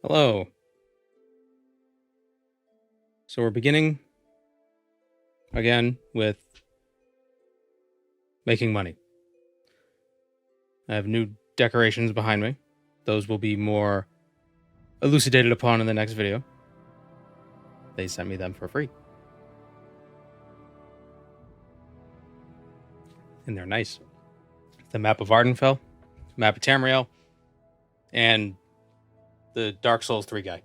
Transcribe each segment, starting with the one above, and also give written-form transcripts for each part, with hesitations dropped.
Hello. So we're beginning again with making money. I have new decorations behind me. Those will be more elucidated upon in the next video. They sent me them for free. And they're nice. The map of Ardenfell, map of Tamriel, and the Dark Souls 3 guy.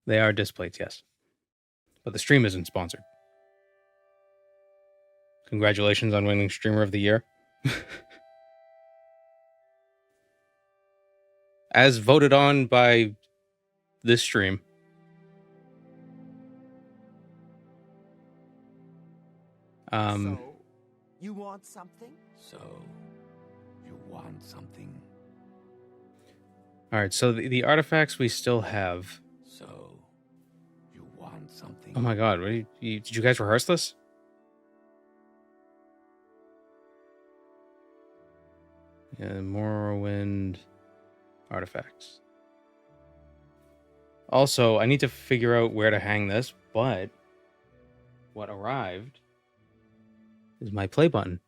They are displays, yes. But the stream isn't sponsored. Congratulations on winning Streamer of the Year. As voted on by this stream. So, you want something? So, you want something? All right, so the artifacts we still have. So, you want something? Oh my god, did you guys rehearse this? Yeah, Morrowind artifacts. Also, I need to figure out where to hang this, but what arrived is my play button.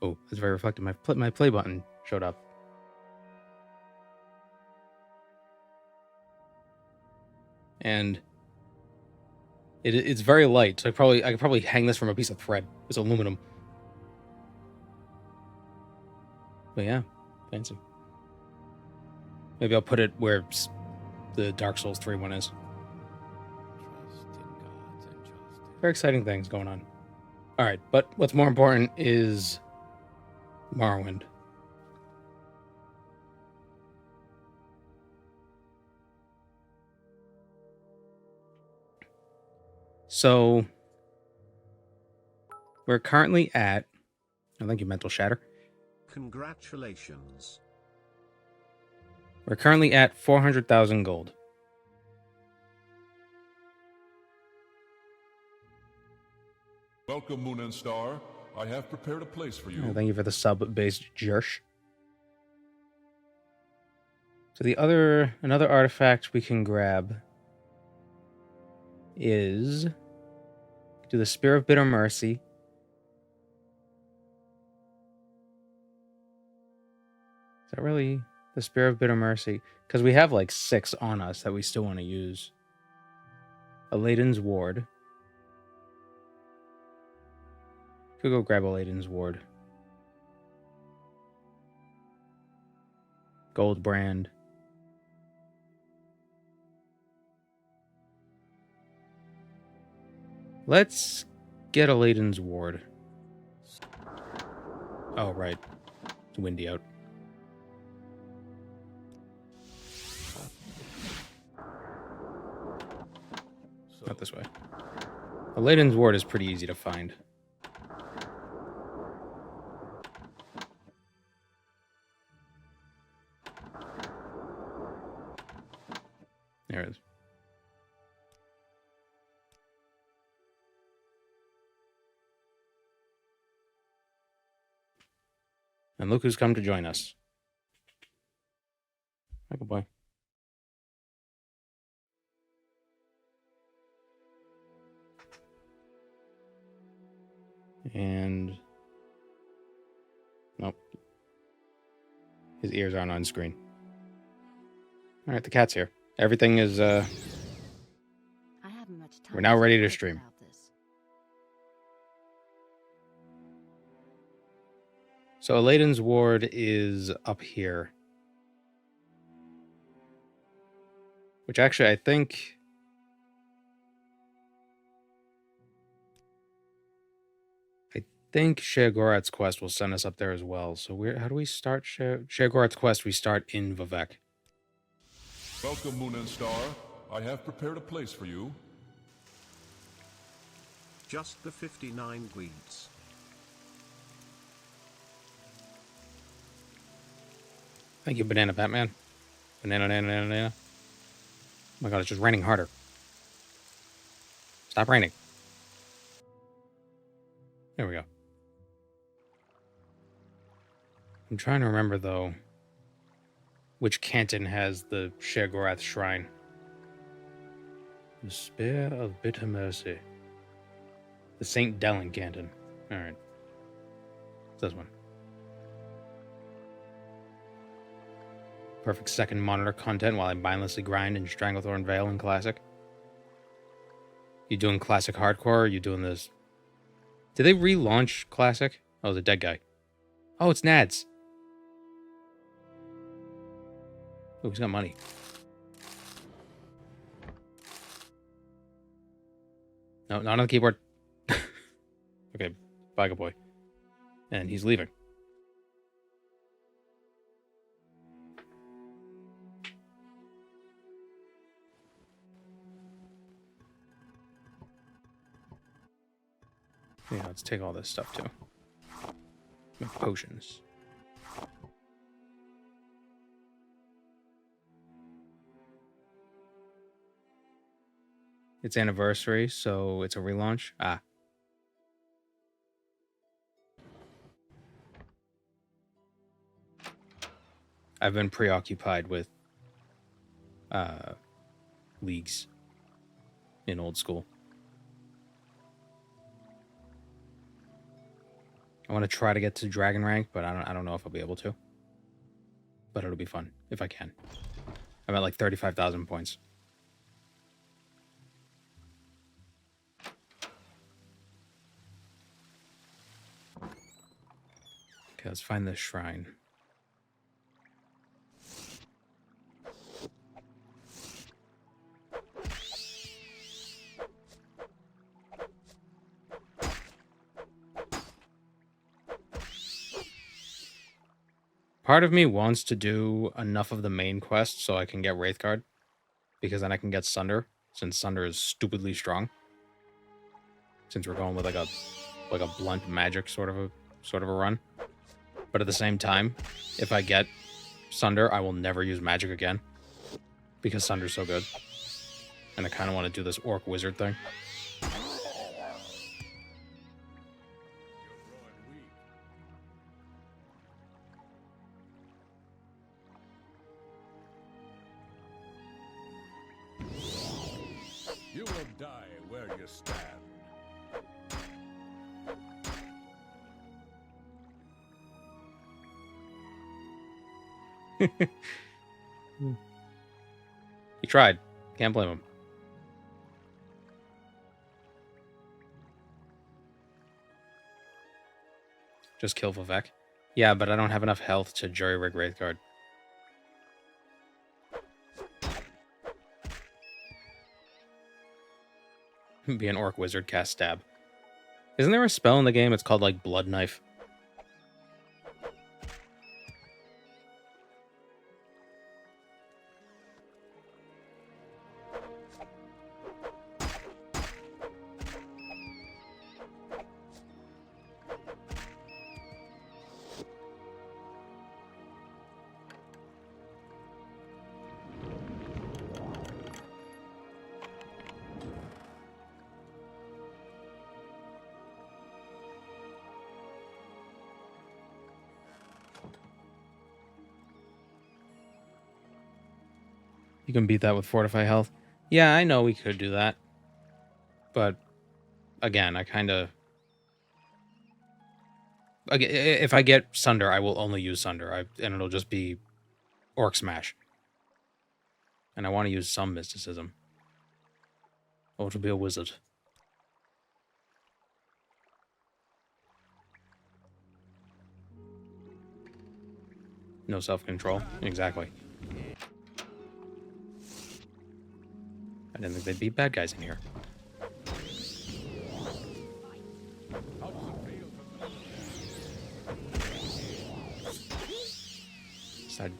Oh, that's very reflective. My play button showed up. And it's very light, so I could probably hang this from a piece of thread. It's aluminum. But yeah, fancy. Maybe I'll put it where the Dark Souls 3 one is. Trust in gods and justice. Very exciting things going on. All right, but what's more important is Morrowind. So we're currently at, oh, thank you, Mental Shatter. Congratulations. We're currently at 400,000 gold. Welcome, Moon and Star. I have prepared a place for you. Oh, thank you for the sub-based Jersh. So another artifact we can grab is do the Spear of Bitter Mercy. Is that really the Spear of Bitter Mercy? Because we have like 6 on us that we still want to use. Aladdin's Ward. Could go grab Aladdin's Ward. Gold Brand. Let's get Aladdin's Ward. Oh, right. It's windy out. Not this way. Aladdin's Ward is pretty easy to find. There it is. And look who's come to join us. Michael boy. And nope. His ears aren't on screen. All right, the cat's here. Everything is I haven't much time. We're now ready to stream. So Aladdin's Ward is up here. Which actually I think Sheogorath's quest will send us up there as well. So how do we start Sheogorath's quest? We start in Vivek. Welcome, Moon and Star. I have prepared a place for you. Just the 59 weeds. Thank you, Banana Batman. Banana. Oh my god, it's just raining harder. Stop raining. There we go. I'm trying to remember, though, which canton has the Sheogorath shrine. The Spear of Bitter Mercy. The St. Dellen canton. Alright. It's this one. Perfect second monitor content while I mindlessly grind in Stranglethorn Vale in Classic. You doing Classic Hardcore, or are you doing this? Did they relaunch Classic? Oh, the dead guy. Oh, it's Nads. Oh, he's got money. No, not on the keyboard. Okay, bye, good boy. And he's leaving. Yeah, let's take all this stuff too. Make potions. It's anniversary, so it's a relaunch. Ah. I've been preoccupied with leagues in old school. I want to try to get to dragon rank, but I don't know if I'll be able to. But it'll be fun if I can. I'm at like 35,000 points. Okay, let's find this shrine. Part of me wants to do enough of the main quest so I can get Wraithguard, because then I can get Sunder, since Sunder is stupidly strong. Since we're going with like a blunt magic sort of a run. But at the same time, if I get Sunder, I will never use magic again, because Sunder's so good. And I kind of want to do this orc wizard thing. You will die where you stand. He tried. Can't blame him. Just kill Vivek. Yeah, but I don't have enough health to jury-rig Wraithguard. Be an orc wizard, cast stab. Isn't there a spell in the game? It's called like Blood Knife. You can beat that with Fortify Health. Yeah, I know we could do that. But, again, I kind of... If I get Sunder, I will only use Sunder. And it'll just be Orc Smash. And I want to use some mysticism. Oh, it'll be a wizard. No self-control. Exactly. I didn't think they'd be bad guys in here. Start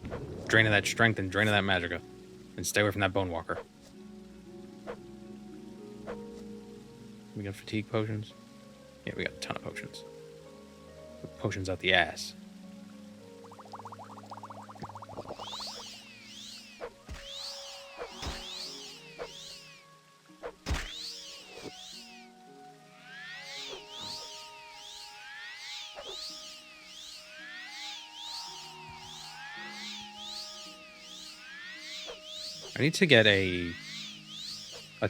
draining that strength and draining that magicka. And stay away from that bone walker. We got fatigue potions? Yeah, we got a ton of potions. Put potions out the ass. I need to get a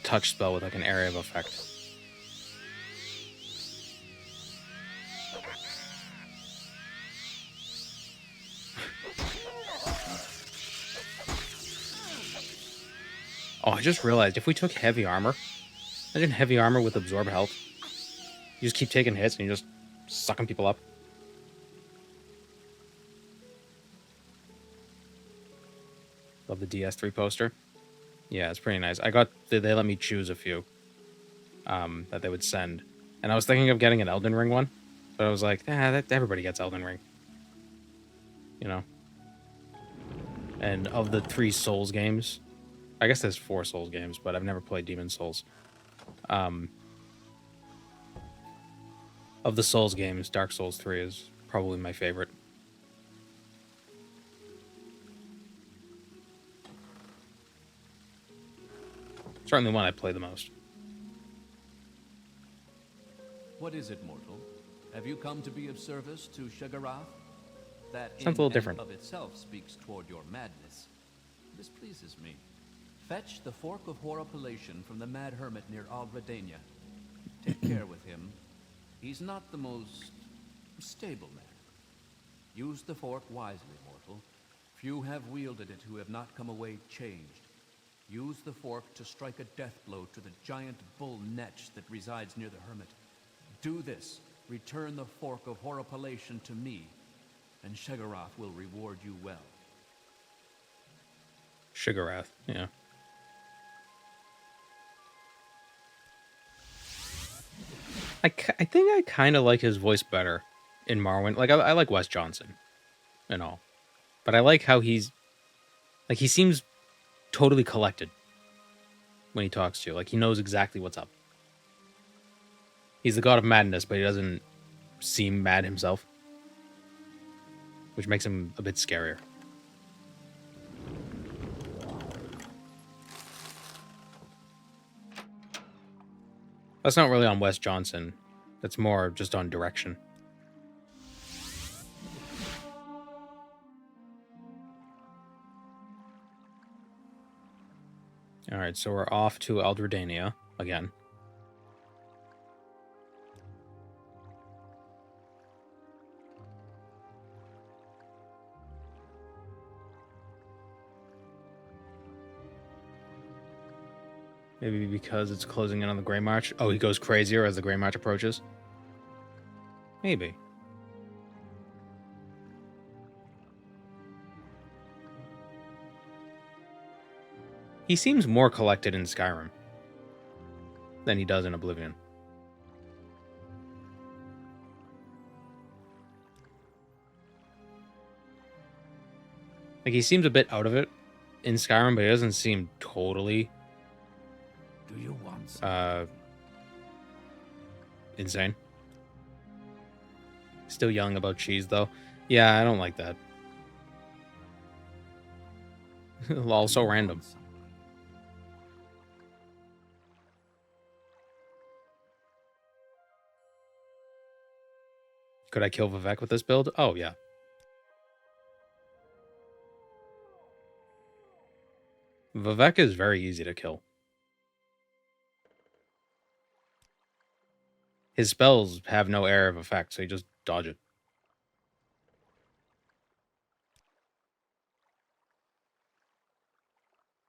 touch spell with like an area of effect. Oh, I just realized if we took heavy armor, imagine heavy armor with absorb health. You just keep taking hits and you're just sucking people up. Love the DS3 poster. Yeah, it's pretty nice. I got they let me choose a few that they would send, and I was thinking of getting an Elden Ring one, but I was like, everybody gets Elden Ring, you know. And of the 3 Souls games, I guess there's 4 Souls games, but I've never played Demon Souls. Of the Souls games, Dark Souls 3 is probably my favorite. Certainly one I play the most. What is it, mortal? Have you come to be of service to Sheogorath? That Sounds a little different. of itself speaks toward your madness. This pleases me. Fetch the Fork of Horripilation from the mad hermit near Aden. Take care with him. He's not the most stable man. Use the fork wisely, mortal. Few have wielded it who have not come away changed. Use the fork to strike a death blow to the giant bull netch that resides near the hermit. Do this. Return the Fork of Horripilation to me, and Sheogorath will reward you well. Sheogorath, yeah. I think I kind of like his voice better in Morrowind. Like, I like Wes Johnson and all. But I like how he's... Like, he seems totally collected when he talks to you. Like, he knows exactly what's up. He's the god of madness, but he doesn't seem mad himself. Which makes him a bit scarier. That's not really on Wes Johnson. That's more just on direction. Alright, so we're off to Eldredania again. Maybe because it's closing in on the Grey March. Oh, he goes crazier as the Grey March approaches? Maybe. He seems more collected in Skyrim than he does in Oblivion. Like, he seems a bit out of it in Skyrim, but he doesn't seem totally... Do you want some? Insane. Still yelling about cheese, though. Yeah, I don't like that. Also random. Could I kill Vivek with this build? Oh, yeah. Vivek is very easy to kill. His spells have no area of effect, so you just dodge it.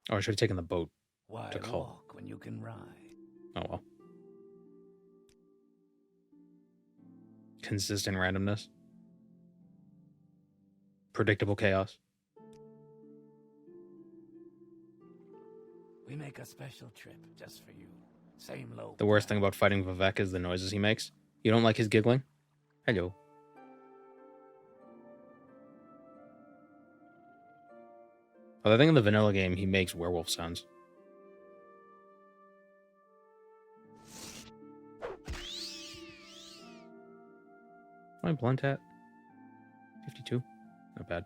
Oh, I should have taken the boat. Why to call. walk when you can ride? Oh, well. Consistent randomness. Predictable chaos. We make a special trip just for you. Same low. The worst thing about fighting Vivek is the noises he makes. You don't like his giggling? Hello. Well, I think in the vanilla game, he makes werewolf sounds. My blunt at 52. Not bad.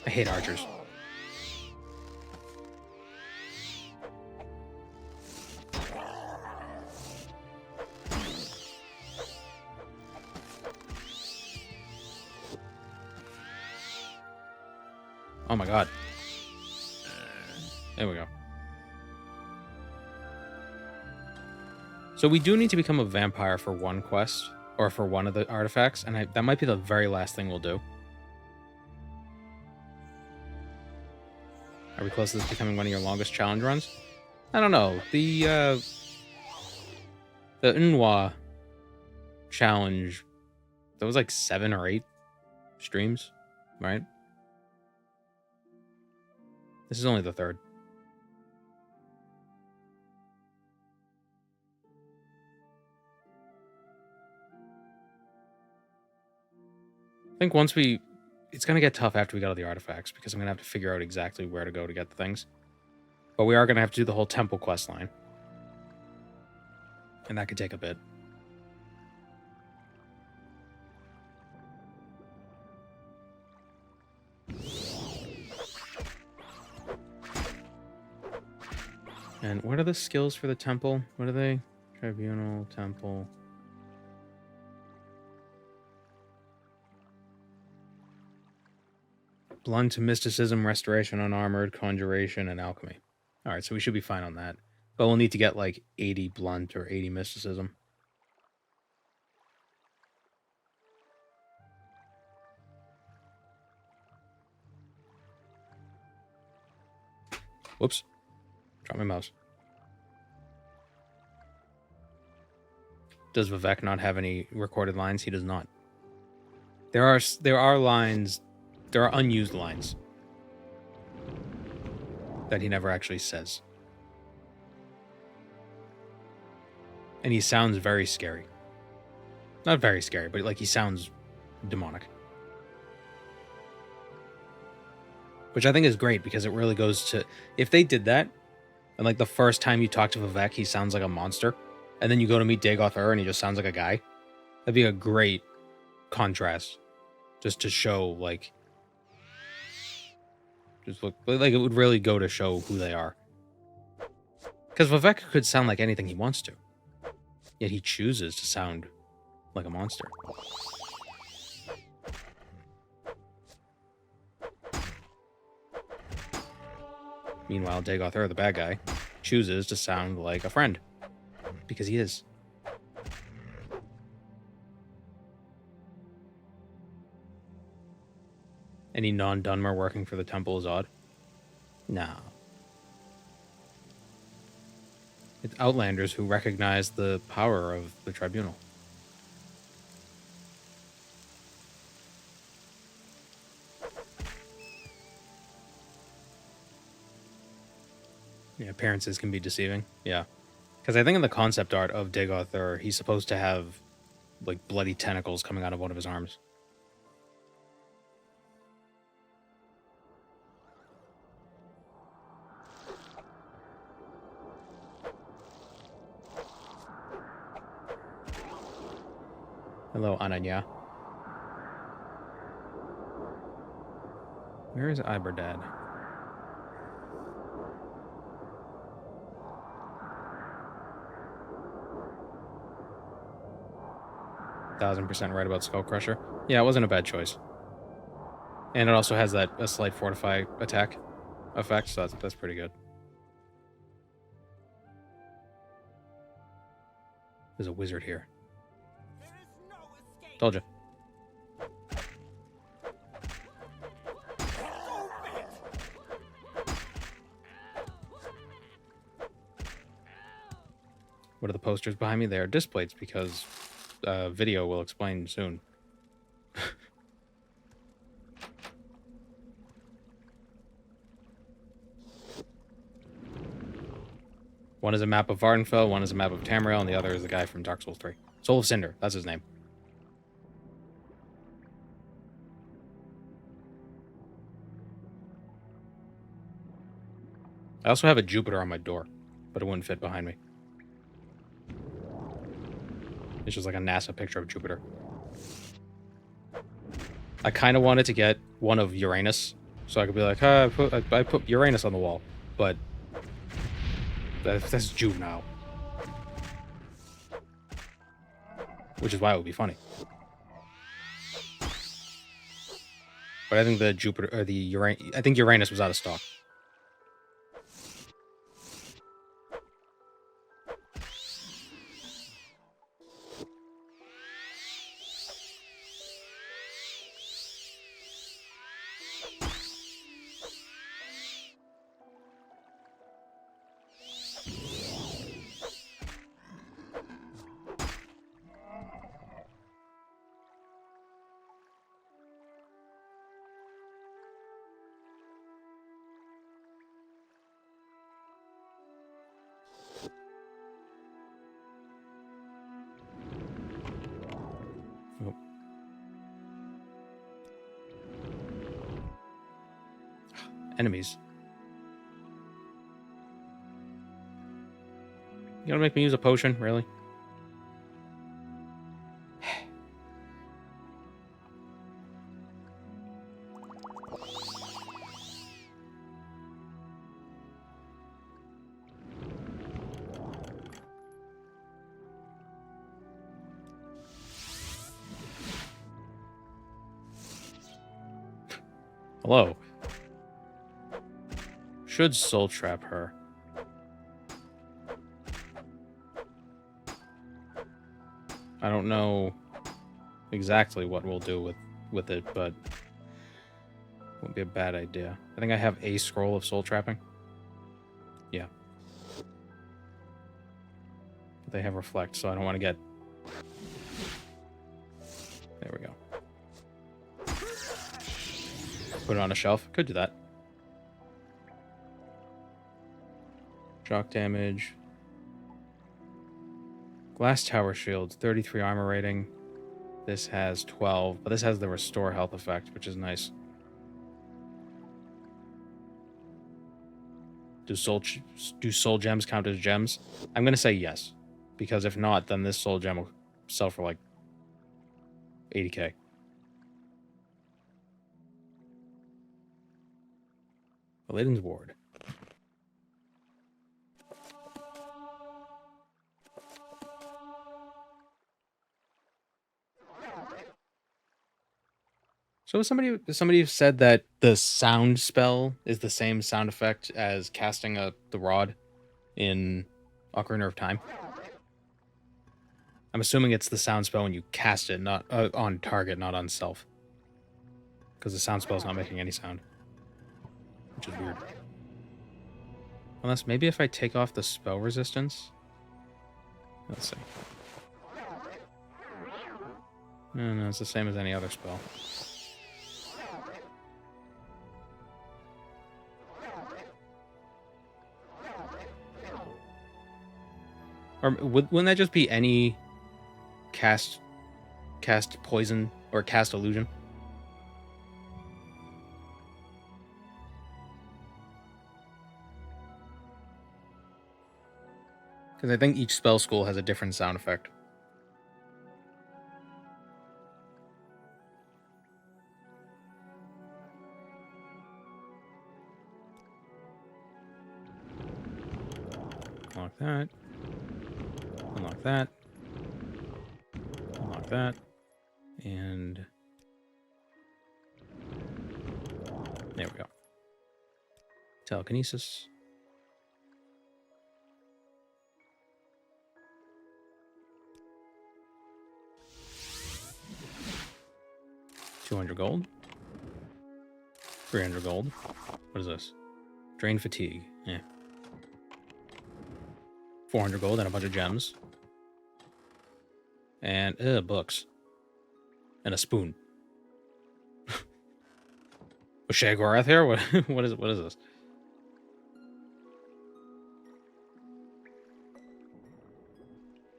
I hate archers. Oh my god. There we go. So we do need to become a vampire for one quest, or for one of the artifacts, and that might be the very last thing we'll do. Are we close to this becoming one of your longest challenge runs? I don't know. The Unwa challenge, that was like 7 or 8 streams, right? This is only the 3rd. I think once it's going to get tough after we get all the artifacts, because I'm going to have to figure out exactly where to go to get the things. But we are going to have to do the whole temple quest line. And that could take a bit. And what are the skills for the temple? What are they? Tribunal, temple. Blunt to mysticism, restoration, unarmored, conjuration, and alchemy. Alright, so we should be fine on that. But we'll need to get like 80 blunt or 80 mysticism. Whoops. Drop my mouse. Does Vivek not have any recorded lines? He does not. There are lines, there are unused lines that he never actually says. And he sounds very scary. Not very scary, but like he sounds demonic. Which I think is great, because it really goes to... If they did that, and like the first time you talk to Vivek, he sounds like a monster, and then you go to meet Dagoth and he just sounds like a guy, that'd be a great contrast. Just to show, like... Just look like it would really go to show who they are. Because Vivek could sound like anything he wants to. Yet he chooses to sound like a monster. Meanwhile, Dagoth, the bad guy, chooses to sound like a friend. Because he is. Any non-Dwemer working for the temple is odd? No. It's Outlanders who recognize the power of the tribunal. Yeah, appearances can be deceiving. Yeah. Because I think in the concept art of Dagoth, he's supposed to have like bloody tentacles coming out of one of his arms. Hello, Ananya. Where is Iberdad? %,000% right about Skull Crusher. Yeah, it wasn't a bad choice. And it also has that a slight fortify attack effect, so that's pretty good. There's a wizard here. Told you. What are the posters behind me? They are disc plates because video will explain soon. One is a map of Vardenfell, one is a map of Tamriel, and the other is the guy from Dark Souls 3. Soul of Cinder, that's his name. I also have a Jupiter on my door, but it wouldn't fit behind me. It's just like a NASA picture of Jupiter. I kind of wanted to get one of Uranus, So I could be like, I put Uranus on the wall, but that's juvenile. Which is why it would be funny. But I think the Jupiter or I think Uranus was out of stock. Oh. Enemies. You gonna make me use a potion, really? Hello. Should soul trap her. I don't know exactly what we'll do with it, but wouldn't be a bad idea. I think I have a scroll of soul trapping. Yeah. But they have reflect, so I don't want to get... There we go. Put it on a shelf. Could do that. Shock damage. Glass tower shield, 33 armor rating. This has 12, but this has the restore health effect, which is nice. Do soul gems count as gems? I'm going to say yes, because if not, then this soul gem will sell for like 80k. Aden's ward. So somebody said that the sound spell is the same sound effect as casting the rod in Ocarina of Time. I'm assuming it's the sound spell when you cast it, not on target, not on self. Because the sound spell is not making any sound. Which is weird. Unless maybe if I take off the spell resistance. Let's see. No, it's the same as any other spell. Or wouldn't that just be any cast poison or cast illusion? Because I think each spell school has a different sound effect. Unlock that. Unlock that. Unlock that. And there we go. Telekinesis. $200 gold. 300 gold. What is this? Drain fatigue. Yeah. 400 gold and a bunch of gems. And books. And a spoon. Was Sheogorath here? What is this?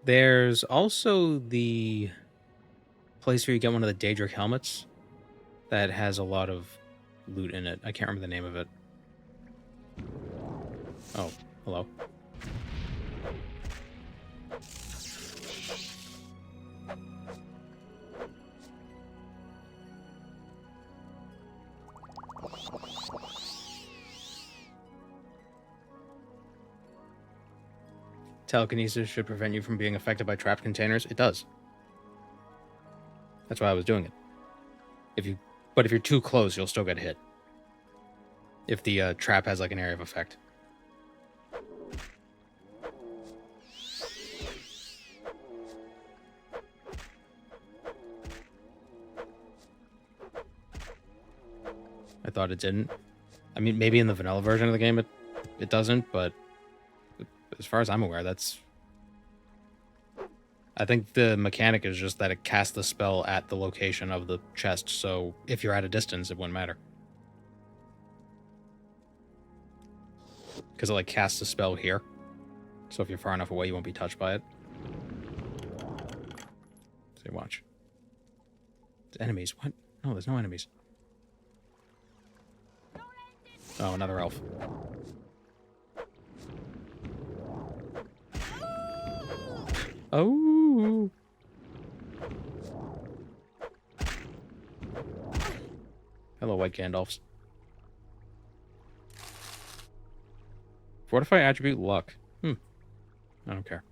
There's also the place where you get one of the Daedric helmets that has a lot of loot in it. I can't remember the name of it. Oh, hello. telekinesis should prevent you from being affected by trapped containers. It does. That's why I was doing it. But if you're too close, you'll still get hit. If the trap has like an area of effect. I thought it didn't. I mean, maybe in the vanilla version of the game it doesn't, but as far as I'm aware, that's... I think the mechanic is just that it casts the spell at the location of the chest, so if you're at a distance, it wouldn't matter. Because it, like, casts a spell here. So if you're far enough away, you won't be touched by it. So watch. There's enemies. What? No, there's no enemies. Oh, another elf. Oh. Hello, white Gandalfs. Fortify attribute luck. I don't care.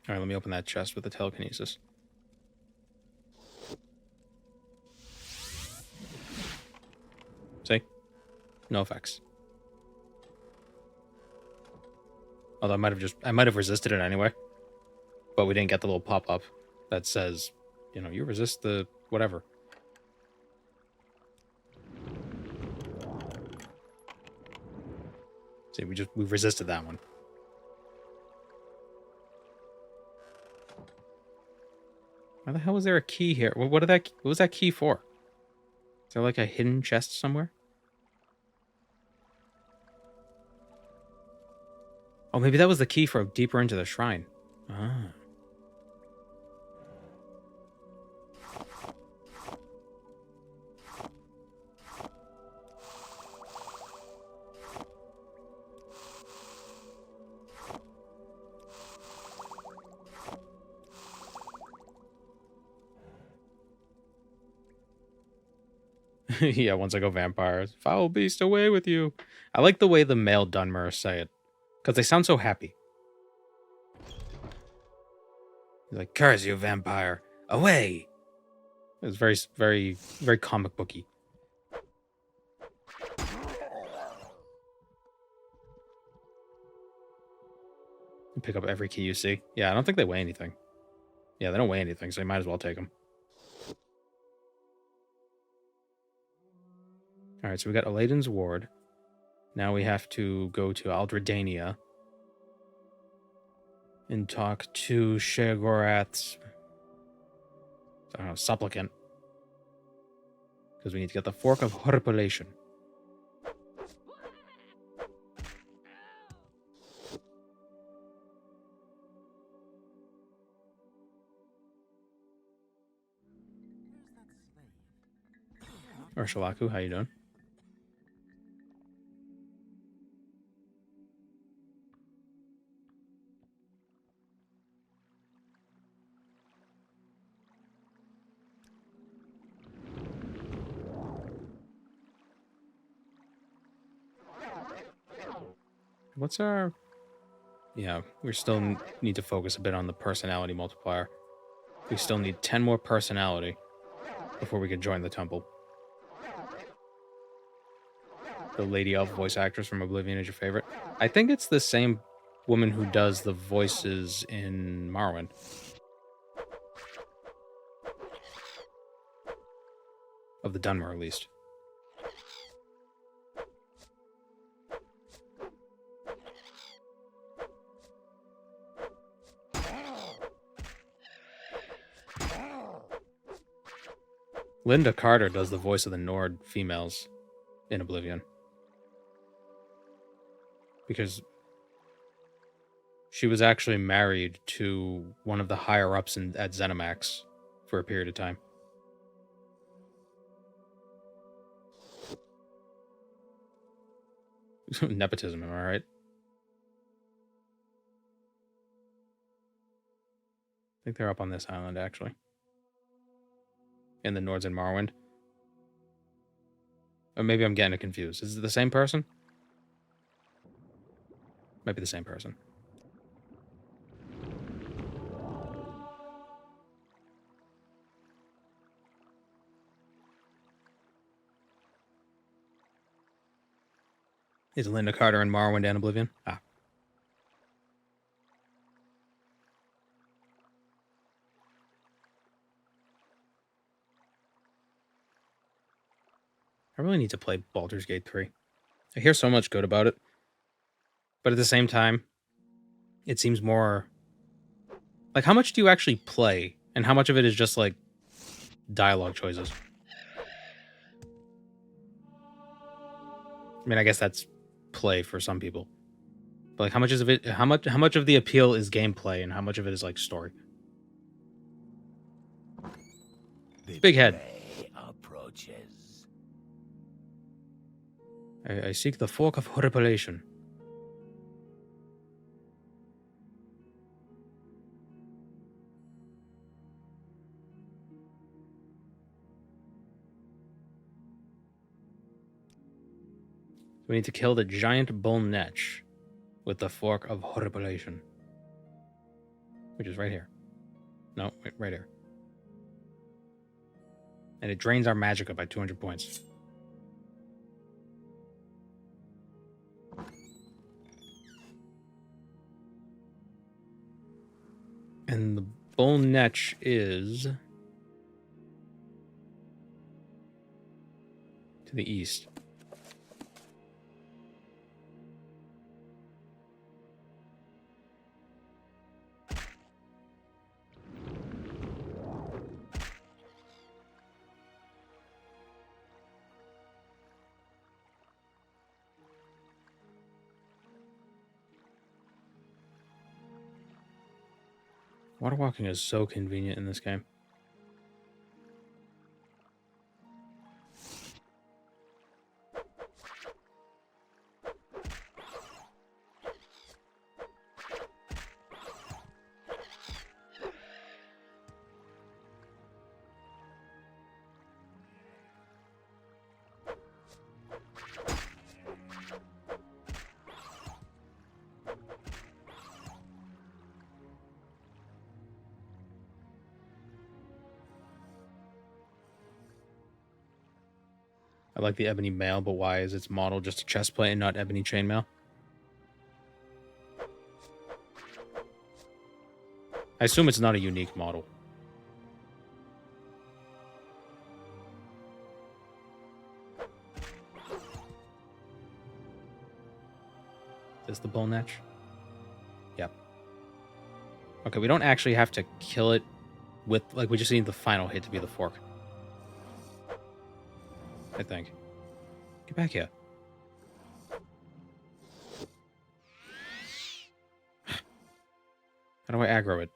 Alright, let me open that chest with the telekinesis. See? No effects. Although I might have resisted it anyway. But we didn't get the little pop-up that says, you know, you resist the whatever. See, we resisted that one. Why the hell was there a key here? What was that key for? Is there like a hidden chest somewhere? Oh, maybe that was the key for deeper into the shrine. Ah. Yeah, once I go vampire, foul beast away with you. I like the way the male Dwemer say it, because they sound so happy. He's like, curse you, vampire, away. It's very, very, very comic booky. Pick up every key you see. Yeah, I don't think they weigh anything. Yeah, they don't weigh anything, so you might as well take them. Alright, so we got Aden's ward. Now we have to go to Aldredania and talk to Sheogorath's, I don't know, supplicant. Because we need to get the Fork of Horripilation. Urshalaku, how you doing? What's our... Yeah, we still need to focus a bit on the personality multiplier. We still need 10 more personality before we can join the temple. The Lady Elf voice actress from Oblivion is your favorite? I think it's the same woman who does the voices in Morrowind. Of the Dwemer, at least. Linda Carter does the voice of the Nord females in Oblivion. Because she was actually married to one of the higher-ups at ZeniMax for a period of time. Nepotism, am I right? think they're up on this island, actually. In the Northern Morrowind. Or maybe I'm getting it confused. Is it the same person? Might be the same person. Is Linda Carter in Morrowind and Oblivion? Ah. I really need to play Baldur's Gate 3. I hear so much good about it. But at the same time, it seems more... Like, how much do you actually play? And how much of it is just, like, dialogue choices? I mean, I guess that's play for some people. But, like, how much is of it... How much of the appeal is gameplay and how much of it is, like, story? Big head. Approaches. I seek the fork of horripilation. We need to kill the giant bull netch with the fork of horripilation. Which is right here. No, wait, right here. And it drains our magicka by 200 points. And the bull netch is... to the east. Water walking is so convenient in this game. I like the ebony mail, but why is its model just a chest plate and not ebony chainmail? I assume it's not a unique model. Is this the bull netch? Yep. Okay, we don't actually have to kill it with... Like, we just need the final hit to be the fork. I think. Get back here. How do I aggro it?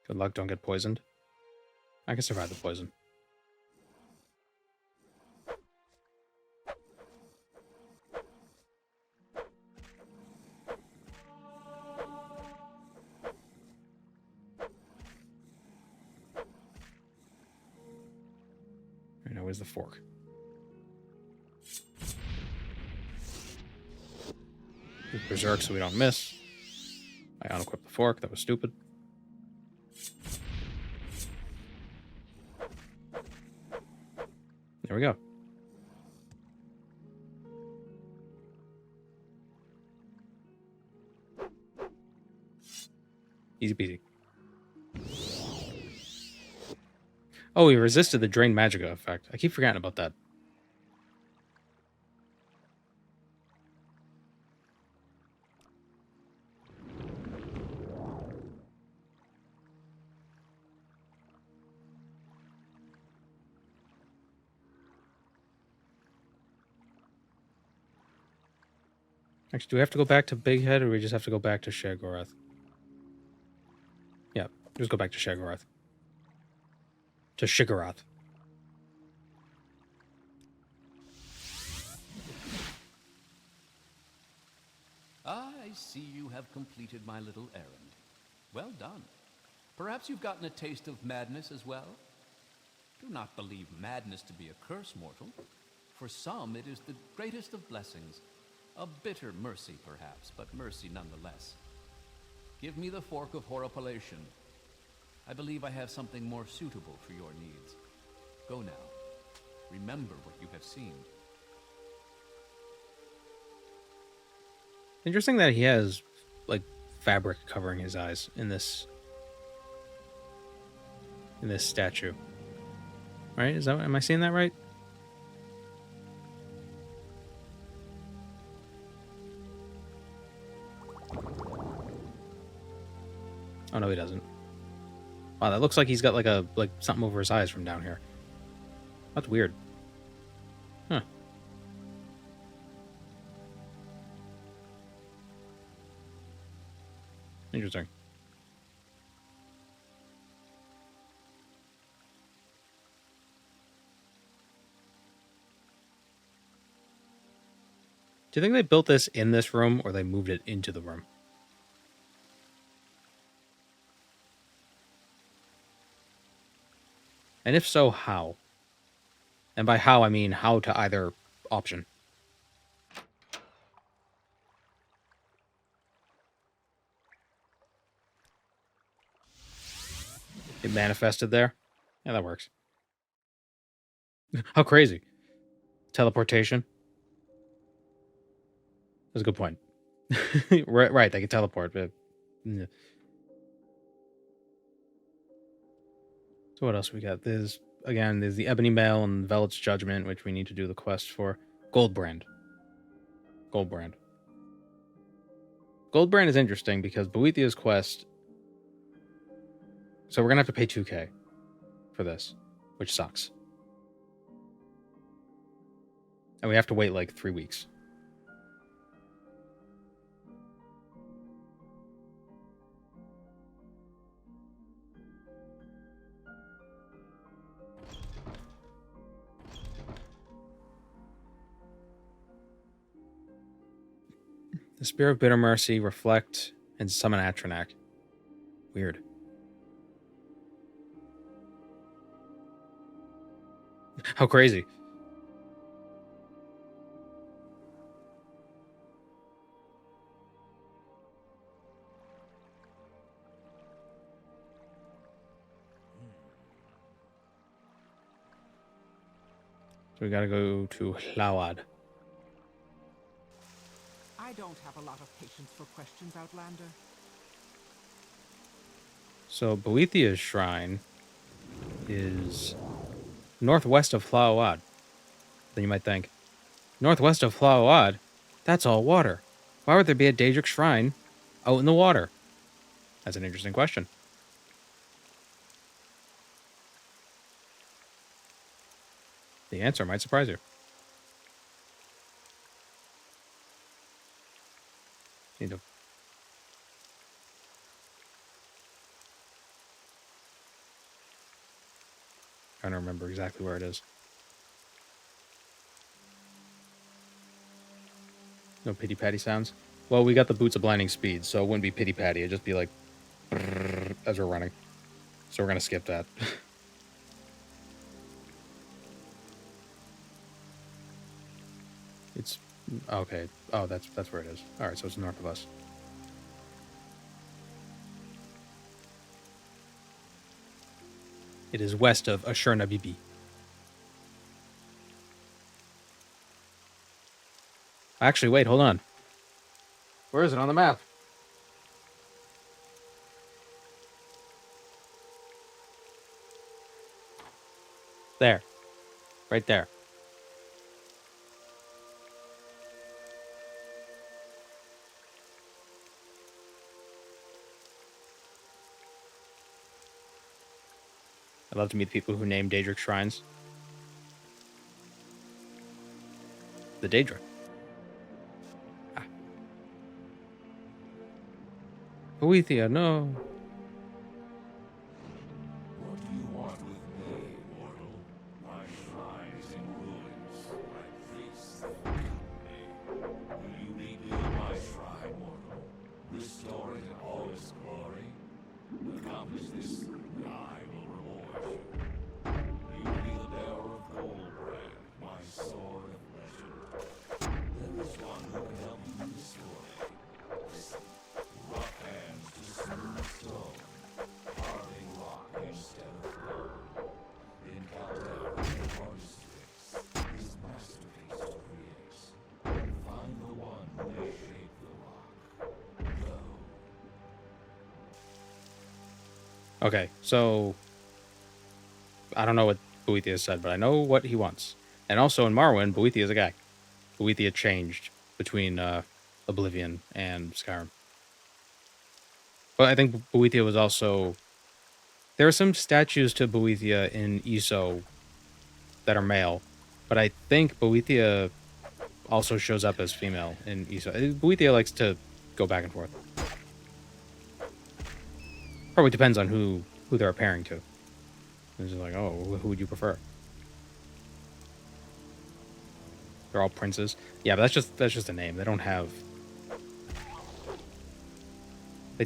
Good luck, don't get poisoned. I can survive the poison. Right, now where's the fork? Berserk so we don't miss. I unequip the fork, that was stupid. There we go. Easy peasy. Oh, he resisted the drain magicka effect. I keep forgetting about that. Actually, do we have to go back to Big Head, or do we just have to go back to Sheogorath? Yep. Just go back to Sheogorath. To Sheogorath. I see you have completed my little errand. Well done. Perhaps you've gotten a taste of madness as well? Do not believe madness to be a curse, mortal. For some, it is the greatest of blessings. A bitter mercy, perhaps, but mercy nonetheless. Give me the fork of horripilation. I believe I have something more suitable for your needs. Go now. Remember what you have seen. Interesting that he has, like, fabric covering his eyes in this statue. Right? Am I seeing that right? Oh no, he doesn't. Wow, that looks like he's got like something over his eyes from down here. That's weird. Huh. Interesting. Do you think they built this in this room or they moved it into the room? And if so, how? And by how, I mean how to either option. It manifested there? Yeah, that works. How crazy. Teleportation? That's a good point. right, they can teleport. But... yeah. So what else we got? There's the Ebony Mail and Velvet's Judgment, which we need to do the quest for. Goldbrand. Goldbrand is interesting because Boethiah's quest... So we're going to have to pay 2k for this, which sucks. And we have to wait like 3 weeks. The Spear of Bitter Mercy, reflect, and summon Atronak. Weird. How crazy. So we gotta go to Hlawad. I don't have a lot of patience for questions, Outlander. So Boethiah's shrine is northwest of Hlawad. Then you might think, northwest of Hlawad? That's all water. Why would there be a Daedric shrine out in the water? That's an interesting question. The answer might surprise you. Need to... Trying to remember exactly where it is. No pity patty sounds? Well, we got the boots of blinding speed, so it wouldn't be pity patty. It'd just be like as we're running. So we're gonna skip that. It's okay. Oh, that's where it is. All right, so it's north of us. It is west of Ashurna Bibi. Actually, wait, hold on. Where is it on the map? There. Right there. I'd love to meet the people who name Daedric shrines. The Daedra. Ah. Boethia, no. accomplish this, I will reward you. You will be the bearer of Goldbrand, my sword of legend. There is one who can help you destroy. Listen, rough hands to smooth stone, carving rock instead of gold. In Caldera, the artist tricks, his masterpiece to create. Find the one who may shape the rock. Go. Okay, so I don't know what Boethiah said, but I know what he wants. And also in Morrowind, Boethiah is a guy. Boethiah changed between Oblivion and Skyrim. But I think Boethiah was also... There are some statues to Boethiah in ESO that are male, but I think Boethiah also shows up as female in ESO. Boethiah likes to go back and forth. Probably depends on who they're pairing to. It's just like, oh, who would you prefer? They're all princes. Yeah, but that's just a name. They don't have...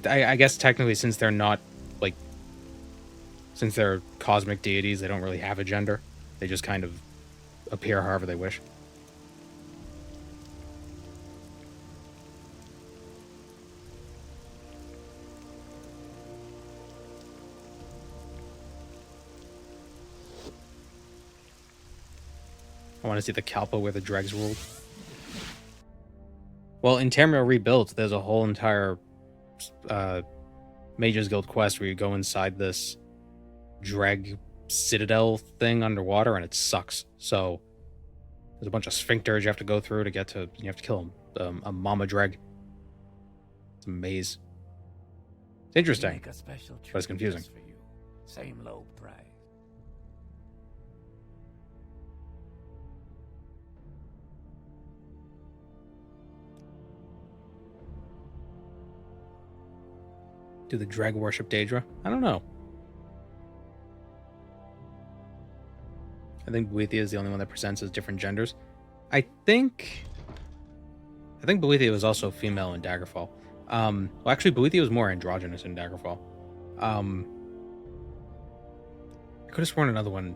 I guess technically, since they're not, like... Since they're cosmic deities, they don't really have a gender. They just kind of appear however they wish. I want to see the Kalpa where the dregs ruled. Well, in Tamriel Rebuilt, there's a whole entire Mages Guild quest where you go inside this dreg citadel thing underwater, and it sucks. So there's a bunch of sphincters you have to go through to get to... You have to kill a mama dreg. It's a maze. It's interesting, Make a special but it's confusing. treat just for you. Same low price. Do the dreg worship Daedra? I don't know. I think Boethiah is the only one that presents as different genders. I think Boethiah was also female in Daggerfall. Well, actually, Boethiah was more androgynous in Daggerfall. I could have sworn another one.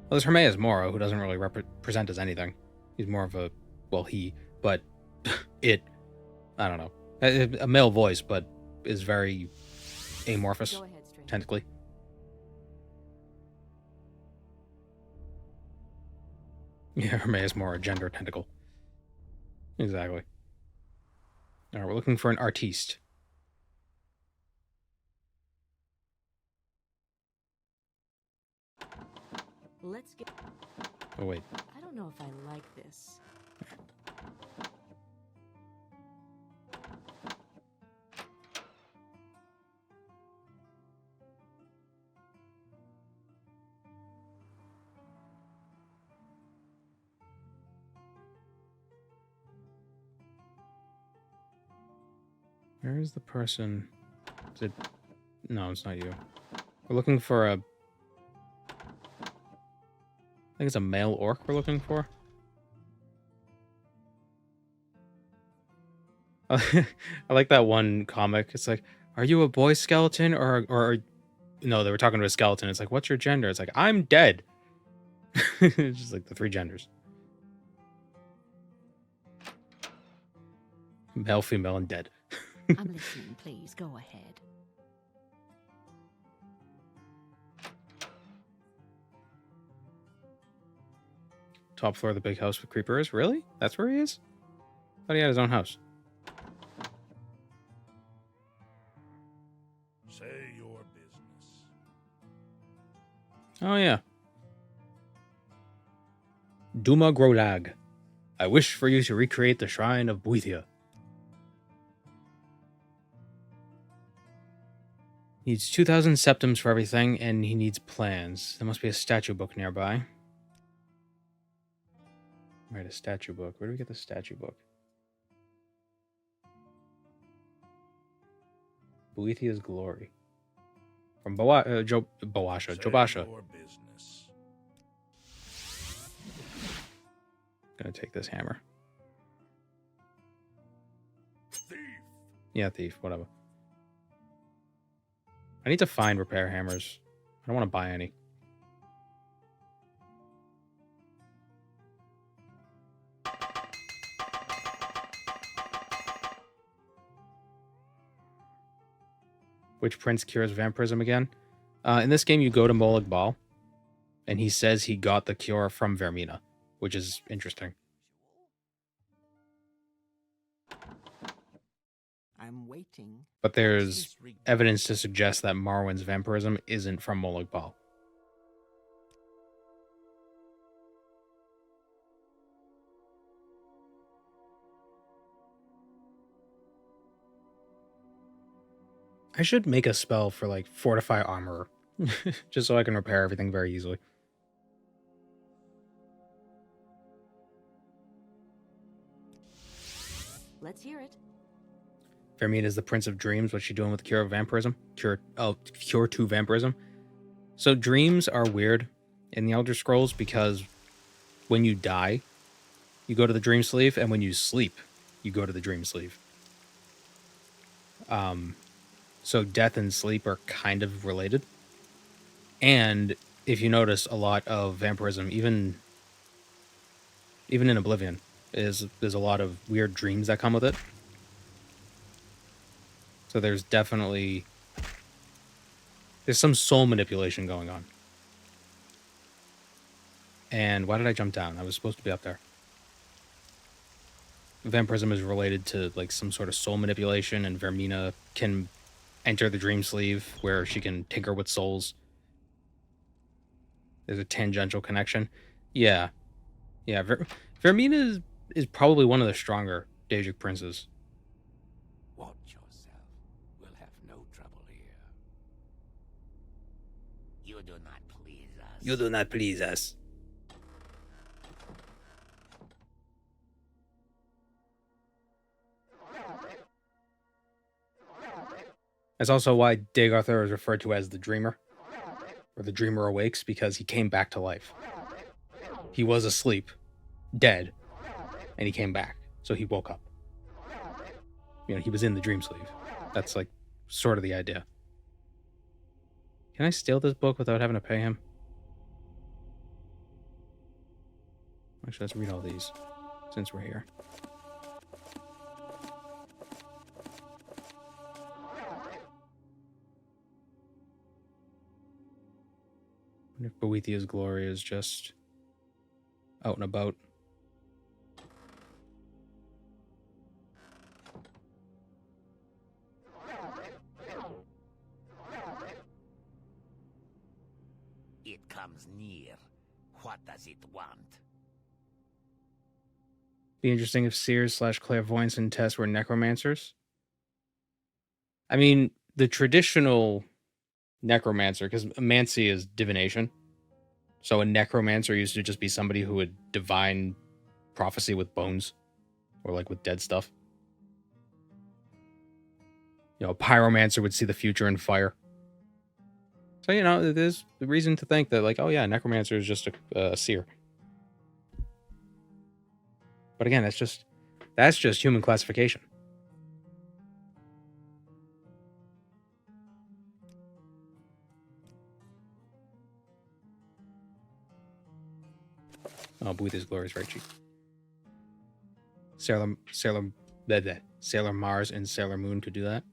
Well, there's Hermaeus Moro, who doesn't really represent as anything. He's more of a... Well, he, but it... I don't know. A male voice, but is very amorphous, Go ahead, stranger. technically. Yeah, Hermaeus more a gender tentacle. Exactly. Alright, we're looking for an artiste. Let's get... Oh, wait. I don't know if I like this. Where is the person? Is it... No, it's not you. We're looking for a... I think it's a male orc we're looking for. I like that one comic. It's like, are you a boy skeleton or no, they were talking to a skeleton. It's like, what's your gender? It's like, I'm dead. It's just like the three genders. Male, female, and dead. I'm listening, please. Go ahead. Top floor of the big house with creeper is? Really? That's where he is? Thought he had his own house. Say your business. Oh, yeah. Duma Grolag. I wish for you to recreate the shrine of Boethiah. Needs 2,000 septims for everything, and he needs plans. There must be a statue book nearby. Right, a statue book. Where do we get the statue book? Boethiah's Glory. From Jobasha. Your business. Gonna take this hammer. Thief. Yeah, thief, whatever. I need to find repair hammers. I don't want to buy any. Which prince cures vampirism again? In this game, you go to Molag Bal, and he says he got the cure from Vermina, which is interesting. I'm waiting. But there's evidence to suggest that Morrowind's vampirism isn't from Molag Bal. I should make a spell for, like, Fortify Armor, just so I can repair everything very easily. Let's hear it. Vermina is the Prince of Dreams. What's she doing with the Cure of Vampirism? Cure to Vampirism. So dreams are weird in the Elder Scrolls because when you die, you go to the Dream Sleeve, and when you sleep, you go to the Dream Sleeve. So death and sleep are kind of related. And if you notice, a lot of vampirism, even in Oblivion, there's a lot of weird dreams that come with it. So there's some soul manipulation going on. And why did I jump down? I was supposed to be up there. Vampirism is related to, like, some sort of soul manipulation, and Vermina can enter the Dream Sleeve where she can tinker with souls. There's a tangential connection. Yeah. Vermina is probably one of the stronger Daedric princes. Watch yourself. We'll have no trouble here. You do not please us. You do not please us. That's also why Dagorthur is referred to as the Dreamer, or the Dreamer Awakes, because he came back to life. He was asleep, dead, and he came back, so he woke up. You know, he was in the Dream Sleeve. That's, like, sort of the idea. Can I steal this book without having to pay him? Actually, let's read all these, since we're here. I wonder if Boethiah's glory is just out and about. It comes near. What does it want? Be interesting if seers / clairvoyants and tests were necromancers. I mean, the traditional necromancer, because mancy is divination. So a necromancer used to just be somebody who would divine prophecy with bones, or, like, with dead stuff. You know, a pyromancer would see the future in fire. So, you know, there's the reason to think that, like, oh yeah, necromancer is just a seer. But again, that's just human classification. Oh, Boethiah's glory is very cheap. Sailor Mars and Sailor Moon could do that.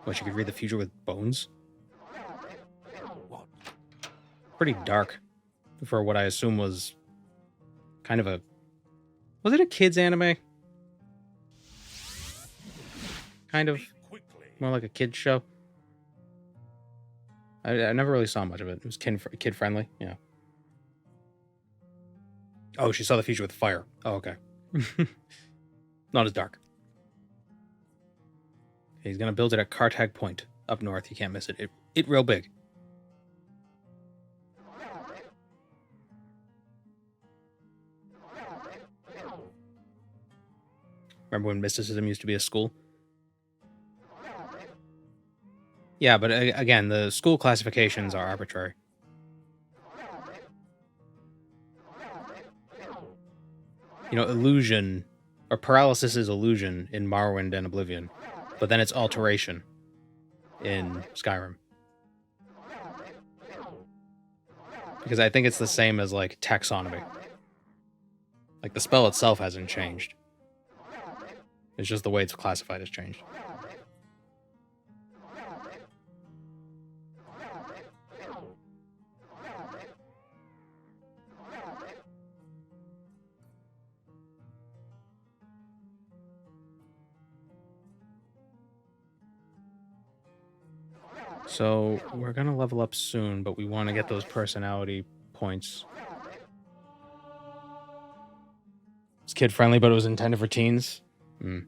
What, you could read the future with bones? Pretty dark for what I assume was kind of a... Was it a kid's anime? Kind of. More like a kid's show. I never really saw much of it. It was kid-friendly, yeah. Oh, she saw the future with fire. Oh, okay. Not as dark. Okay, he's going to build it at Cartag Point, up north. You can't miss it. It real big. Remember when mysticism used to be a school? Yeah, but again, the school classifications are arbitrary. You know, illusion, or paralysis is illusion in Morrowind and Oblivion. but then it's alteration in Skyrim. Because I think it's the same as, like, taxonomy. Like, the spell itself hasn't changed. It's just the way it's classified has changed. So, we're gonna level up soon, but we want to get those personality points. It's kid-friendly, but it was intended for teens? Hmm.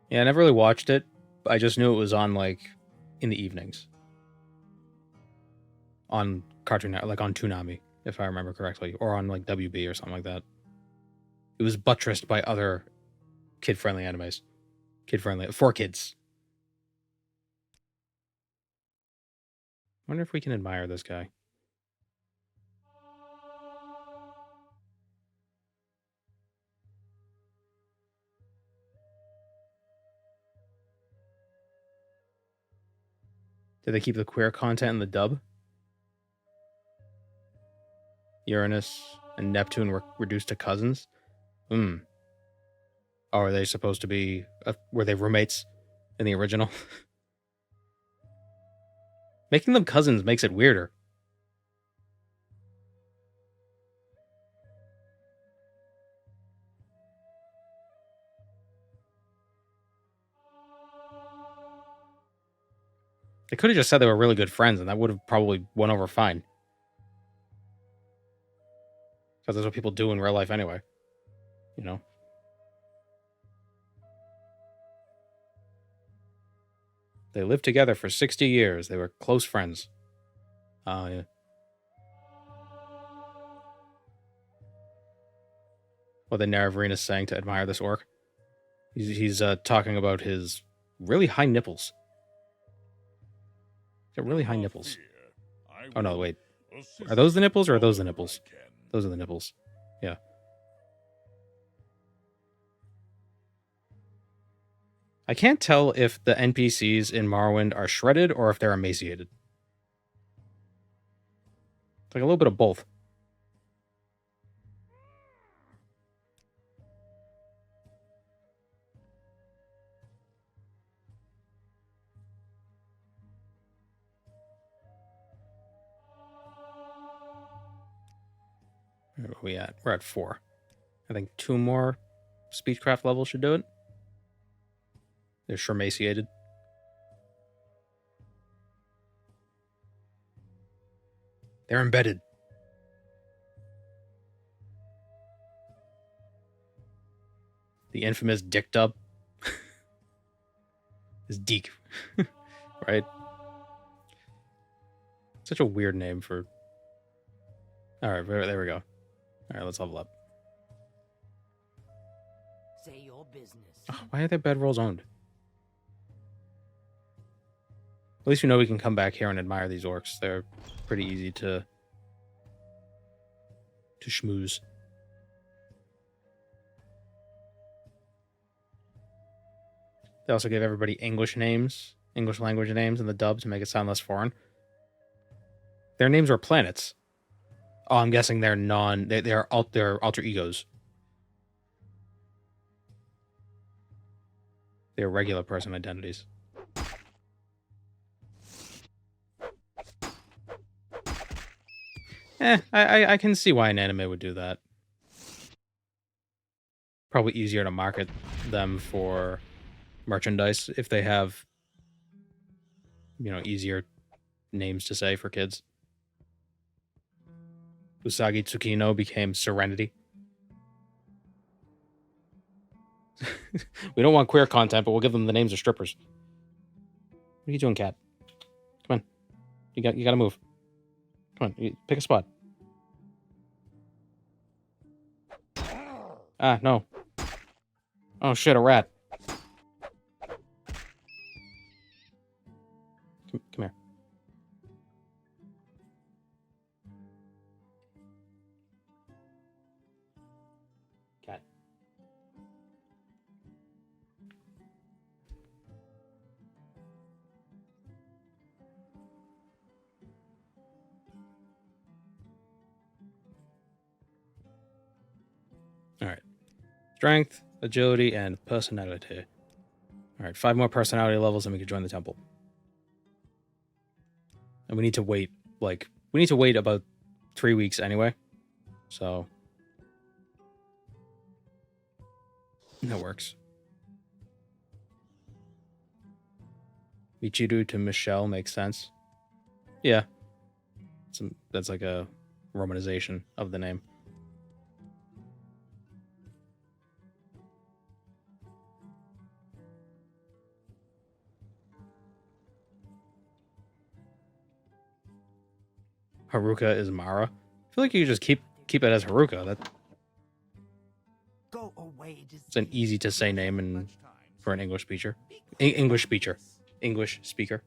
Yeah, I never really watched it. I just knew it was on, like, in the evenings. On Cartoon Network, like on Toonami, if I remember correctly. Or on, like, WB or something like that. It was buttressed by other kid-friendly animes. Kid-friendly. For kids. Wonder if we can admire this guy. Did they keep the queer content in the dub? Uranus and Neptune were reduced to cousins? Hmm. Oh, are they supposed to be... were they roommates in the original? Making them cousins makes it weirder. They could have just said they were really good friends, and that would have probably went over fine. Because that's what people do in real life anyway. You know? They lived together for 60 years. They were close friends. Oh, yeah. What the Naravarina's saying to admire this orc. He's talking about his really high nipples. He's got really high nipples. Oh, no, wait. Are those the nipples or are those the nipples? Those are the nipples. Yeah. I can't tell if the NPCs in Morrowind are shredded or if they're emaciated. It's like a little bit of both. Where are we at? We're at 4. I think 2 more speechcraft levels should do it. They're shremaciated. They're embedded. The infamous dick dub. Is Deek. Right? Such a weird name for... Alright, there we go. Alright, let's level up. Say your business. Oh, why are their bedrolls owned? At least we know we can come back here and admire these orcs. They're pretty easy to schmooze. They also give everybody English names, English language names in the dub to make it sound less foreign. Their names are planets. Oh, I'm guessing they're they're alter egos. They're regular person identities. I can see why an anime would do that. Probably easier to market them for merchandise if they have, you know, easier names to say for kids. Usagi Tsukino became Serenity. We don't want queer content, but we'll give them the names of strippers. What are you doing, cat? Come on. You gotta move. Come on, pick a spot. Ah, no. Oh shit, a rat. Come here. Cat. All right. Strength, agility, and personality. All right, 5 more personality levels, and we can join the temple. And we need to wait, about 3 weeks anyway. So that works. Michiru to Michelle makes sense. Yeah. That's like a romanization of the name. Haruka is Mara. I feel like you just keep it as Haruka. Go away, It's an easy to say name for an English speaker. English speaker.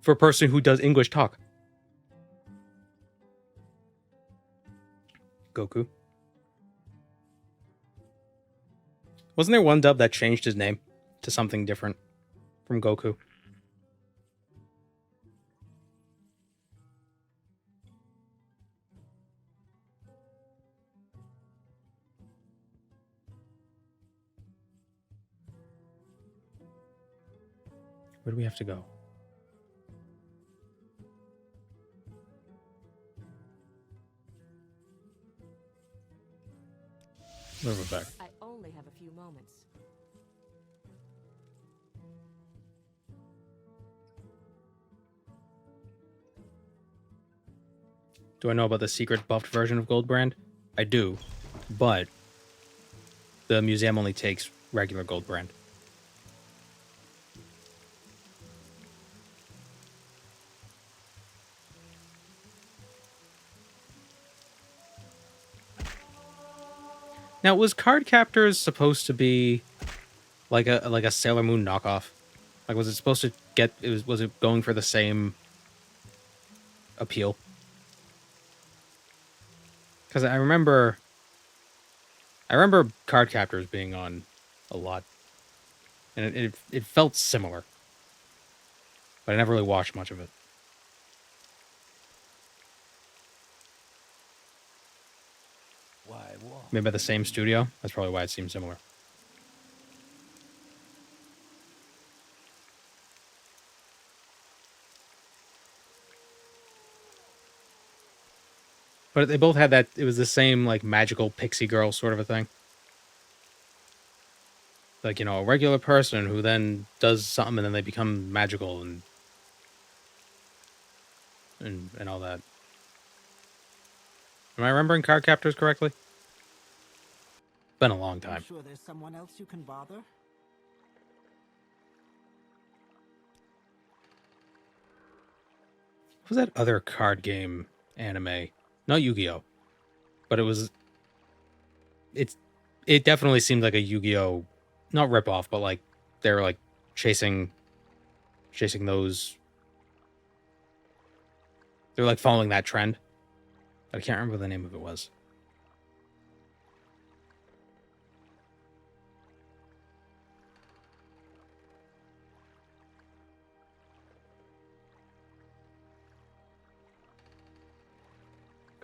For a person who does English talk. Goku. Wasn't there one dub that changed his name to something different from Goku? Where do we have to go? Where we're back. I only have a few moments. Do I know about the secret buffed version of Goldbrand? I do, but the museum only takes regular Goldbrand. Now, was Card Captors supposed to be like a Sailor Moon knockoff? Like, was it supposed to was it going for the same appeal? Because I remember Card Captors being on a lot, and it felt similar, but I never really watched much of it. Maybe by the same studio? That's probably why it seems similar. But they both had that, it was the same, like, magical pixie girl sort of a thing. Like, a regular person who then does something and then they become magical and all that. Am I remembering Card Captors correctly? Been a long time. I'm sure there's someone else you can bother. What was that other card game anime? Not Yu-Gi-Oh! But it definitely seemed like a Yu-Gi-Oh! Not rip-off, but like they were like chasing those. They're like following that trend. I can't remember what the name of it was.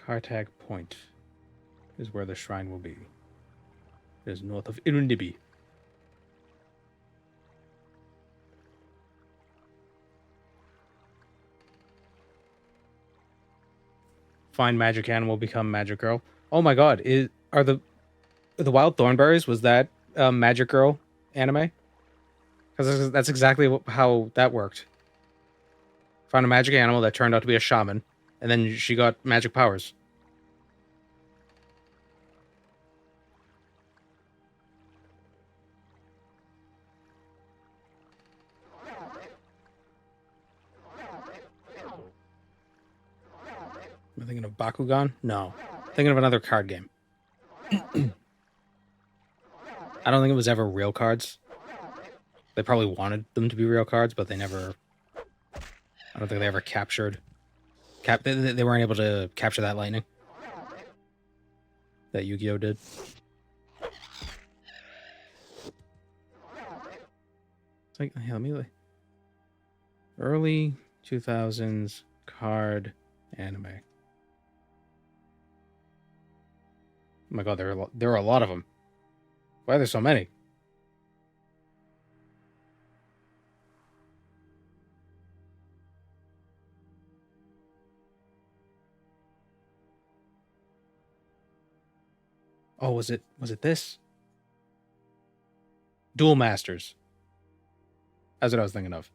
Kartag Point is where the shrine will be. It is north of Irundibi. Find magic animal, become magic girl. Oh my god, are the Wild Thornberries, was that Magic Girl anime? Because that's exactly how that worked. Found a magic animal that turned out to be a shaman, and then she got magic powers. Am I thinking of Bakugan? No. Thinking of another card game. I don't think it was ever real cards. They probably wanted them to be real cards, but they never... I don't think they ever captured... They weren't able to capture that lightning that Yu-Gi-Oh! Did. It's like, hey, let me... Early 2000s card anime. Oh my god, there are a lot of them. Why are there so many? Oh, was it this? Duel Masters. That's what I was thinking of.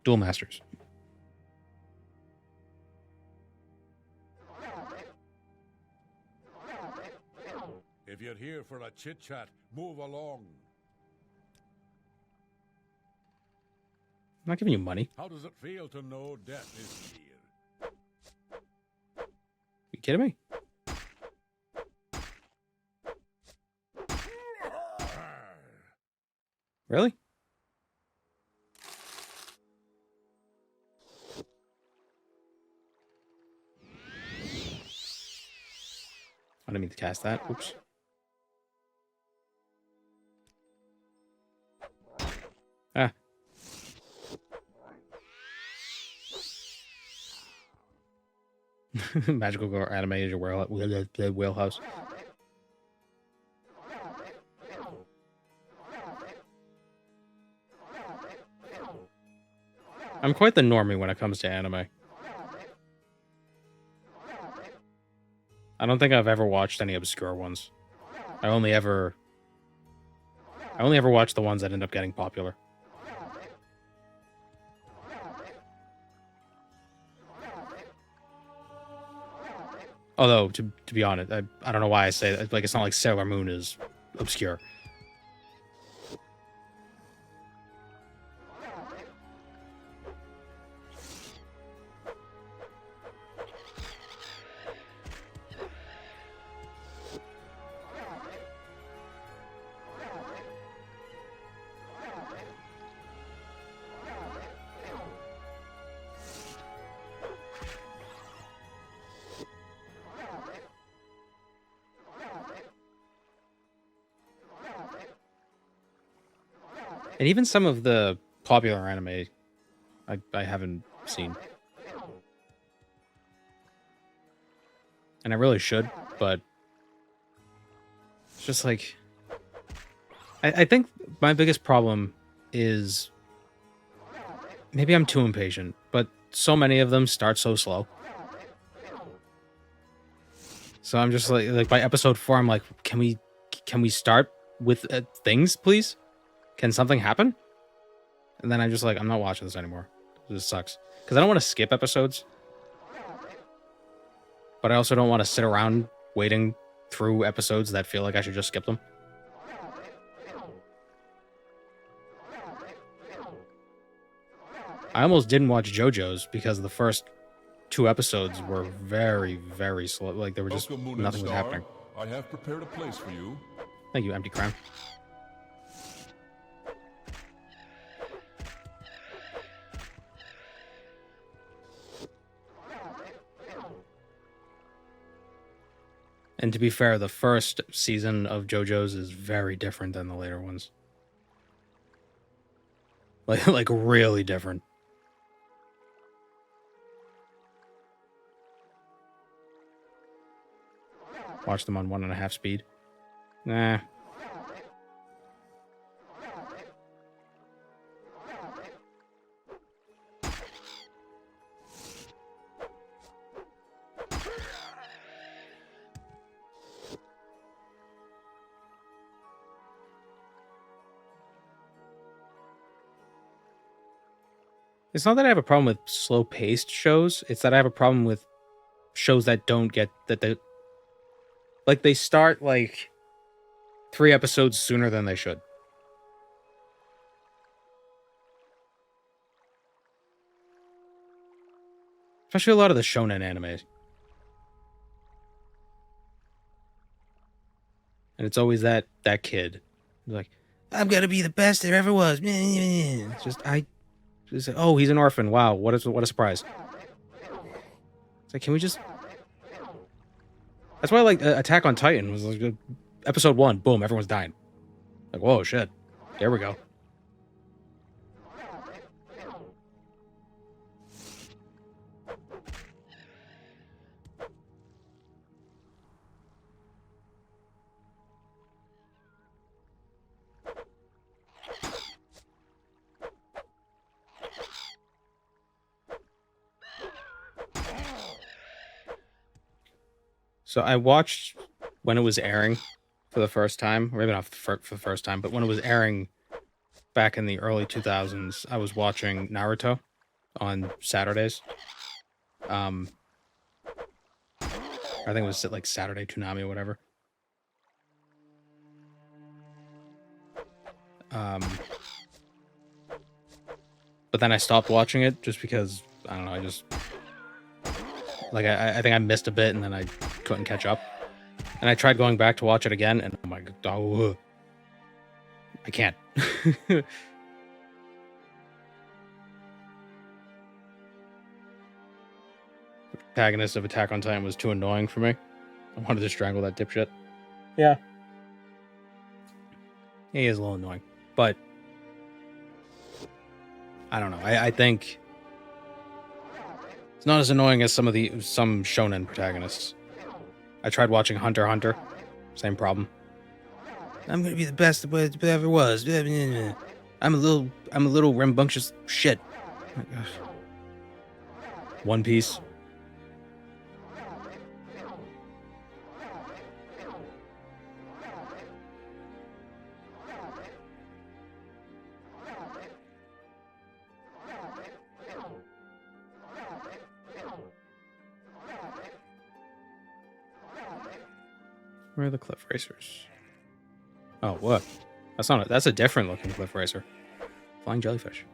Duel Masters. If you're here for a chit-chat, move along. I'm not giving you money. How does it feel to know death is near? You kidding me? Really? I didn't mean to cast that. Oops. Ah. Magical Girl anime is your wheelhouse. I'm quite the normie when it comes to anime. I don't think I've ever watched any obscure ones. I only ever watch the ones that end up getting popular. Although, to be honest, I don't know why I say that. Like, it's not like Sailor Moon is obscure. And even some of the popular anime, I haven't seen. And I really should, but it's just like... I think my biggest problem is... Maybe I'm too impatient, but so many of them start so slow. So I'm just like by episode 4, I'm like, can we start with things, please? Can something happen? And then I'm just like, I'm not watching this anymore. This sucks. Because I don't want to skip episodes. But I also don't want to sit around waiting through episodes that feel like I should just skip them. I almost didn't watch JoJo's because the first 2 episodes were very, very slow. Like, there were just Welcome, Moon and nothing was Star. happening. I have prepared a place for you. Thank you, Empty Crown. And to be fair, the first season of JoJo's is very different than the later ones. Like really different. Watch them on 1.5 speed. Nah. It's not that I have a problem with slow-paced shows. It's that I have a problem with shows that don't get... they start, 3 episodes sooner than they should. Especially a lot of the shonen animes. And it's always that kid He's like, I'm gonna be the best there ever was. It's just oh, he's an orphan. Wow, what a surprise. It's like, can we just? That's why like Attack on Titan was like episode 1. Boom, everyone's dying. Like, whoa, shit. There we go. So I watched when it was airing for the first time, or maybe not for the first time, but when it was airing back in the early 2000s, I was watching Naruto on Saturdays. I think it was like Saturday Toonami or whatever. But then I stopped watching it just because, I don't know, I just... Like, I think I missed a bit and then I couldn't catch up. And I tried going back to watch it again and oh my god, oh, I can't. The protagonist of Attack on Titan was too annoying for me. I wanted to strangle that dipshit. Yeah. He is a little annoying. But I don't know. I think it's not as annoying as some shonen protagonists. I tried watching Hunter x Hunter. Same problem. I'm gonna be the best that ever was. I'm a little rambunctious shit. Oh my gosh. One Piece. Where are the cliff racers? Oh, what? That's a different looking cliff racer. Flying jellyfish.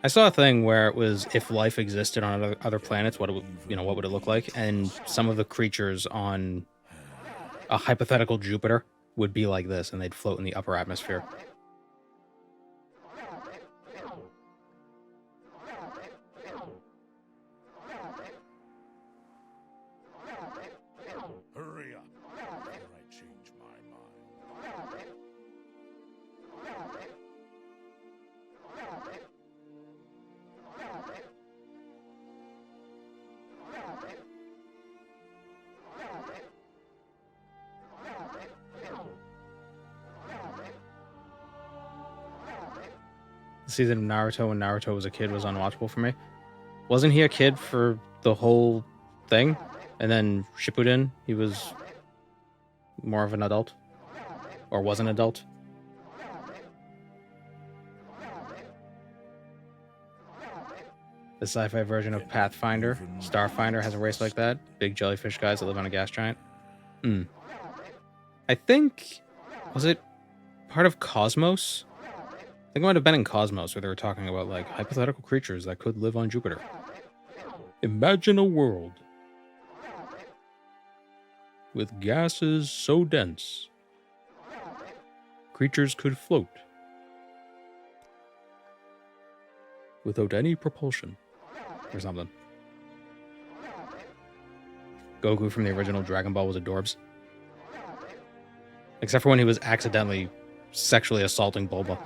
I saw a thing where it was if life existed on other planets, what would it look like? And some of the creatures on a hypothetical Jupiter would be like this, and they'd float in the upper atmosphere. Hurry up, before I change my mind. The season of Naruto when Naruto was a kid was unwatchable for me. Wasn't he a kid for the whole thing? And then Shippuden, he was more of an adult? Or was an adult? The sci-fi version of Pathfinder, Starfinder, has a race like that. Big jellyfish guys that live on a gas giant. I think... Was it part of Cosmos? I think it might have been in Cosmos where they were talking about, like, hypothetical creatures that could live on Jupiter. Imagine a world with gases so dense creatures could float without any propulsion or something. Goku from the original Dragon Ball was adorbs. Except for when he was accidentally sexually assaulting Bulma.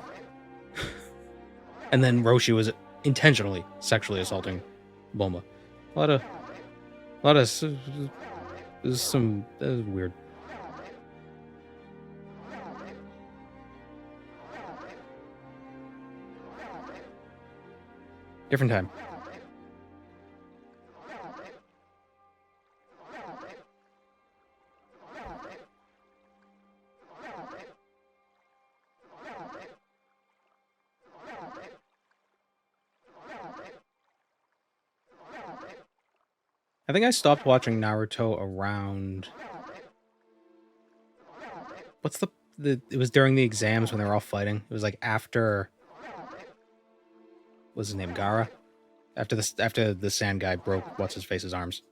And then Roshi was intentionally sexually assaulting Bulma. A lot of that was weird. Different time. I think I stopped watching Naruto around... What's the... It was during the exams when they were all fighting. It was like after... What's his name? Gaara? After the sand guy broke what's-his-face's arms.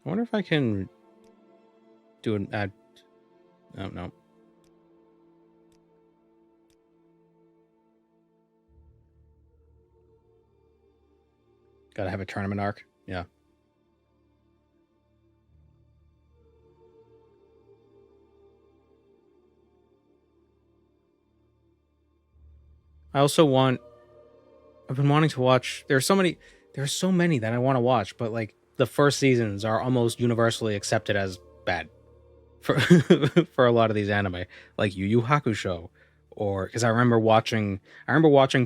I wonder if I can do an ad. Oh, no. Gotta have a tournament arc. Yeah. I also I've been wanting to watch. There's so many that I want to watch, but like the first seasons are almost universally accepted as bad for for a lot of these anime, like Yu Yu Hakusho, or because I remember watching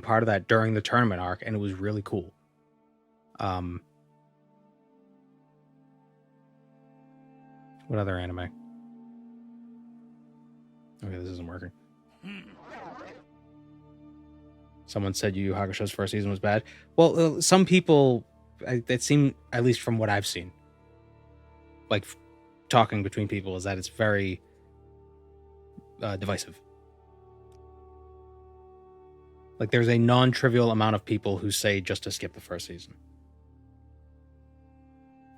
part of that during the tournament arc, and it was really cool. What other anime? Okay, this isn't working. Someone said Yu Yu Hakusho's first season was bad. Well, some people, it seemed, at least from what I've seen, like talking between people, is that it's very divisive. Like there's a non-trivial amount of people who say just to skip the first season.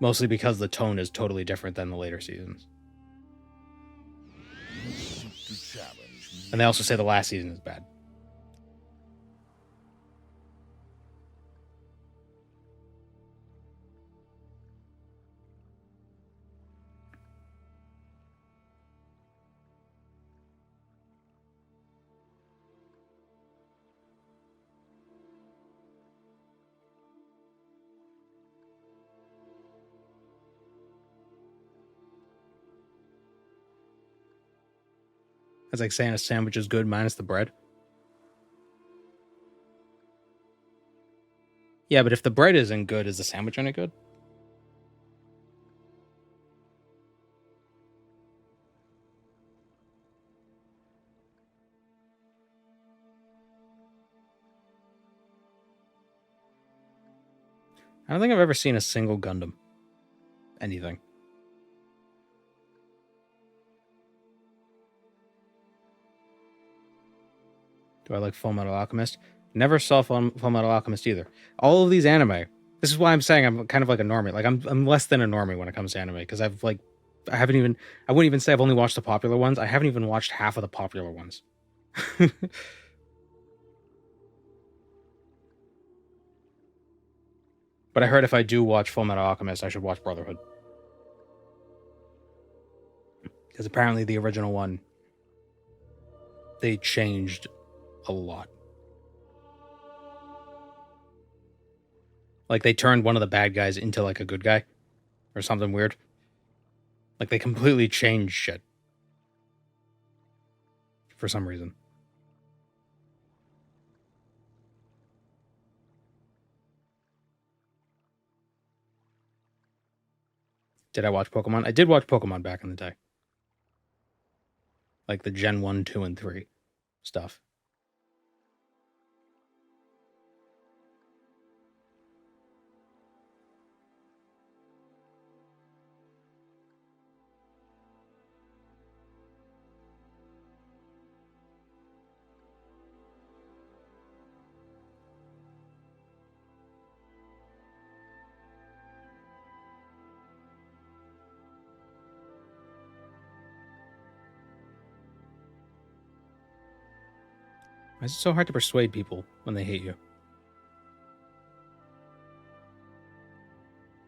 Mostly because the tone is totally different than the later seasons. And they also say the last season is bad. It's like saying a sandwich is good minus the bread. Yeah, but if the bread isn't good, is the sandwich any good? I don't think I've ever seen a single Gundam. Anything. Do I like Full Metal Alchemist? Never saw Full Metal Alchemist either. All of these anime. This is why I'm saying I'm kind of like a normie. Like I'm less than a normie when it comes to anime because I wouldn't even say I've only watched the popular ones. I haven't even watched half of the popular ones. But I heard if I do watch Full Metal Alchemist, I should watch Brotherhood. Because apparently the original one, they changed a lot. Like they turned one of the bad guys into like a good guy or something weird. Like they completely changed shit for some reason. Did I watch Pokemon? I did watch Pokemon back in the day. Like the Gen 1, 2, and 3 stuff. Why is it so hard to persuade people when they hate you?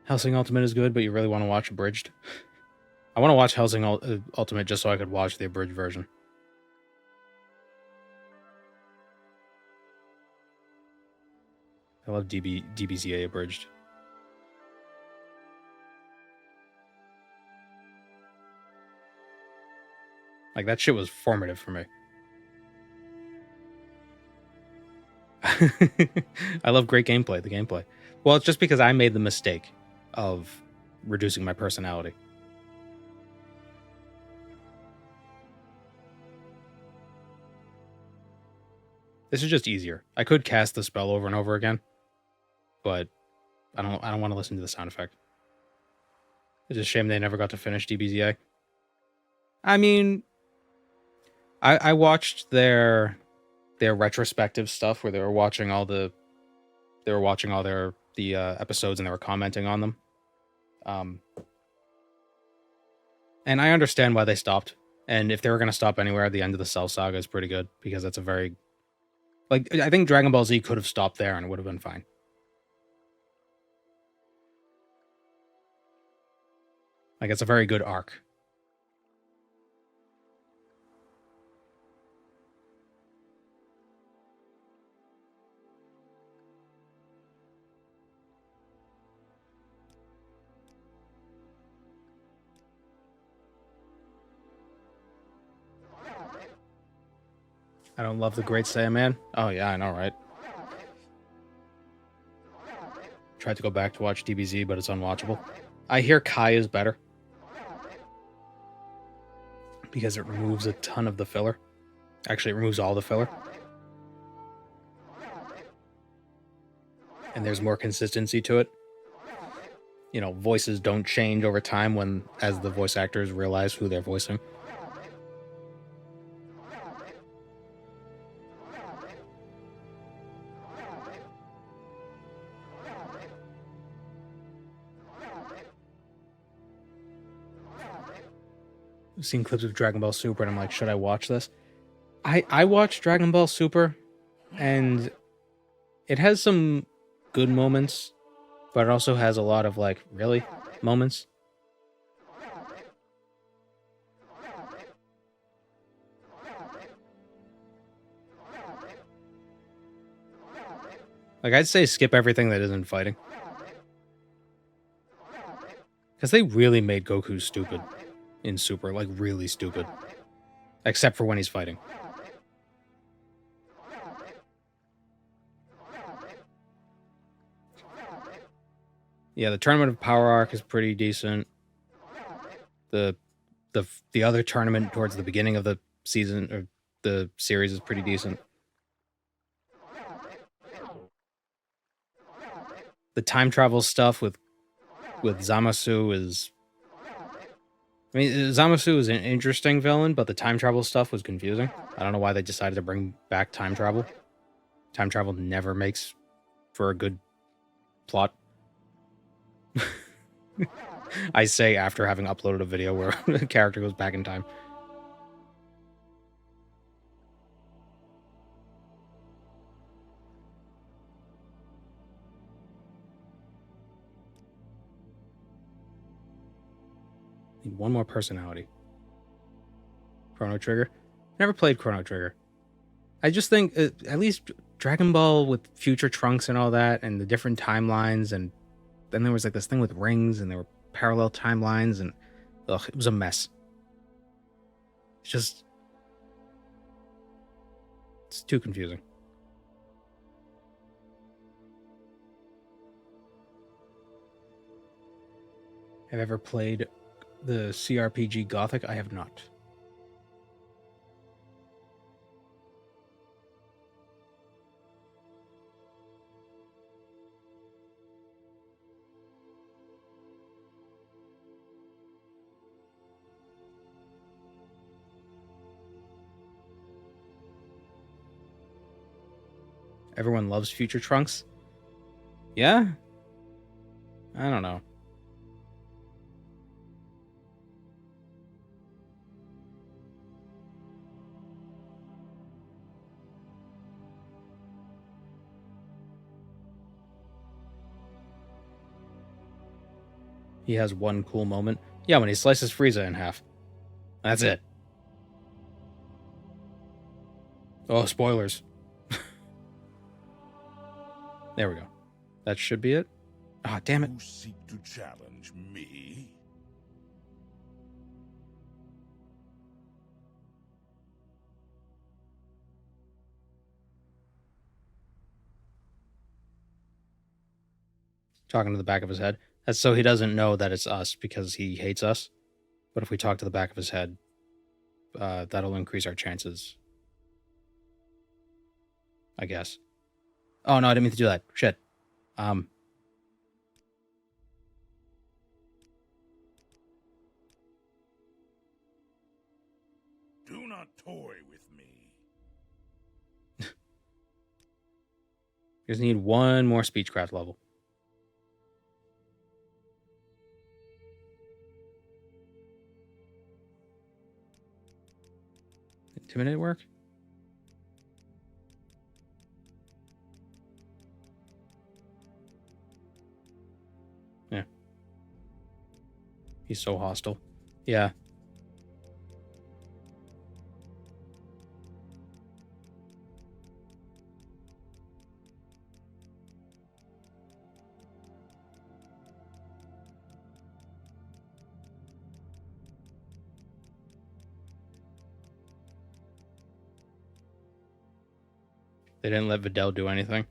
Hellsing Ultimate is good, but you really want to watch Abridged? I want to watch Hellsing Ultimate just so I could watch the Abridged version. I love DBZA Abridged. Like, that shit was formative for me. I love great gameplay, the gameplay. Well, it's just because I made the mistake of reducing my personality. This is just easier. I could cast the spell over and over again, but I don't want to listen to the sound effect. It's a shame they never got to finish DBZA. I mean, I watched their retrospective stuff where they were watching all the episodes and they were commenting on them. And I understand why they stopped. And if they were going to stop anywhere, the end of the Cell Saga is pretty good, because that's a very... Like, I think Dragon Ball Z could have stopped there and it would have been fine. Like, it's a very good arc. I don't love the Great Saiyaman. Oh, yeah, I know, right? Tried to go back to watch DBZ, but it's unwatchable. I hear Kai is better, because it removes a ton of the filler. Actually, it removes all the filler. And there's more consistency to it. You know, voices don't change over time as the voice actors realize who they're voicing. I've seen clips of Dragon Ball Super and I'm like, should I watch this? I watched Dragon Ball Super and it has some good moments, but it also has a lot of like, really? Moments. Like, I'd say skip everything that isn't fighting. Because they really made Goku stupid in Super, like really stupid. Except for when he's fighting. Yeah, the Tournament of Power arc is pretty decent. The other tournament towards the beginning of the season or the series is pretty decent. The time travel stuff with Zamasu is... I mean, Zamasu is an interesting villain, but the time travel stuff was confusing. I don't know why they decided to bring back time travel. Time travel never makes for a good plot. I say after having uploaded a video where the character goes back in time. Need one more personality. Chrono Trigger. Never played Chrono Trigger. I just think at least Dragon Ball with future Trunks and all that, and the different timelines, and then there was like this thing with rings, and there were parallel timelines, and ugh, it was a mess. It's too confusing. Have ever played the CRPG Gothic? I have not. Everyone loves Future Trunks? Yeah? I don't know. He has one cool moment. Yeah, when he slices Frieza in half. That's it. Oh, spoilers. There we go. That should be it. Ah, damn it. You seek to challenge me? Talking to the back of his head. That's so he doesn't know that it's us because he hates us. But if we talk to the back of his head, that'll increase our chances. I guess. Oh, no, I didn't mean to do that. Shit. Do not toy with me. You just need one more speechcraft level. Intimidate work? Yeah. He's so hostile. Yeah. They didn't let Videl do anything.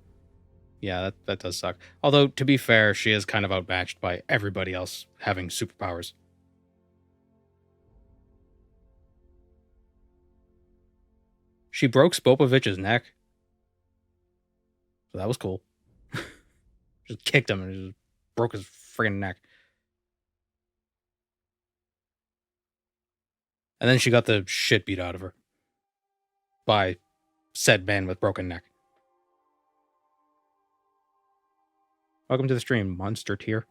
Yeah, that does suck. Although, to be fair, she is kind of outmatched by everybody else having superpowers. She broke Spopovich's neck. So that was cool. Just kicked him and just broke his friggin' neck. And then she got the shit beat out of her. By said man with broken neck. Welcome to the stream, monster tier.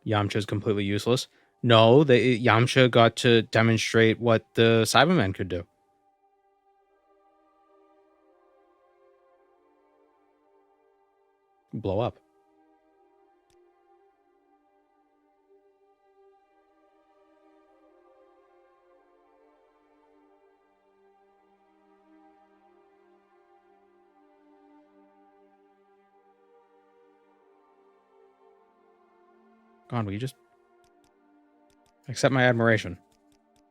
Yamcha's completely useless. No, Yamcha got to demonstrate what the Cybermen could do. Blow up. God, will you just accept my admiration?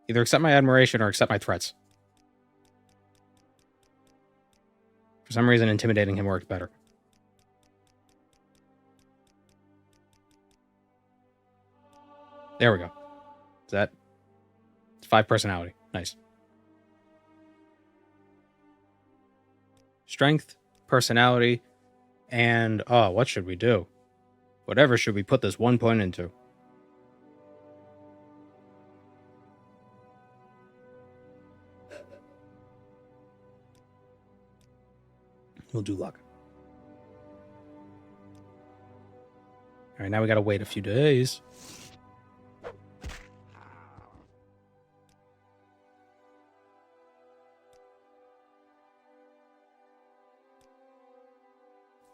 Either accept my admiration or accept my threats. For some reason, intimidating him worked better. There we go. Is that? It's 5 personality. Nice. Strength, personality, and what should we do? Whatever should we put this 1 point into? We'll do luck. All right, now we gotta wait a few days.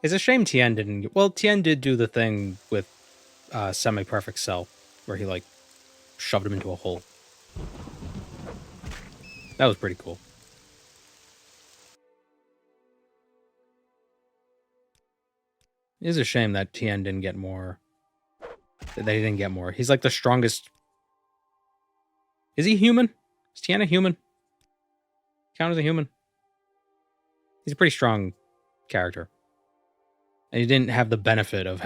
It's a shame Tien didn't. Well, Tien did do the thing with Semi-Perfect Cell, where he like shoved him into a hole. That was pretty cool. It is a shame that Tien didn't get more. That he didn't get more. He's like the strongest. Is he human? Is Tien a human? Count as a human? He's a pretty strong character. And he didn't have the benefit of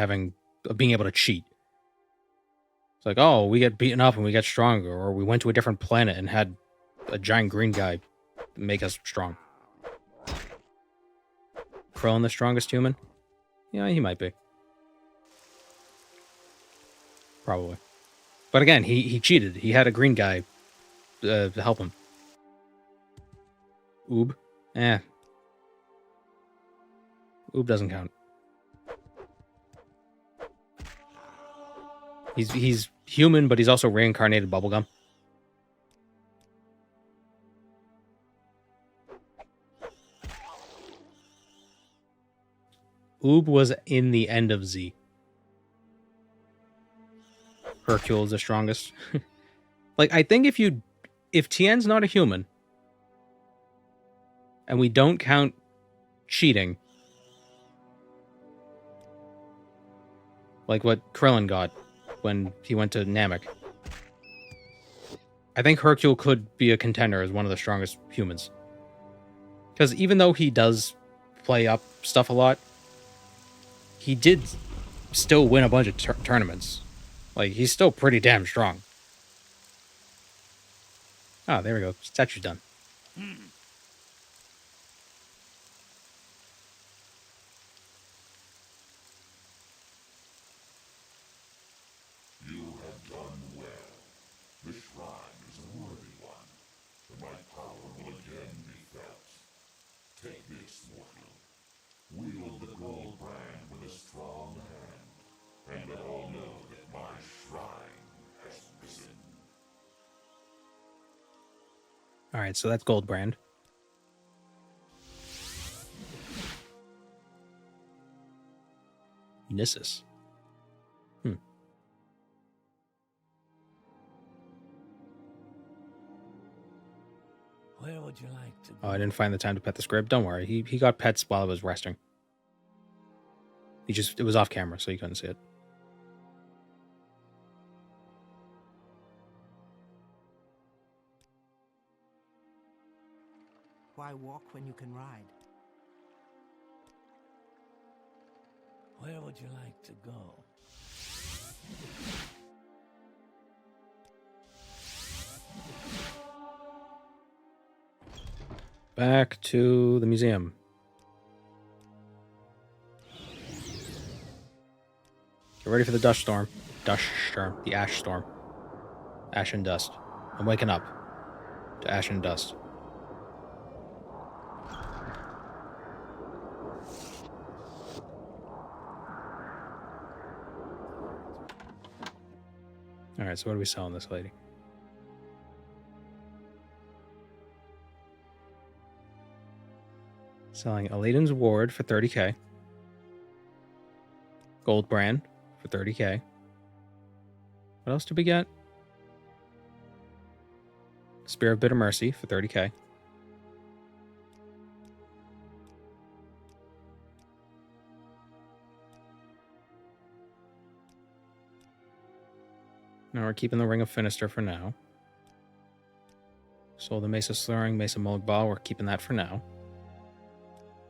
being able to cheat. It's like, oh, we get beaten up and we get stronger, or we went to a different planet and had a giant green guy make us strong. Krillin the strongest human? Yeah, he might be. Probably. But again, he cheated. He had a green guy to help him. Oob? Eh. Oob doesn't count. He's human, but he's also reincarnated bubblegum. Oob was in the end of Z. Hercule is the strongest. Like, I think if Tien's not a human, and we don't count cheating, like what Krillin got when he went to Namek, I think Hercule could be a contender as one of the strongest humans. Because even though he does play up stuff a lot, he did still win a bunch of tournaments. Like, he's still pretty damn strong. Ah, there we go. Statue's done. You have done well. The shrine is a worthy one, and my power will again be felt. Take this, mortal. Wield the gold brand with a strong hand, and let all know that my shrine has risen. All right, so that's Goldbrand. Nissus. Where would you like to go? Oh, I didn't find the time to pet the scrib. Don't worry. He got pets while I was resting. It was off camera, so you couldn't see it. Why walk when you can ride? Where would you like to go? Back to the museum. Get ready for the dust storm. Dust storm. The ash storm. Ash and dust. I'm waking up to ash and dust. Alright, so what are we selling this lady? Selling Aladdin's Ward for 30k. Goldbrand for 30k. What else did we get? Spear of Bitter Mercy for 30k. Now we're keeping the Ring of Finister for now. Sold the Mace of Slurring, Mace of Mulgbal, we're keeping that for now.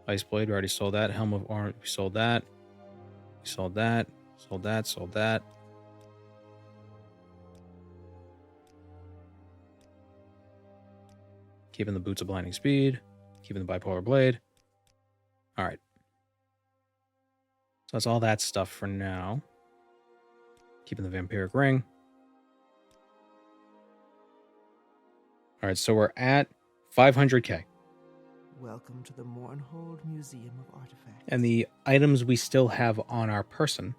Ice Blade, we already sold that. Helm of Orange, we sold that. We sold that. Sold that, sold that. Keeping the Boots of Blinding Speed. Keeping the Bipolar Blade. Alright. So that's all that stuff for now. Keeping the Vampiric Ring. Alright, so we're at 500k. Welcome to the Mournhold Museum of Artifacts. And the items we still have on our person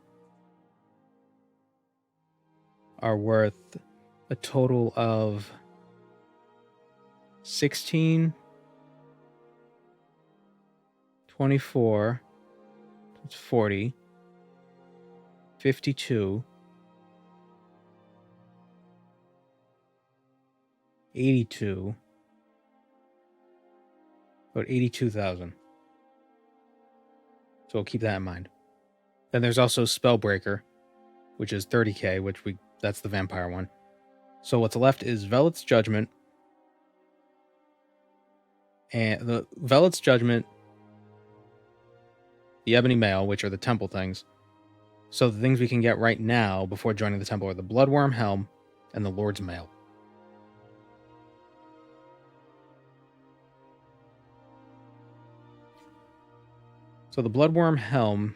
are worth a total of 16, 24, that's 40, 52, 82, about 82,000. So we'll keep that in mind. Then there's also Spellbreaker, which is 30k, that's the vampire one. So what's left is Velvet's Judgment. And the Velvet's Judgment, the Ebony Mail, which are the temple things. So the things we can get right now before joining the temple are the Bloodworm Helm and the Lord's Mail. So the Bloodworm Helm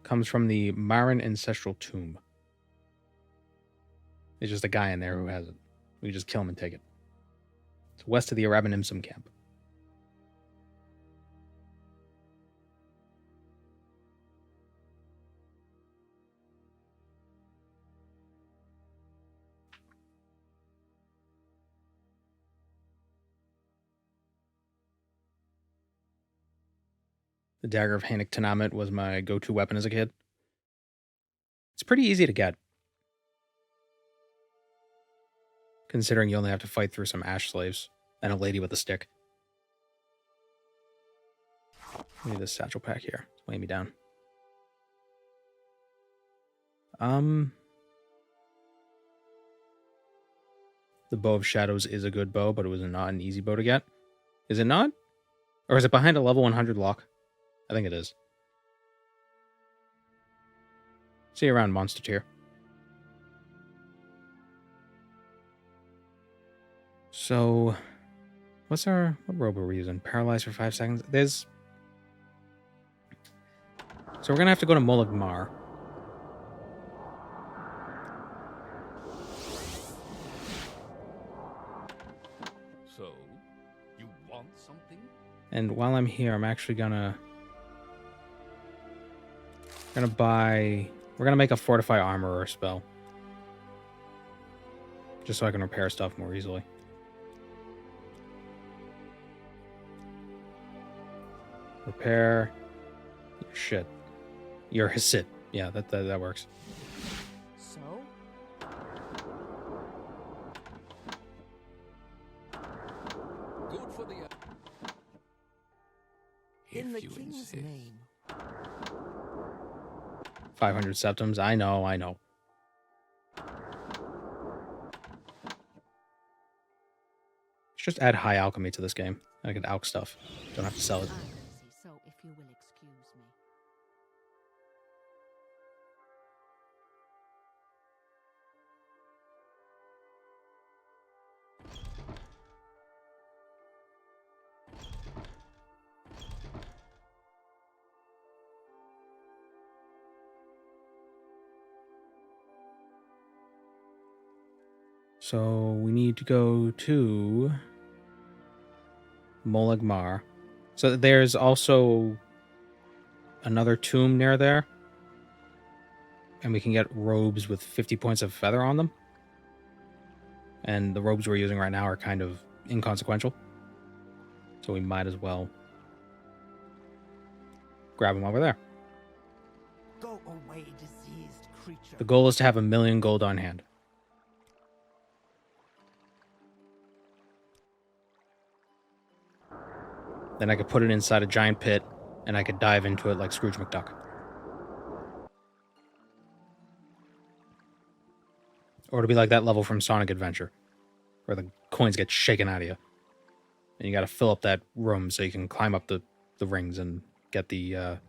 comes from the Marin Ancestral Tomb. There's just a guy in there who has it. We just kill him and take it. It's west of the Arabanimsum camp. The Dagger of Hanik Tanamit was my go-to weapon as a kid. It's pretty easy to get, considering you only have to fight through some ash slaves and a lady with a stick. I need this satchel pack here. It's weighing me down. The Bow of Shadows is a good bow, but it was not an easy bow to get. Is it not? Or is it behind a level 100 lock? I think it is. See you around, monster tier. So, what robe are we using? Paralyzed for 5 seconds? So we're gonna have to go to Moligmar. So, you want something? And while I'm here, I'm actually gonna buy... We're gonna make a Fortify Armorer spell. Just so I can repair stuff more easily. Prepare your shit. Your Hasid. Yeah, that works. So? Good for the... In the If you king's insist. name. 500 septims. I know. Let's just add high alchemy to this game. I can alch stuff. Don't have to sell it. I'm busy, so if you will excuse me. So we need to go to Molegmar. So there's also another tomb near there. And we can get robes with 50 points of feather on them. And the robes we're using right now are kind of inconsequential. So we might as well grab them over there. Go away, diseased creature. The goal is to have 1 million gold on hand. Then I could put it inside a giant pit, and I could dive into it like Scrooge McDuck. Or to be like that level from Sonic Adventure, where the coins get shaken out of you. And you gotta fill up that room so you can climb up the rings and get the,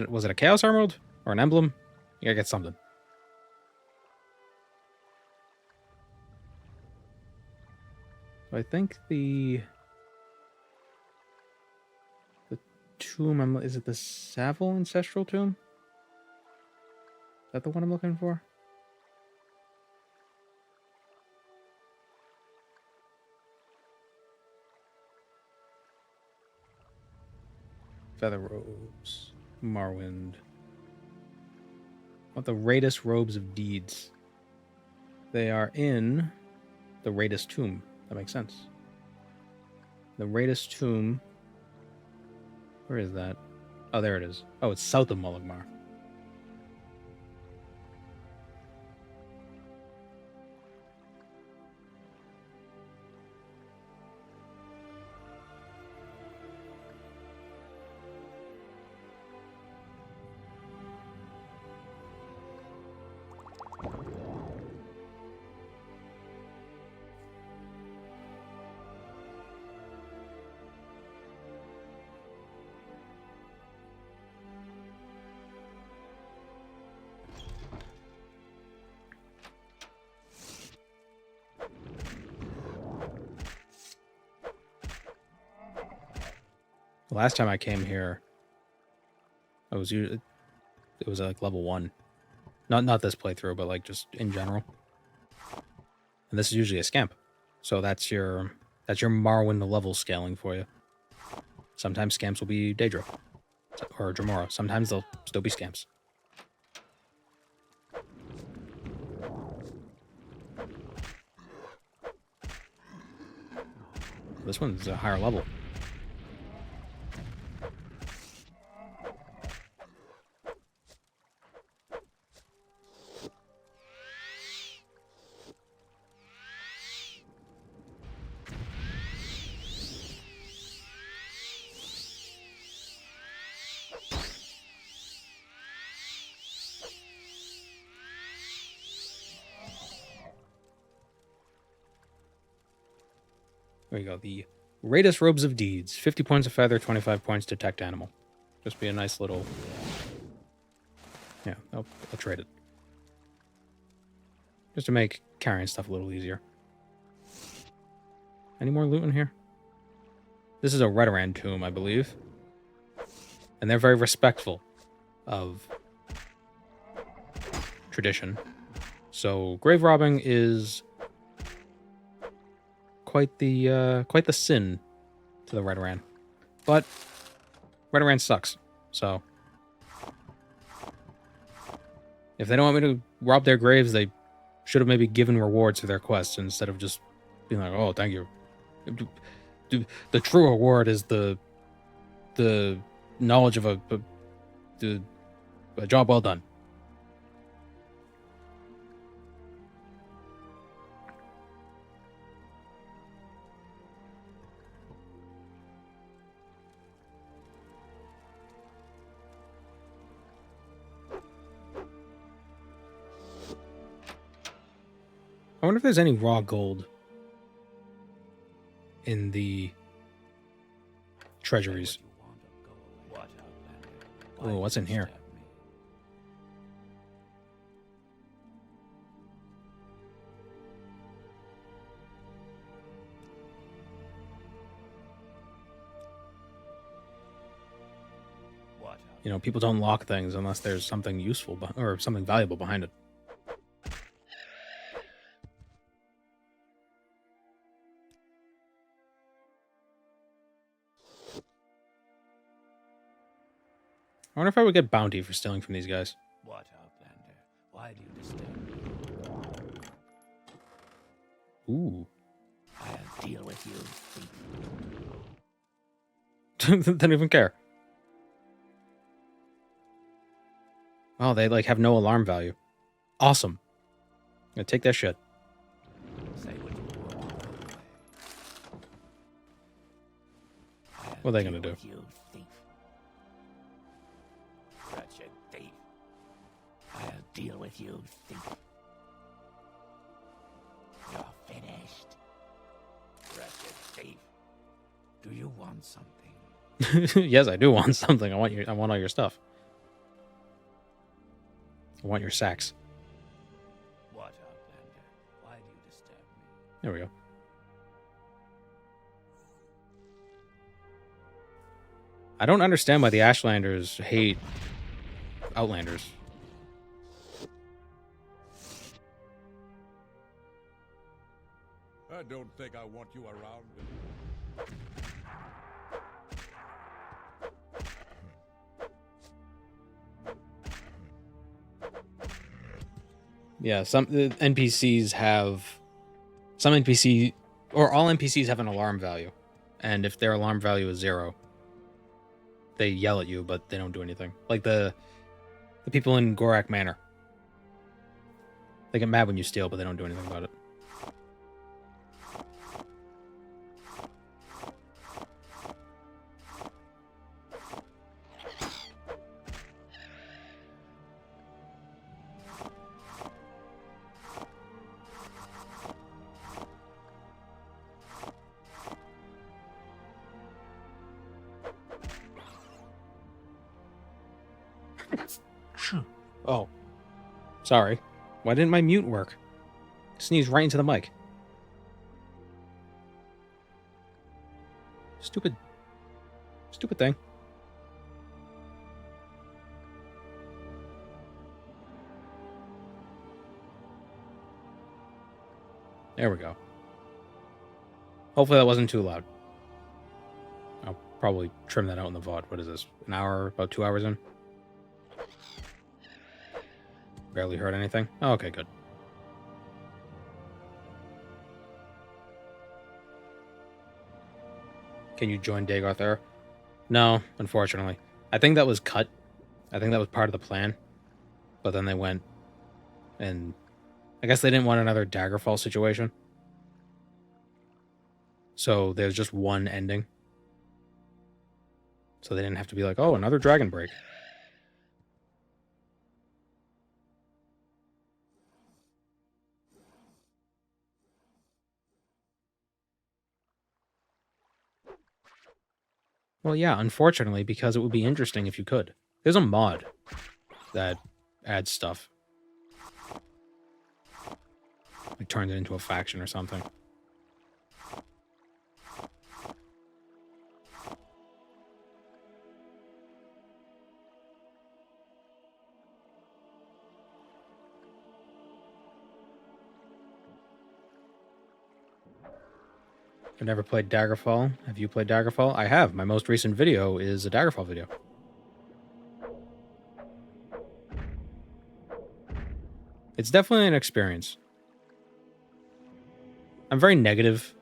was it a Chaos Emerald? Or an emblem? You gotta get something. So I think the tomb, is it the Savile Ancestral Tomb? Is that the one I'm looking for? Feather robes. Morrowind. What the Raidus robes of deeds? They are in the Raidus tomb. That makes sense. The Raidus tomb. Where is that? Oh, there it is. Oh, it's south of Molegmar. Last time I came here, it was like level 1. Not this playthrough, but like just in general. And this is usually a scamp. So that's your Morrowind level scaling for you. Sometimes scamps will be Daedra or Dremora. Sometimes they'll still be scamps. This one's a higher level. There you go. The Raidus Robes of Deeds. 50 points of feather, 25 points detect animal. Just be a nice little... Yeah, I'll trade it. Just to make carrying stuff a little easier. Any more loot in here? This is a Redoran tomb, I believe. And they're very respectful of tradition. So grave robbing is quite the sin to the Redoran. But Redoran sucks. So if they don't want me to rob their graves, they should have maybe given rewards for their quests instead of just being like, "Oh, thank you." The true reward is the knowledge of a job well done. I wonder if there's any raw gold in the treasuries. Oh, what's in here? You know, people don't lock things unless there's something useful or something valuable behind it. I wonder if I would get bounty for stealing from these guys. What, Outlander? Why do you disturb me? Ooh. I'll deal with you, thief. Don't even care. Oh, they like have no alarm value. Awesome. I'm gonna take that shit. Say what you want. What are they gonna do? You, thief. Wretched thief. I'll deal with you, thief. You're finished. Wretched thief. Do you want something? Yes, I do want something. I want all your stuff. I want your sacks. What, Outlander? Why do you disturb me? There we go. I don't understand why the Ashlanders hate Outlanders. I don't think I want you around. Yeah, some NPCs have... Some NPC... Or all NPCs have an alarm value. And if their alarm value is 0, they yell at you, but they don't do anything. Like the people in Gorak Manor. They get mad when you steal, but they don't do anything about it. Oh. Sorry. Why didn't my mute work? Sneeze right into the mic. Stupid thing. There we go. Hopefully that wasn't too loud. I'll probably trim that out in the VOD. What is this? An hour? About 2 hours in? Barely heard anything? Oh, okay, good. Can you join Dagoth Air? No, unfortunately. I think that was cut. I think that was part of the plan. But then they went and... I guess they didn't want another Daggerfall situation. So there's just one ending. So they didn't have to be like, oh, another Dragon Break. Well, yeah, unfortunately, because it would be interesting if you could. There's a mod that adds stuff. It turns it into a faction or something. I've never played Daggerfall. Have you played Daggerfall? I have. My most recent video is a Daggerfall video. It's definitely an experience. I'm very negative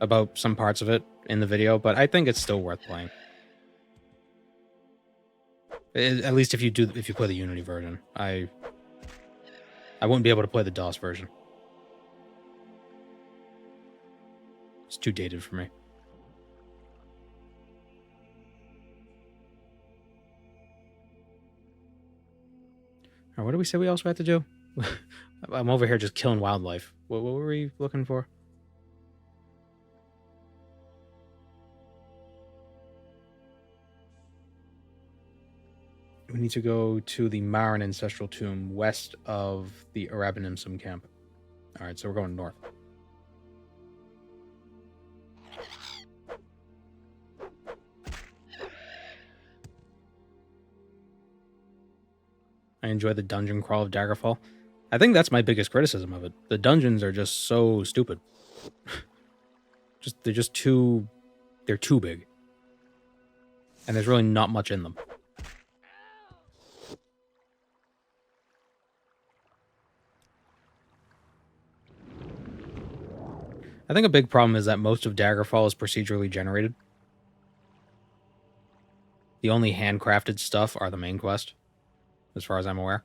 about some parts of it in the video, but I think it's still worth playing. At least if you play the Unity version. I wouldn't be able to play the DOS version. It's too dated for me. All right, what did we say we also had to do? I'm over here just killing wildlife. What were we looking for? We need to go to the Marin ancestral tomb west of the Arabanimsum camp. All right, so we're going north. I enjoy the dungeon crawl of Daggerfall. I think that's my biggest criticism of it. The dungeons are just so stupid. They're too big. And there's really not much in them. I think a big problem is that most of Daggerfall is procedurally generated. The only handcrafted stuff are the main quest, as far as I'm aware.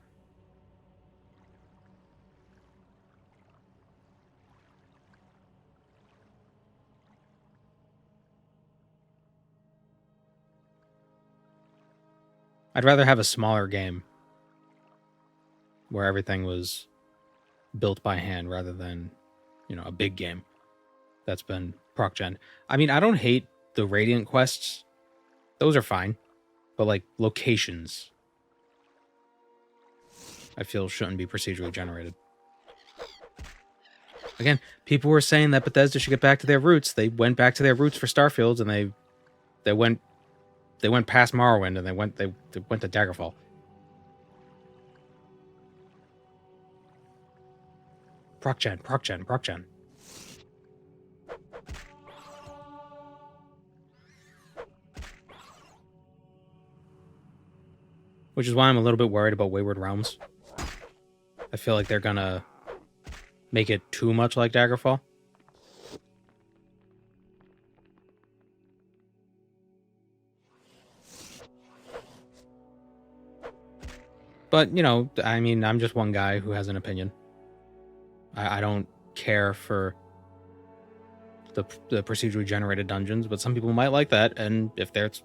I'd rather have a smaller game where everything was built by hand rather than, a big game that's been proc gen. I mean, I don't hate the Radiant quests. Those are fine. But like locations, I feel shouldn't be procedurally generated. Again, people were saying that Bethesda should get back to their roots. They went back to their roots for Starfields, and they went past Morrowind, and they went to Daggerfall. Proc gen. Which is why I'm a little bit worried about Wayward Realms. I feel like they're gonna make it too much like Daggerfall. But, I mean, I'm just one guy who has an opinion. I don't care for the procedurally generated dungeons, but some people might like that, and if that's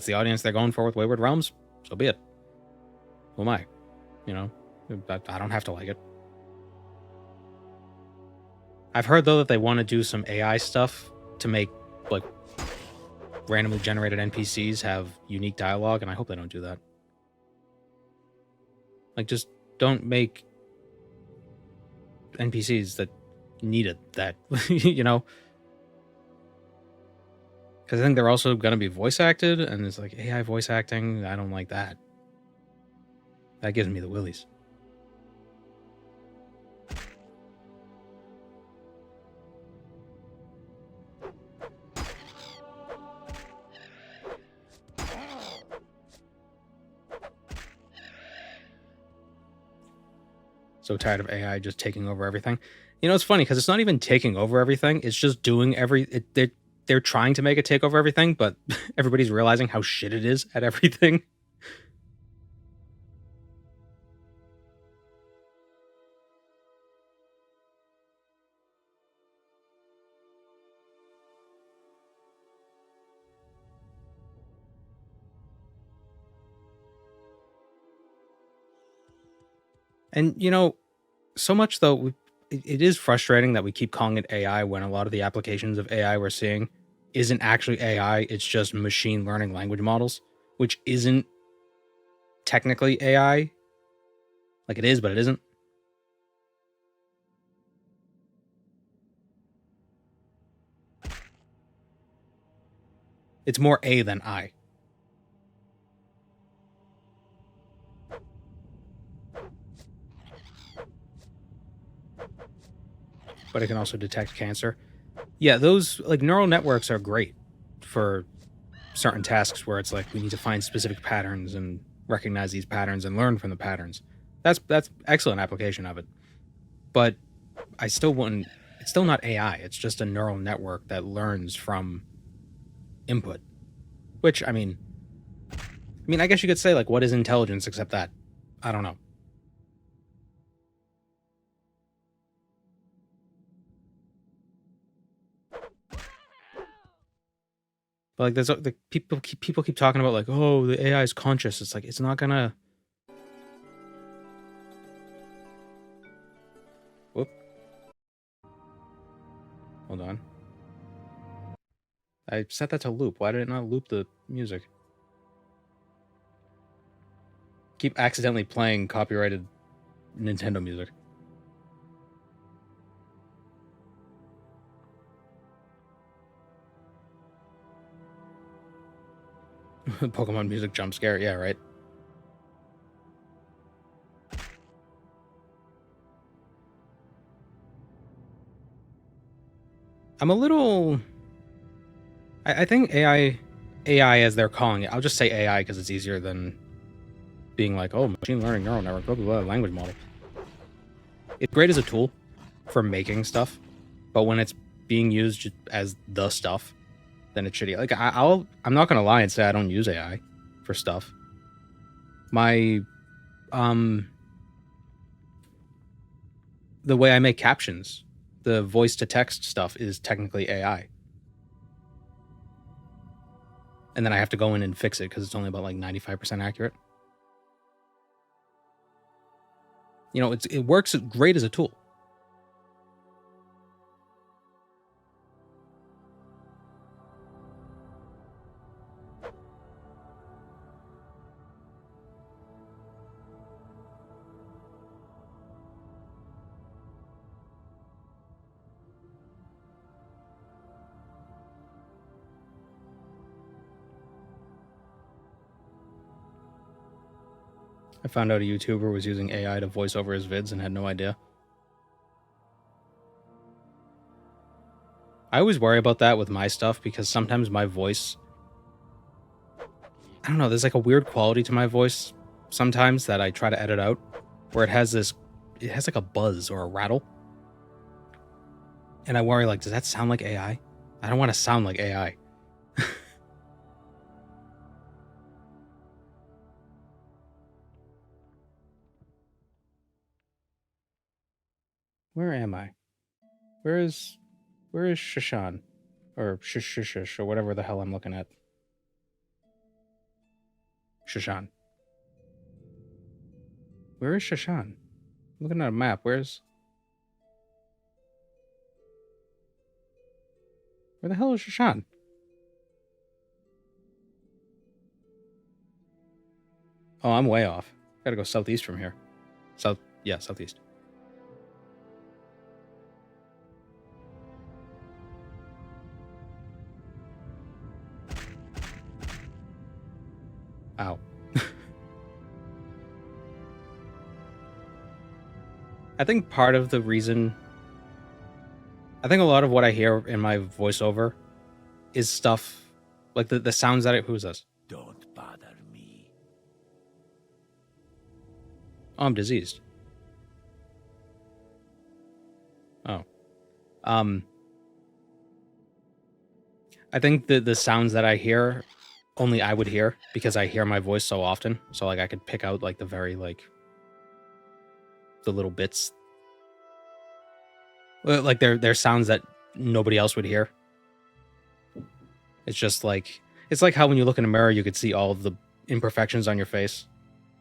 the audience they're going for with Wayward Realms, so be it. Who am I? I don't have to like it. I've heard, though, that they want to do some AI stuff to make, like, randomly generated NPCs have unique dialogue, and I hope they don't do that. Like, just don't make NPCs that needed that, Because I think they're also going to be voice acted, and it's like AI voice acting. I don't like that. That gives me the willies. So tired of AI just taking over everything. It's funny because it's not even taking over everything. It's just doing they're trying to make it take over everything, but everybody's realizing how shit it is at everything. And, so much, though, it is frustrating that we keep calling it AI when a lot of the applications of AI we're seeing isn't actually AI. It's just machine learning language models, which isn't technically AI. Like, it is, but it isn't. It's more A than I. But it can also detect cancer. Yeah, those neural networks are great for certain tasks where it's like we need to find specific patterns and recognize these patterns and learn from the patterns. That's excellent application of it. But I still wouldn't. It's still not AI. It's just a neural network that learns from input. Which, I mean, I mean, I guess you could say, like, what is intelligence except that? I don't know. But like, there's the people keep talking about like, oh, the AI is conscious. It's like it's not gonna. Whoop. Hold on. I set that to loop. Why did it not loop the music? Keep accidentally playing copyrighted Nintendo music. Pokemon music jump scare. Yeah, right. I'm a little... I think AI as they're calling it. I'll just say AI because it's easier than being like, oh, machine learning neural network, blah, blah, blah, language model. It's great as a tool for making stuff, but when it's being used as the stuff, then it's shitty. Like, I'm not gonna lie and say I don't use AI for stuff. My the way I make captions, the voice to text stuff is technically AI. And then I have to go in and fix it because it's only about like 95% accurate. You know, it works great as a tool. I found out a YouTuber was using AI to voice over his vids and had no idea. I always worry about that with my stuff because sometimes my voice... I don't know, there's like a weird quality to my voice sometimes that I try to edit out where it has like a buzz or a rattle. And I worry, like, does that sound like AI? I don't want to sound like AI. Where am I? Where is Shashan? Or Shishish, or whatever the hell I'm looking at. Shashan. Where is Shashan? I'm looking at a map. Where the hell is Shashan? Oh, I'm way off. Gotta go southeast from here. Southeast. Ow. I think part of the reason... I think a lot of what I hear in my voiceover is stuff... Like the sounds that it... Who's this? Don't bother me. Oh, I'm diseased. Oh. I think the sounds that I hear... only I would hear because I hear my voice so often. So like I could pick out like the very like the little bits. Like they're sounds that nobody else would hear. It's just like it's like how when you look in a mirror you could see all of the imperfections on your face,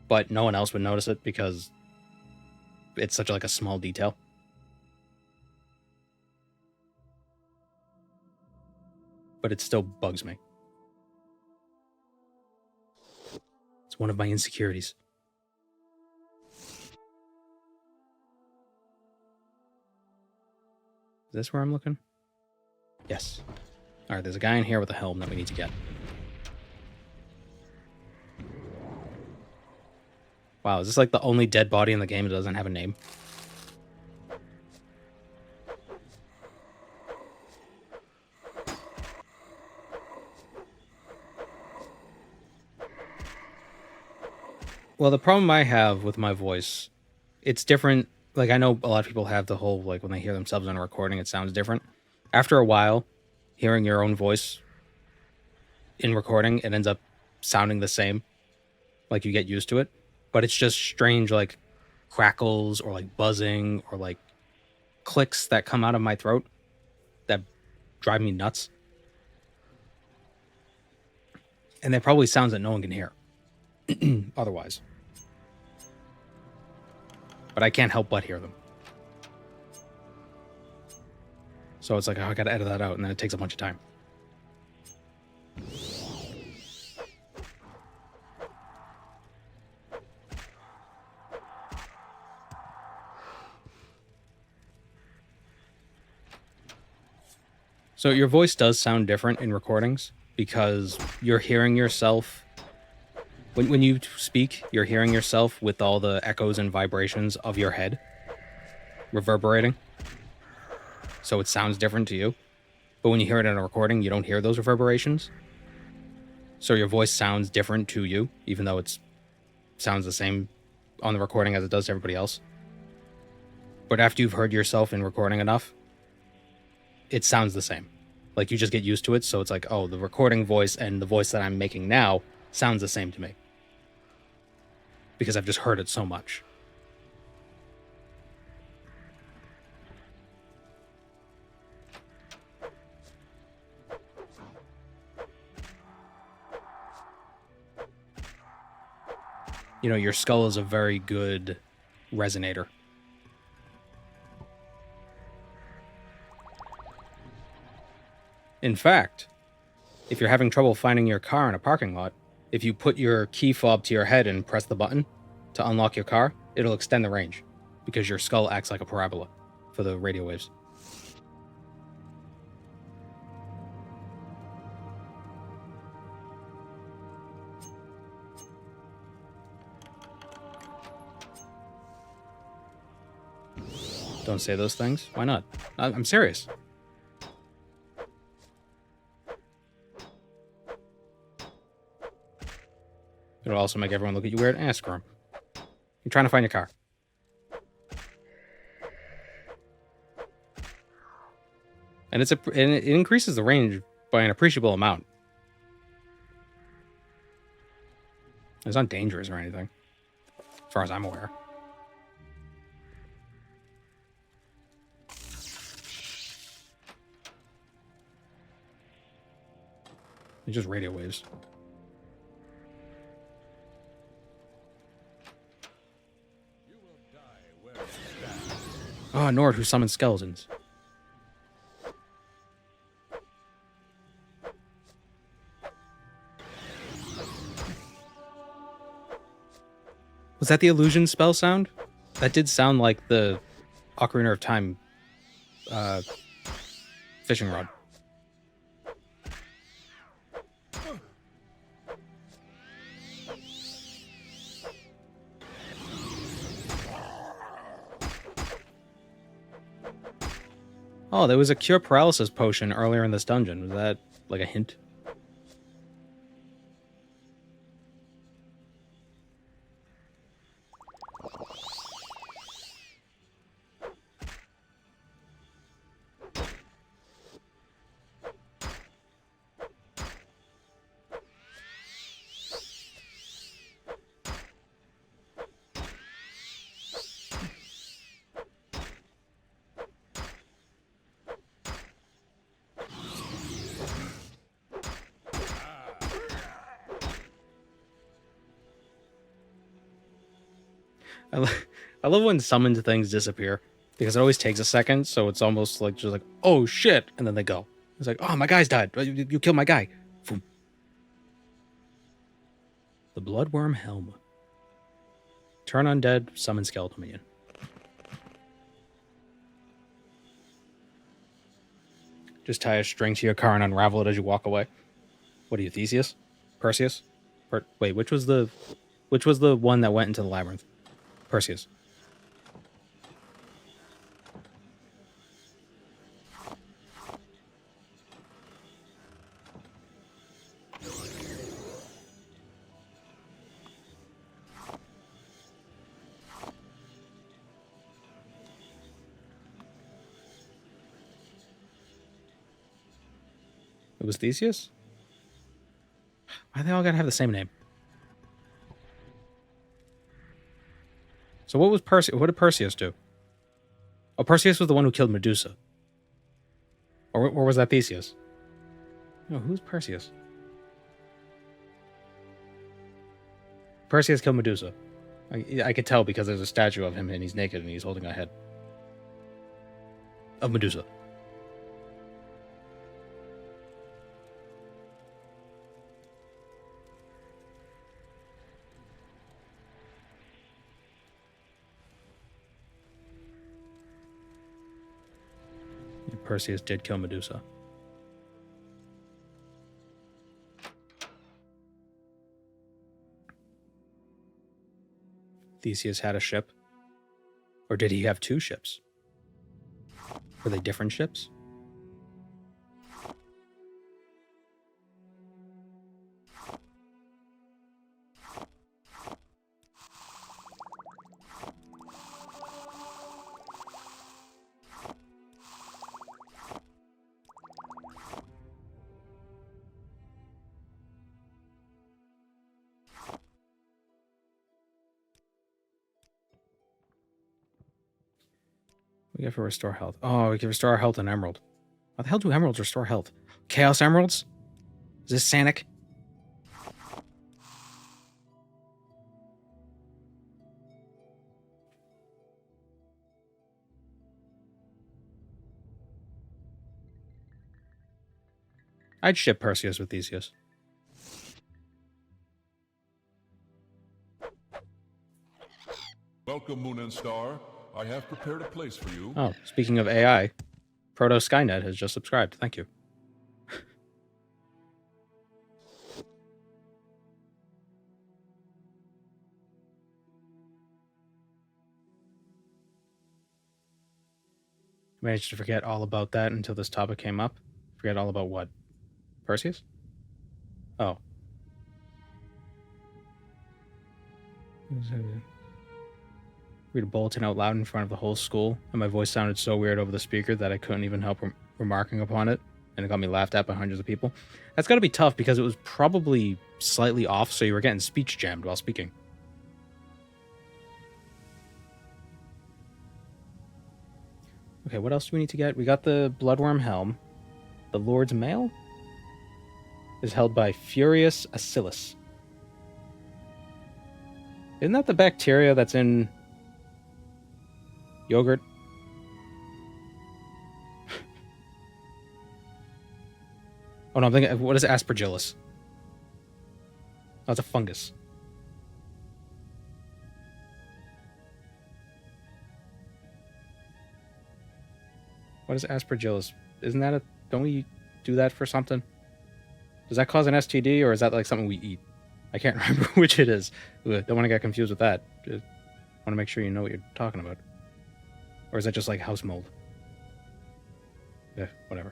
but no one else would notice it because it's such like a small detail. But it still bugs me. It's one of my insecurities. Is this where I'm looking? Yes. Alright, there's a guy in here with a helm that we need to get. Wow, is this like the only dead body in the game that doesn't have a name? Well, the problem I have with my voice, it's different. Like, I know a lot of people have the whole, like, when they hear themselves on a recording, it sounds different. After a while, hearing your own voice in recording, it ends up sounding the same. Like, you get used to it. But it's just strange, like, crackles or, like, buzzing or, like, clicks that come out of my throat that drive me nuts. And they're probably sounds that no one can hear otherwise. But I can't help but hear them. So it's like, oh, I gotta edit that out, and then it takes a bunch of time. So your voice does sound different in recordings because you're hearing yourself. When you speak, you're hearing yourself with all the echoes and vibrations of your head reverberating. So it sounds different to you. But when you hear it in a recording, you don't hear those reverberations. So your voice sounds different to you, even though it sounds the same on the recording as it does to everybody else. But after you've heard yourself in recording enough, it sounds the same. Like, you just get used to it, so it's like, oh, the recording voice and the voice that I'm making now sounds the same to me. Because I've just heard it so much. You know, your skull is a very good resonator. In fact, if you're having trouble finding your car in a parking lot, if you put your key fob to your head and press the button to unlock your car, it'll extend the range because your skull acts like a parabola for the radio waves. Don't say those things. Why not? I'm serious. It'll also make everyone look at you weird and ask for him. You're trying to find your car. And it increases the range by an appreciable amount. It's not dangerous or anything, as far as I'm aware. It's just radio waves. Oh, Nord, who summons skeletons. Was that the illusion spell sound? That did sound like the Ocarina of Time fishing rod. Oh, there was a cure paralysis potion earlier in this dungeon. Was that like a hint? I love when summoned things disappear because it always takes a second, so it's almost like just like, oh shit, and then they go. It's like, oh, my guy's died. You killed my guy. Boom. The Bloodworm Helm. Turn undead, summon skeletal minion. Just tie a string to your car and unravel it as you walk away. What are you, Theseus? Perseus? Wait, which was the one that went into the labyrinth? Perseus. It was Theseus? Why they all gotta have the same name? So what was what did Perseus do? Oh, Perseus was the one who killed Medusa. Or was that Theseus? No, who's Perseus? Perseus killed Medusa. I could tell because there's a statue of him and he's naked and he's holding a head of Medusa. Perseus did kill Medusa. Theseus had a ship? Or did he have two ships? Were they different ships? We get for restore health. Oh, we can restore our health in Emerald. How the hell do Emeralds restore health? Chaos Emeralds? Is this Sanic? I'd ship Perseus with Theseus. Welcome, Moon and Star. I have prepared a place for you. Oh, speaking of AI, Proto Skynet has just subscribed. Thank you. Managed to forget all about that until this topic came up. Forget all about what? Perseus? Oh. Read a bulletin out loud in front of the whole school, and my voice sounded so weird over the speaker that I couldn't even help remarking upon it, and it got me laughed at by hundreds of people. That's got to be tough because it was probably slightly off, so you were getting speech jammed while speaking. Okay, what else do we need to get? We got the Bloodworm Helm. The Lord's Mail is held by Furious Acillus. Isn't that the bacteria that's in yogurt? Oh no, I'm thinking, what is Aspergillus? Oh, it's a fungus. What is Aspergillus? Isn't that don't we do that for something? Does that cause an STD or is that like something we eat? I can't remember which it is. Don't want to get confused with that. Just want to make sure you know what you're talking about. Or is that just like house mold? Yeah, whatever.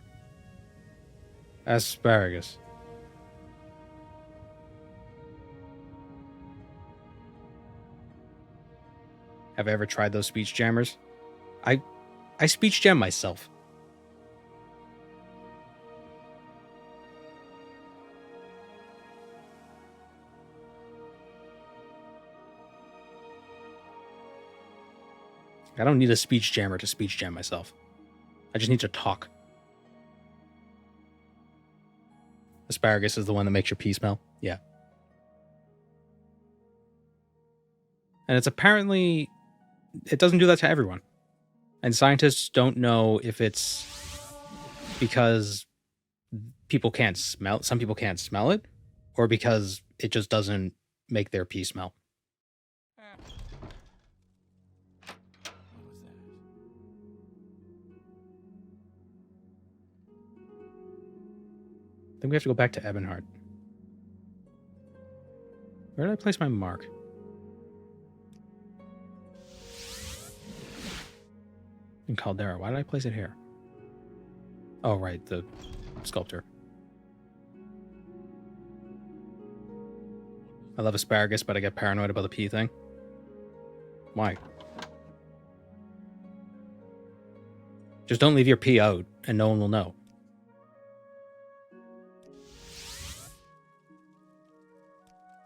Asparagus. Have I ever tried those speech jammers? I speech jam myself. I don't need a speech jammer to speech jam myself. I just need to talk. Asparagus is the one that makes your pee smell? Yeah. And it's apparently... It doesn't do that to everyone. And scientists don't know if it's because people can't smell... Some people can't smell it, or because it just doesn't make their pee smell. I think we have to go back to Ebonheart. Where did I place my mark? In Caldera. Why did I place it here? Oh, right. The sculptor. I love asparagus, but I get paranoid about the pee thing. Why? Just don't leave your pee out, and no one will know.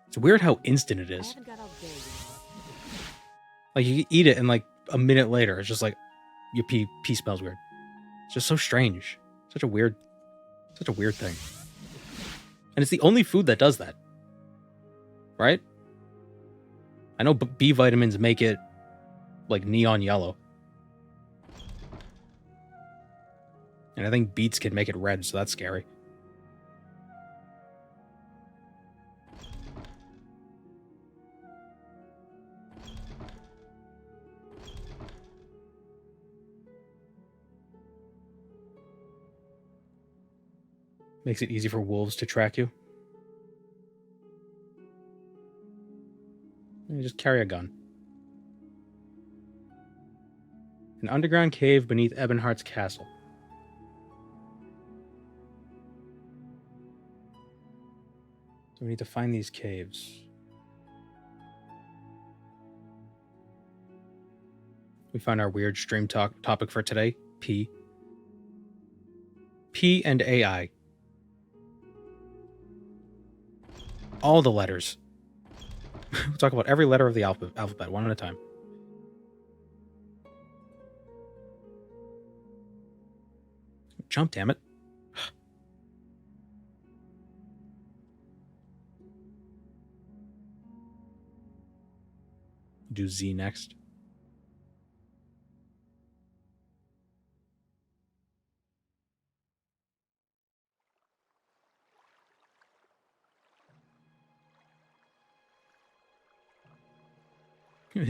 It's weird how instant it is. Like, you eat it and like a minute later, it's just like your pee smells weird. It's just so strange. Such a weird thing. And it's the only food that does that. Right? I know B vitamins make it like neon yellow. And I think beets can make it red, so that's scary. Makes it easy for wolves to track you. You just carry a gun. An underground cave beneath Ebonheart's castle. So we need to find these caves. We find our weird stream topic for today. P. P and AI. All the letters. We'll talk about every letter of the alphabet one at a time. Jump, damn it. Do Z next.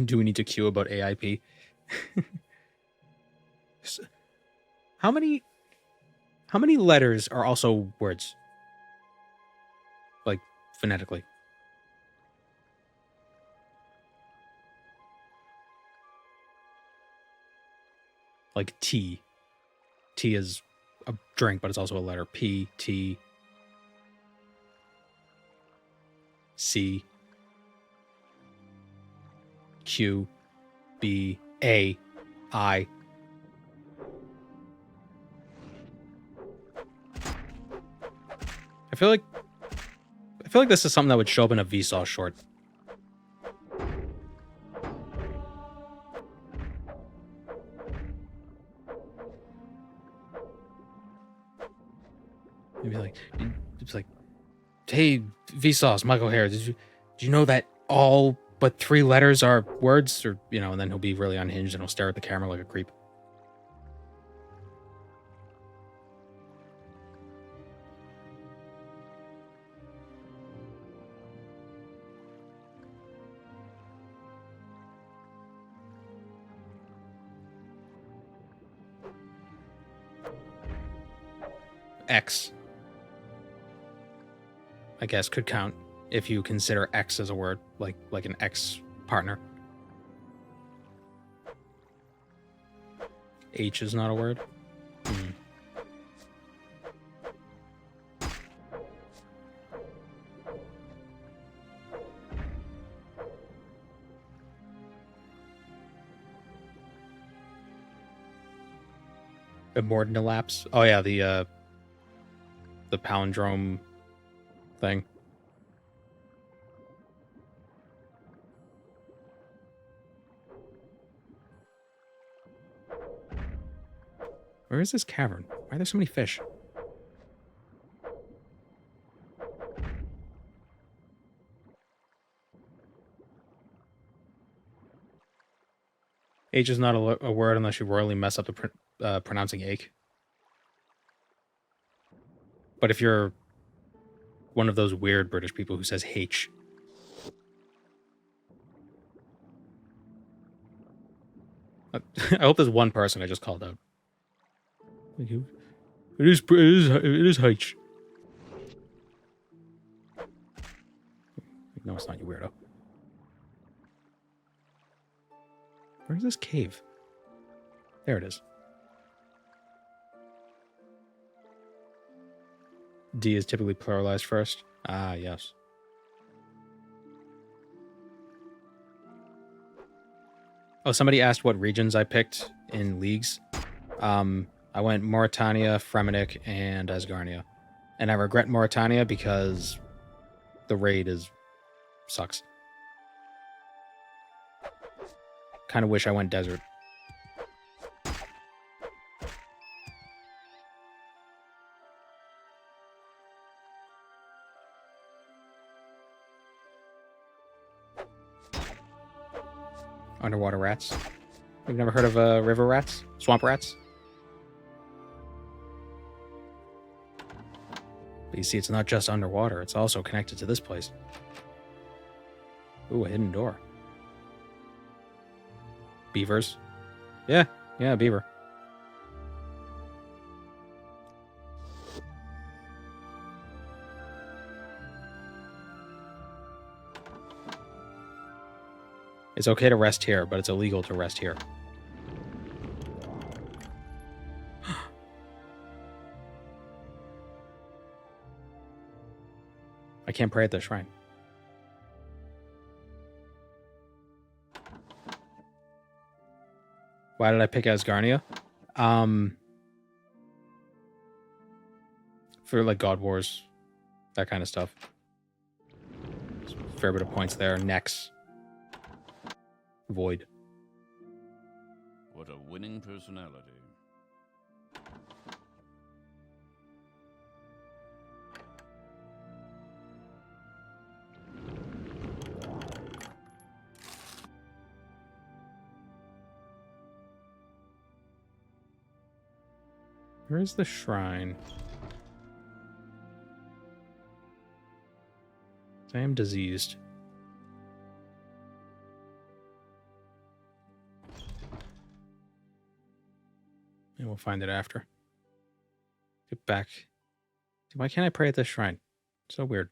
Do we need to queue about AIP? How many letters are also words? Like, phonetically. Like T. T is a drink, but it's also a letter. P, T, C, Q, B, A, I. I feel like this is something that would show up in a Vsauce short. Maybe like, it's like, hey, Vsauce, Michael Hare, did you know that all but 3 letters are words? Or, you know, and then he'll be really unhinged and he'll stare at the camera like a creep. X, I guess, could count if you consider X as a word, like an ex partner. H is not a word. Immortal elapse. Oh yeah, the palindrome thing. Where is this cavern? Why are there so many fish? H is not a word unless you royally mess up the pronouncing ache. But if you're one of those weird British people who says H. I hope there's one person I just called out. It is H. No, it's not, you weirdo. Where's this cave? There it is. D is typically pluralized first. Ah, yes. Oh, somebody asked what regions I picked in leagues. I went Mauritania, Fremennik, and Asgarnia. And I regret Mauritania because the raid sucks. kind of wish I went desert. Underwater rats. You've never heard of river rats? Swamp rats? But you see, it's not just underwater. It's also connected to this place. Ooh, a hidden door. Beavers. Yeah, beaver. It's okay to rest here, but it's illegal to rest here. I can't pray at the shrine. Why did I pick Asgarnia? For like God Wars, that kind of stuff. Fair bit of points there. Nex. Void. What a winning personality. Where's the shrine? I am diseased. And we'll find it after. Get back. Why can't I pray at this shrine? So weird.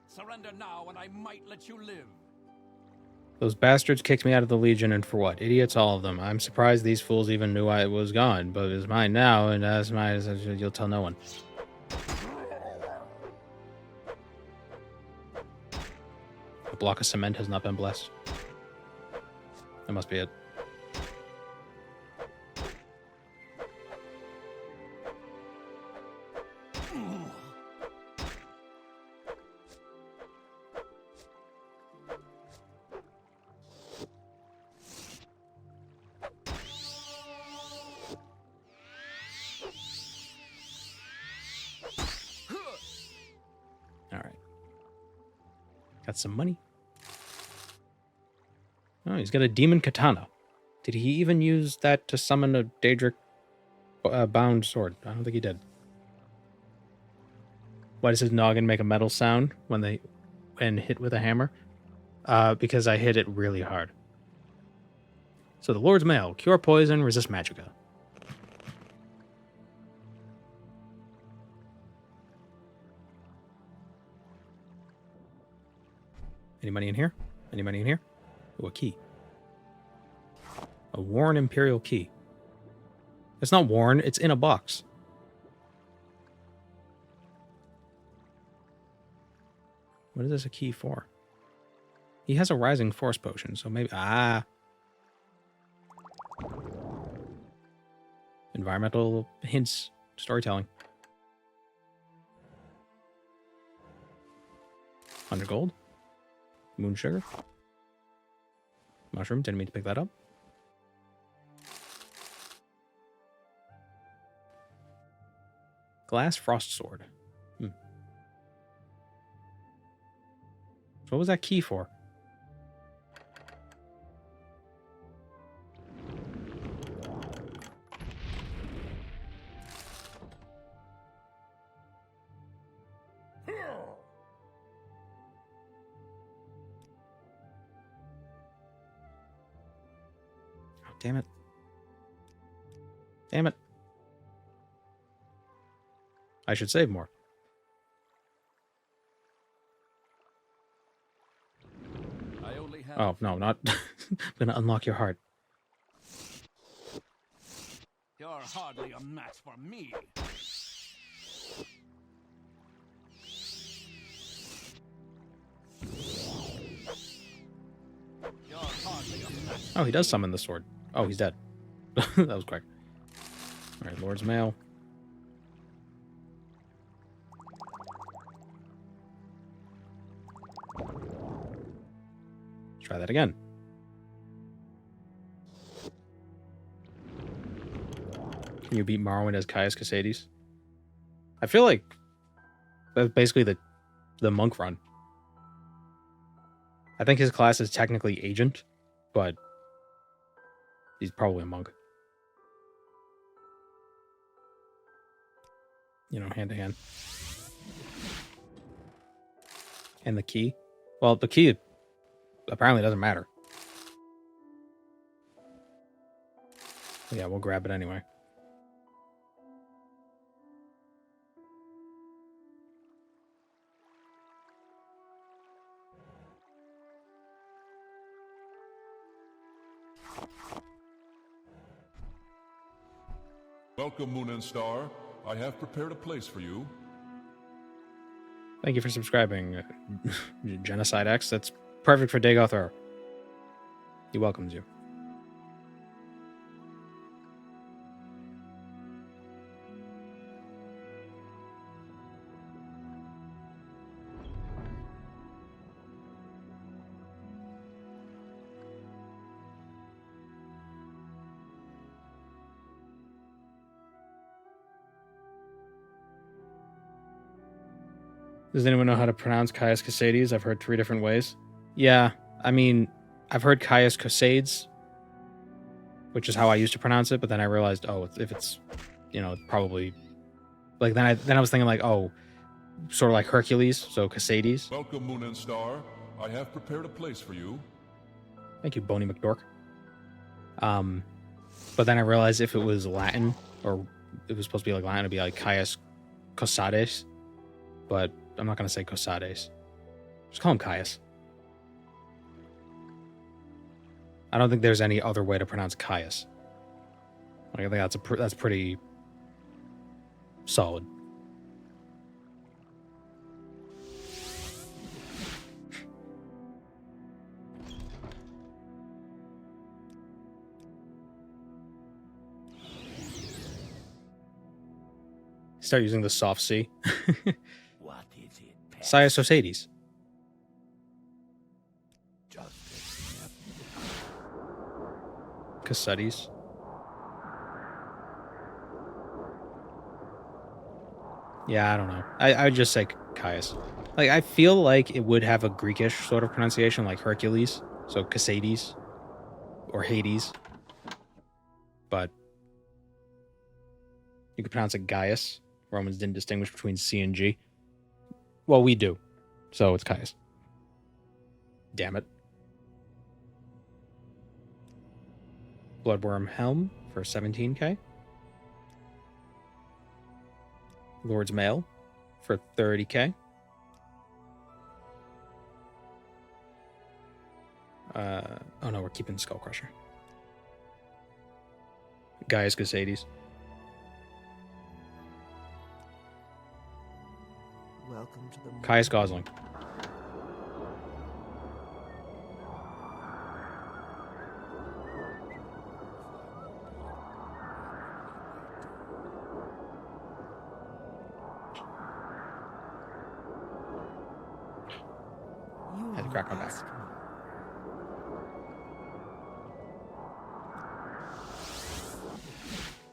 Surrender now and I might let you live. Those bastards kicked me out of the Legion, and for what? Idiots, all of them. I'm surprised these fools even knew I was gone, but it's mine now, and as mine, you'll tell no one. A block of cement has not been blessed. That must be it. Got some money. Oh, he's got a demon katana. Did he even use that to summon a Daedric bound sword? I don't think he did. Why does his noggin make a metal sound when hit with a hammer? Because I hit it really hard. So the Lord's Mail. Cure poison, resist magicka. Any money in here? Any money in here? Oh, a key. A worn Imperial key. It's not worn, it's in a box. What is this a key for? He has a rising force potion, so maybe... Environmental hints. Storytelling. 100 gold. Moon sugar. Mushroom, didn't mean to pick that up. Glass frost sword. So what was that key for? Damn it. Damn it. I should save more. I only have... Oh, no, not... I'm gonna unlock your heart. You're hardly a match for me. Oh, he does summon the sword. Oh, he's dead. That was quick. All right, Lord's Mail. Let's try that again. Can you beat Morrowind as Caius Casades? I feel like that's basically the monk run. I think his class is technically agent, but he's probably a monk. You know, hand to hand. And the key? Well, the key apparently doesn't matter. Yeah, we'll grab it anyway. Welcome, Moon and Star. I have prepared a place for you. Thank you for subscribing, Genocide X. That's perfect for Dagoth Ur. He welcomes you. Does anyone know how to pronounce Caius Casades? I've heard 3 different ways. Yeah, I mean, I've heard Caius Casades, which is how I used to pronounce it, but then I realized, oh, if it's, you know, probably like then I was thinking like, oh, sort of like Hercules, so Casades. Welcome, Moon and Star. I have prepared a place for you. Thank you, Boney McDork. But then I realized if it was Latin, or it was supposed to be like Latin, it'd be like Caius Casades, but I'm not going to say Casades. Just call him Caius. I don't think there's any other way to pronounce Caius. Like, I think that's pretty solid. Start using the soft C. What is it, pet? Caius Casades. Just a snap. Casades. Yeah, I don't know. I would just say Caius. Like, I feel like it would have a Greekish sort of pronunciation, like Hercules. So Casades. Or Hades. But you could pronounce it Gaius. Romans didn't distinguish between C and G. Well, we do. So it's Caius. Damn it. Bloodworm Helm for 17k. Lord's Mail for 30k. Oh no, we're keeping Skull Crusher. Gaius Casades. Welcome to the Caius Gosling. Had to crack my back.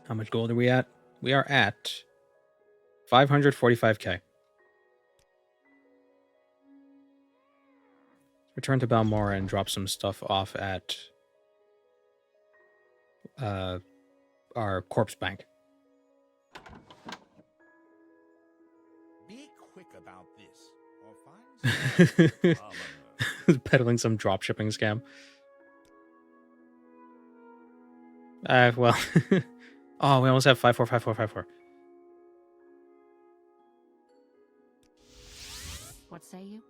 How much gold are we at? We are at 545k. Return to Balmora and drop some stuff off at our corpse bank. Be quick about this, or find some Peddling some drop shipping scam. Well. Oh, we almost have 545454. What say you?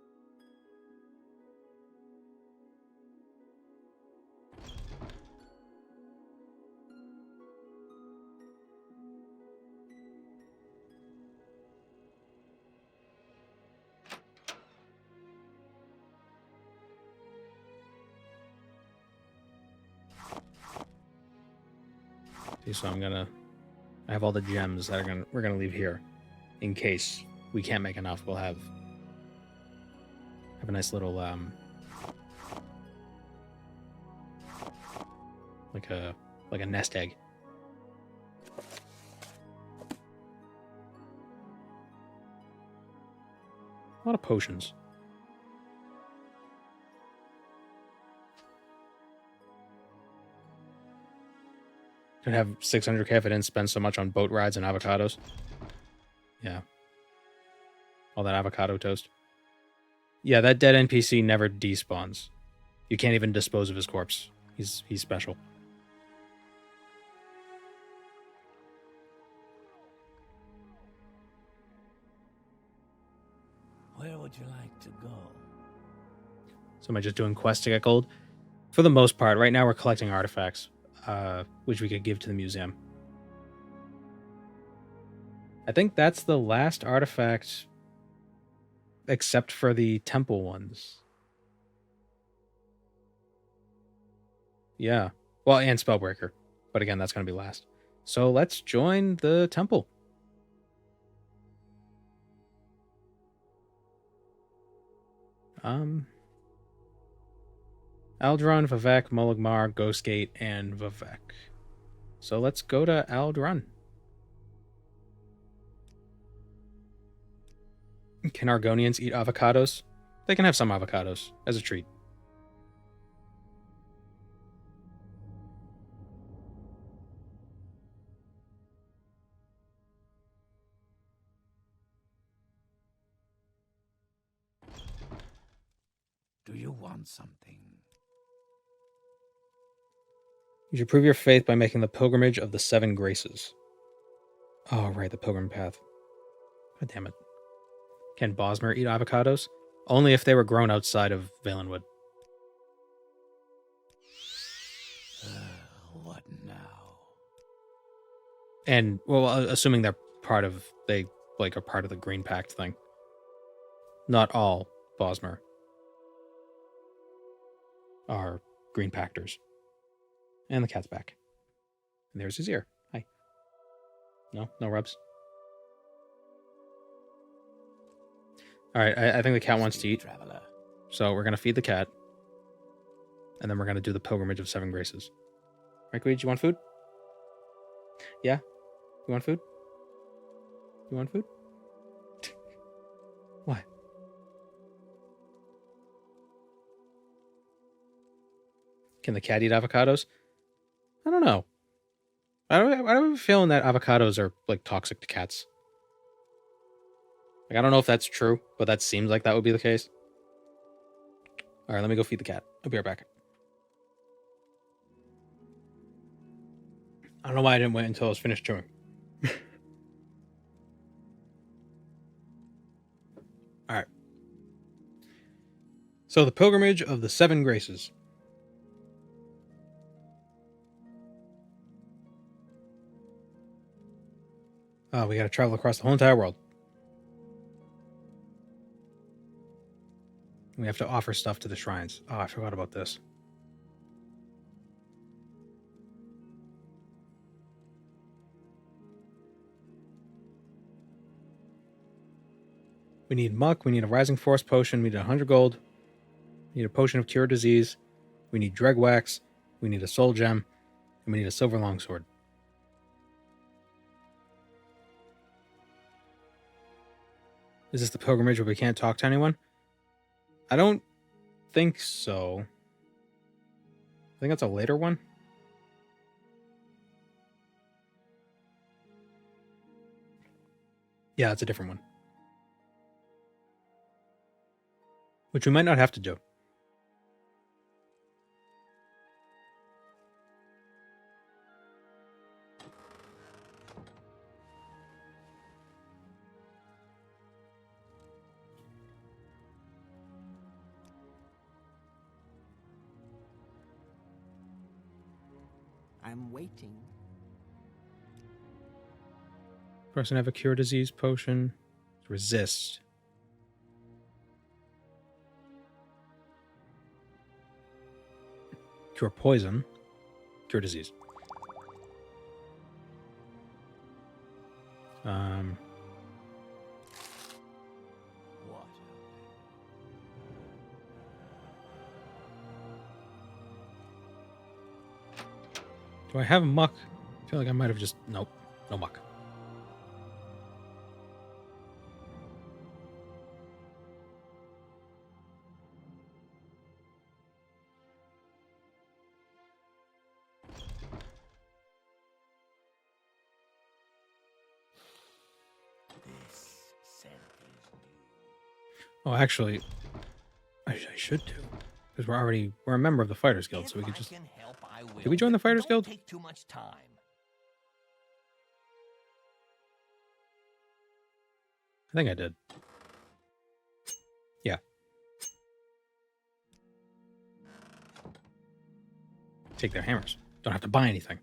Okay, so I have all the gems that we're gonna leave here, in case we can't make enough. We'll have a nice little like a nest egg. A lot of potions. Could have 600k if I didn't spend so much on boat rides and avocados. Yeah. All that avocado toast. Yeah, that dead NPC never despawns. You can't even dispose of his corpse. He's special. Where would you like to go? So am I just doing quests to get gold? For the most part. Right now we're collecting artifacts, which we could give to the museum. I think that's the last artifact, except for the temple ones. Yeah. Well, and Spellbreaker. But again, that's going to be last. So let's join the temple. Aldrun, Vivek, Mulugmar, Ghostgate, and Vivek. So let's go to Aldrun. Can Argonians eat avocados? They can have some avocados as a treat. Do you want something? You should prove your faith by making the pilgrimage of the 7 graces. Oh, right, the pilgrim path. God damn it. Can Bosmer eat avocados? Only if they were grown outside of Valenwood. What now? And, well, assuming they're part of, are part of the Green Pact thing. Not all Bosmer are Green Pactors. And the cat's back. And there's his ear. Hi. No rubs. All right, I think the cat wants to eat. Traveler. So we're going to feed the cat. And then we're going to do the pilgrimage of 7 graces. Right, Queej, you want food? Yeah? You want food? You want food? What? Can the cat eat avocados? I don't know. I have a feeling that avocados are, toxic to cats. I don't know if that's true, but that seems like that would be the case. All right, let me go feed the cat. I'll be right back. I don't know why I didn't wait until I was finished chewing. All right. So the pilgrimage of the 7 graces. Oh, we got to travel across the whole entire world. We have to offer stuff to the shrines. Oh, I forgot about this. We need muck. We need a rising force potion. We need 100 gold. We need a potion of cure disease. We need dreg wax. We need a soul gem. And we need a silver longsword. Is this the pilgrimage where we can't talk to anyone? I don't think so. I think that's a later one. Yeah, it's a different one. Which we might not have to do. I'm waiting. Person have a cure disease potion. Resist. Cure poison. Cure disease. Do I have muck? I feel like I might have just... Nope. No muck. This scent is new. Oh, actually, I should too. Because we're a member of the Fighters Guild, so we If could I just... can help, I will, Did we join the but Fighters don't Guild? Take too much time. I think I did. Yeah. Take their hammers. Don't have to buy anything.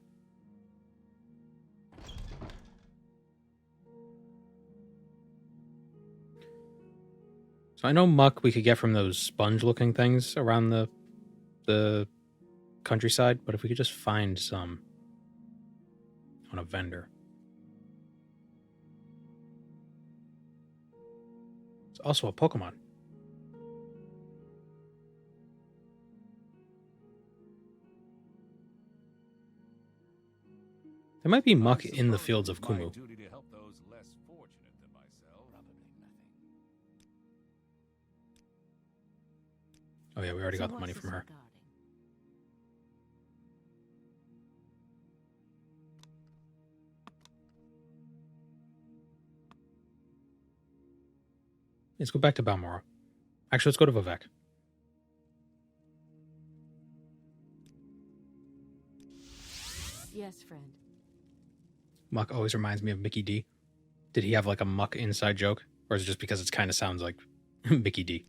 So I know muck we could get from those sponge-looking things around the countryside, but if we could just find some on a vendor. It's also a Pokemon. There might be muck in the fields of Kumu. Duty to help those less fortunate than myself. Probably nothing. Oh yeah, we already So got the what's money this from her. regarding? Let's go back to Balmoral. Actually, let's go to Vivek. Yes, friend. Muck always reminds me of Mickey D. Did he have like a muck inside joke? Or is it just because it kind of sounds like Mickey D?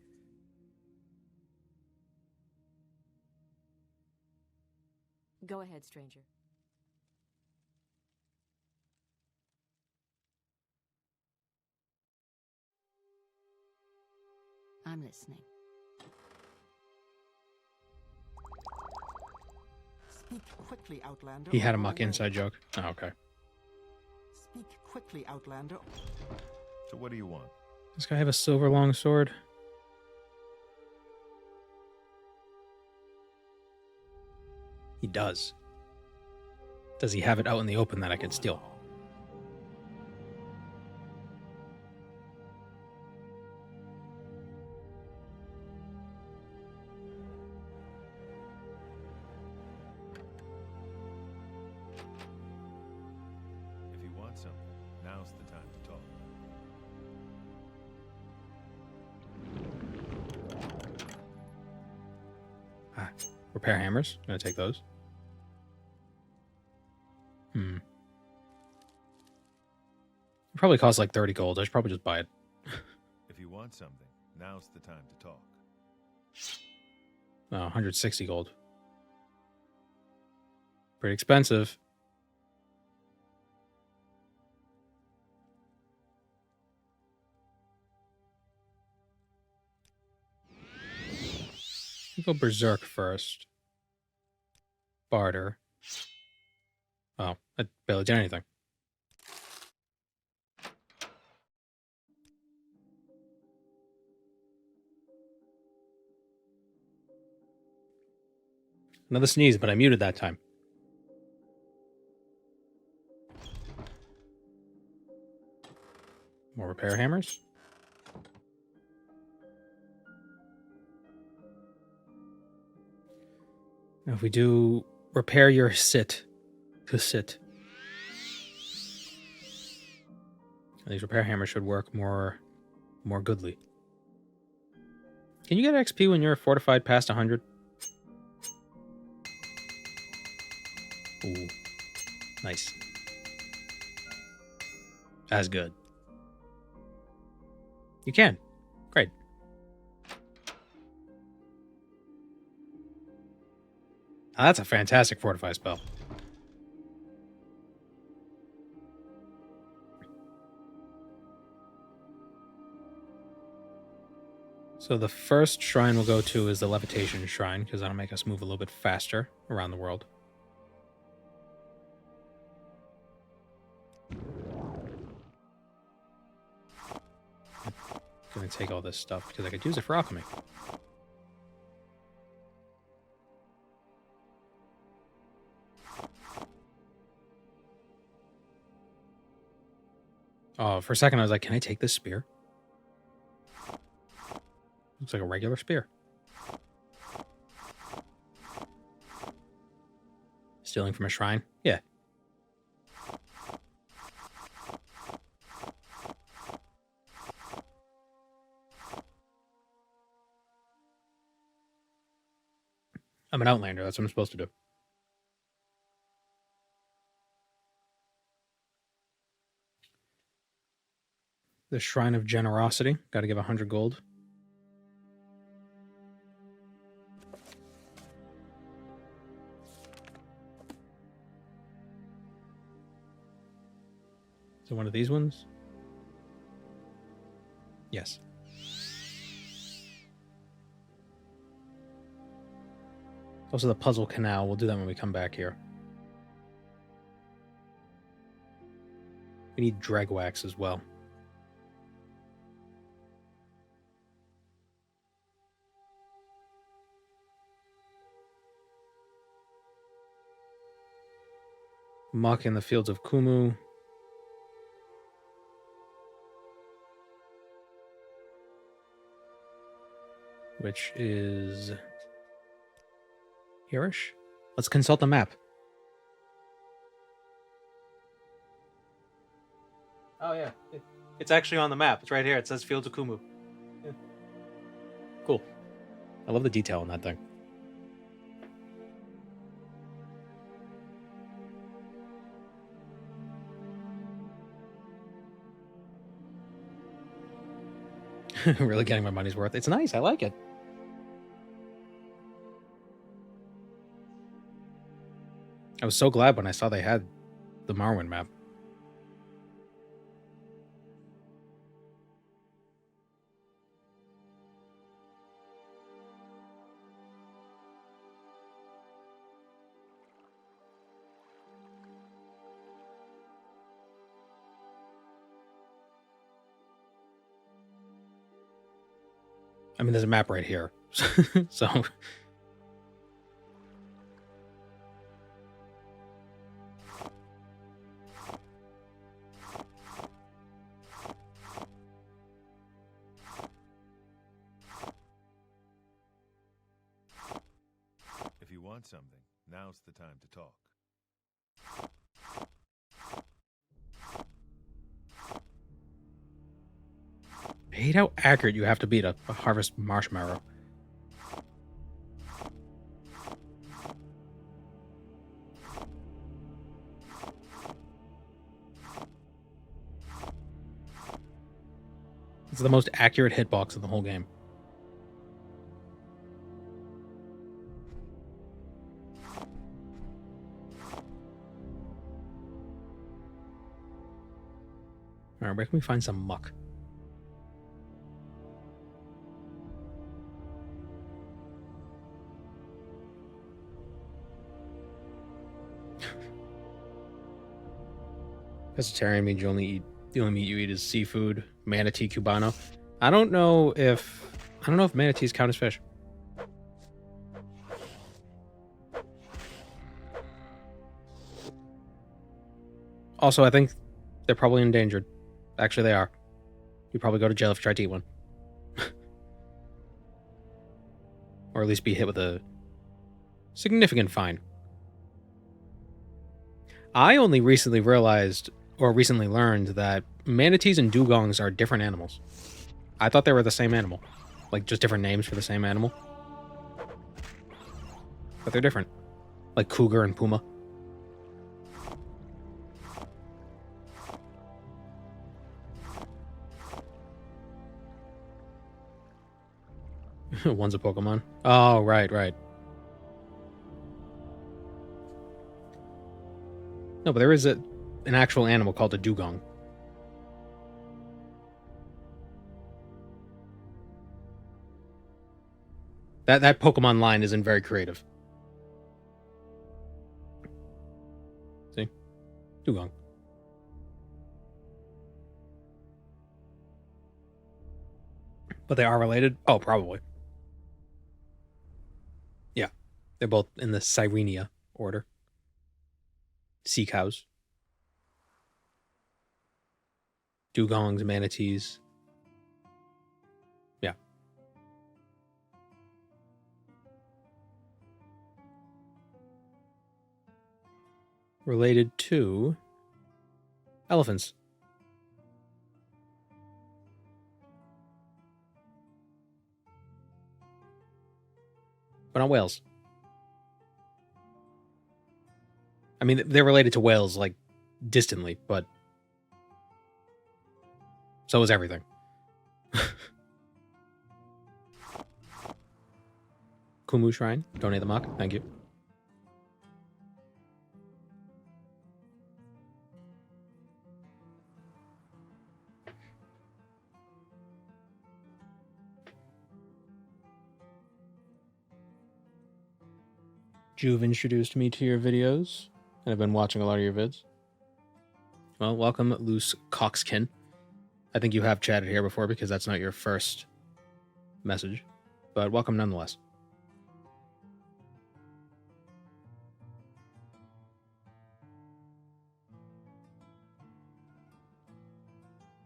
Go ahead, stranger. I'm listening. Speak quickly, Outlander. He had or a muck go away. inside joke. Oh, okay. Speak quickly, Outlander. So what do you want? Does this guy have a silver long sword? He does. Does he have it out in the open that I could steal? If you want something, now's the time to talk. Ah, repair hammers. I'm gonna take those. It probably costs like 30 gold. I should probably just buy it. If you want something, now's the time to talk. Oh, 160 gold. Pretty expensive. We'll go Berserk first. Barter. Oh, I barely did anything. Another sneeze, but I muted that time. More repair hammers. Now if we do repair your sit to sit. These repair hammers should work more goodly. Can you get XP when you're fortified past 100? Ooh. Nice. That's good. You can. Great. Now that's a fantastic fortify spell. So the first shrine we'll go to is the levitation shrine, because that'll make us move a little bit faster around the world. I'm gonna take all this stuff because I could use it for alchemy. Oh, for a second I was like, can I take this spear? Looks like a regular spear. Stealing from a shrine? Yeah. I'm an outlander. That's what I'm supposed to do. The Shrine of Generosity. Got to give 100 gold. So one of these ones? Yes. Also the puzzle canal. We'll do that when we come back here. We need drag wax as well. Muck in the fields of Kumu. Which is here-ish. Let's consult the map. Oh yeah, it's actually on the map. It's right here. It says Fields of Kumu. Yeah. Cool. I love the detail on that thing. Really getting my money's worth. It's nice. I like it. I was so glad when I saw they had the Morrowind map. I mean, there's a map right here. So... If you want something, now's the time to talk. I hate how accurate you have to be to harvest marshmallow. It's the most accurate hitbox in the whole game. Alright, where can we find some muck? Pescatarian means the only meat you eat is seafood. Manatee cubano. I don't know if manatees count as fish. Also, I think they're probably endangered. Actually, they are. You'd probably go to jail if you tried to eat one. Or at least be hit with a significant fine. I only recently realized, or recently learned, that manatees and dugongs are different animals. I thought they were the same animal. Like, just different names for the same animal. But they're different. Like cougar and puma. One's a Pokemon. Oh, right. No, but there is an actual animal called a dugong. That Pokemon line isn't very creative. See? Dugong. But they are related? Oh, probably. Yeah. They're both in the Sirenia order. Sea cows. dugongs, manatees. Yeah. Related to elephants. But not whales. I mean, they're related to whales, like, distantly, but so is everything. Kumu Shrine, donate the mock. Thank you. Juve introduced me to your videos, and I've been watching a lot of your vids. Well, welcome, Loose Coxkin. I think you have chatted here before because that's not your first message, but welcome nonetheless.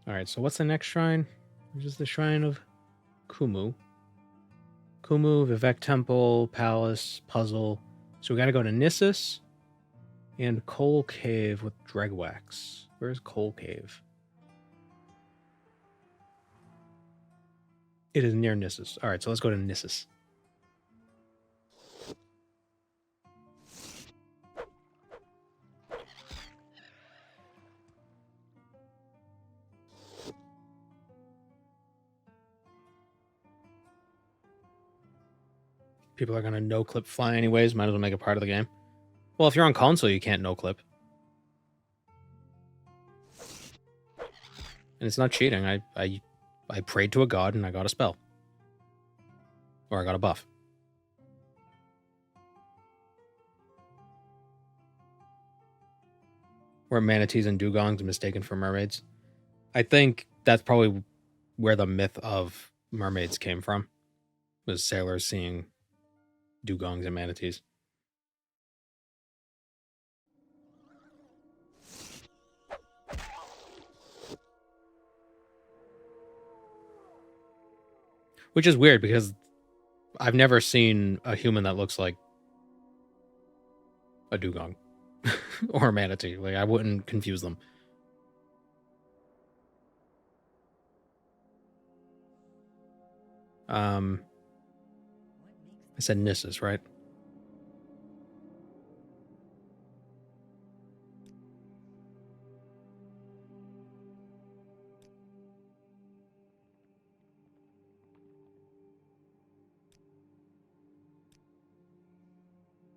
All right, so what's the next shrine? Which is the Shrine of Kumu. Kumu, Vivek Temple, Palace, Puzzle. So we got to go to Nissus and Coal Cave with Dregwax. Where's Coal Cave? It is near Nissus. All right, so let's go to Nissus. People are going to no-clip fly anyways. Might as well make it part of the game. Well, if you're on console, you can't no-clip. And it's not cheating. I prayed to a god and I got a spell. Or I got a buff. Were manatees and dugongs mistaken for mermaids? I think that's probably where the myth of mermaids came from. Was sailors seeing dugongs and manatees. Which is weird because I've never seen a human that looks like a dugong or a manatee. Like, I wouldn't confuse them. I said Nissus, right?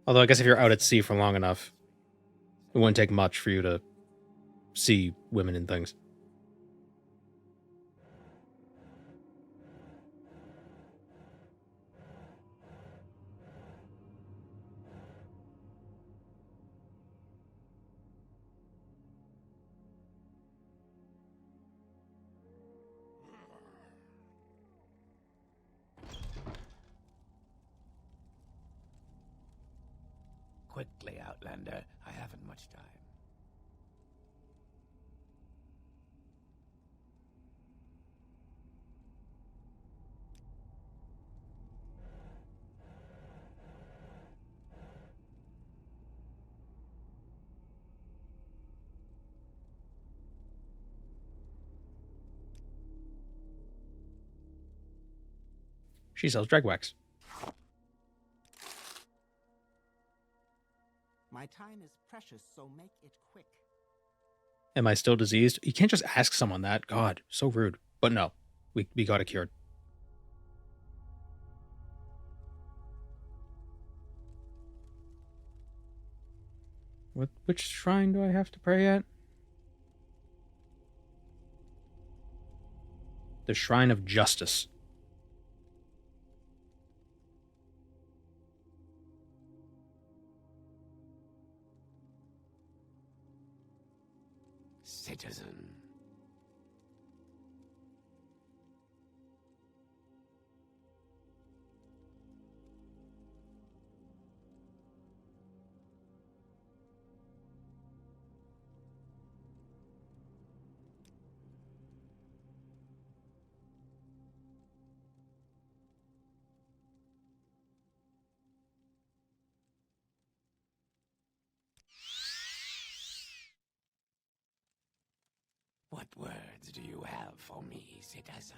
Although I guess if you're out at sea for long enough, it wouldn't take much for you to see women and things. Quickly, Outlander. I haven't much time. She sells Dregwax. My time is precious, so make it quick. Am I still diseased? You can't just ask someone that. God, so rude. But no, we got it cured. Which shrine do I have to pray at? The Shrine of Justice. Citizen. What words do you have for me, citizen?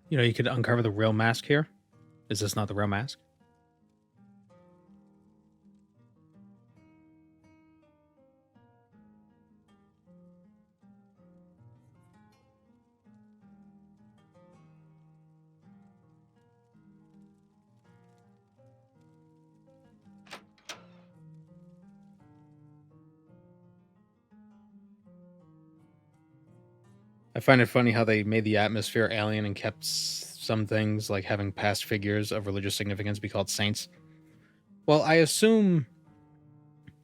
You know, you could uncover the real mask here. Is this not the real mask? I find it funny how they made the atmosphere alien and kept some things, like having past figures of religious significance, be called saints. Well, I assume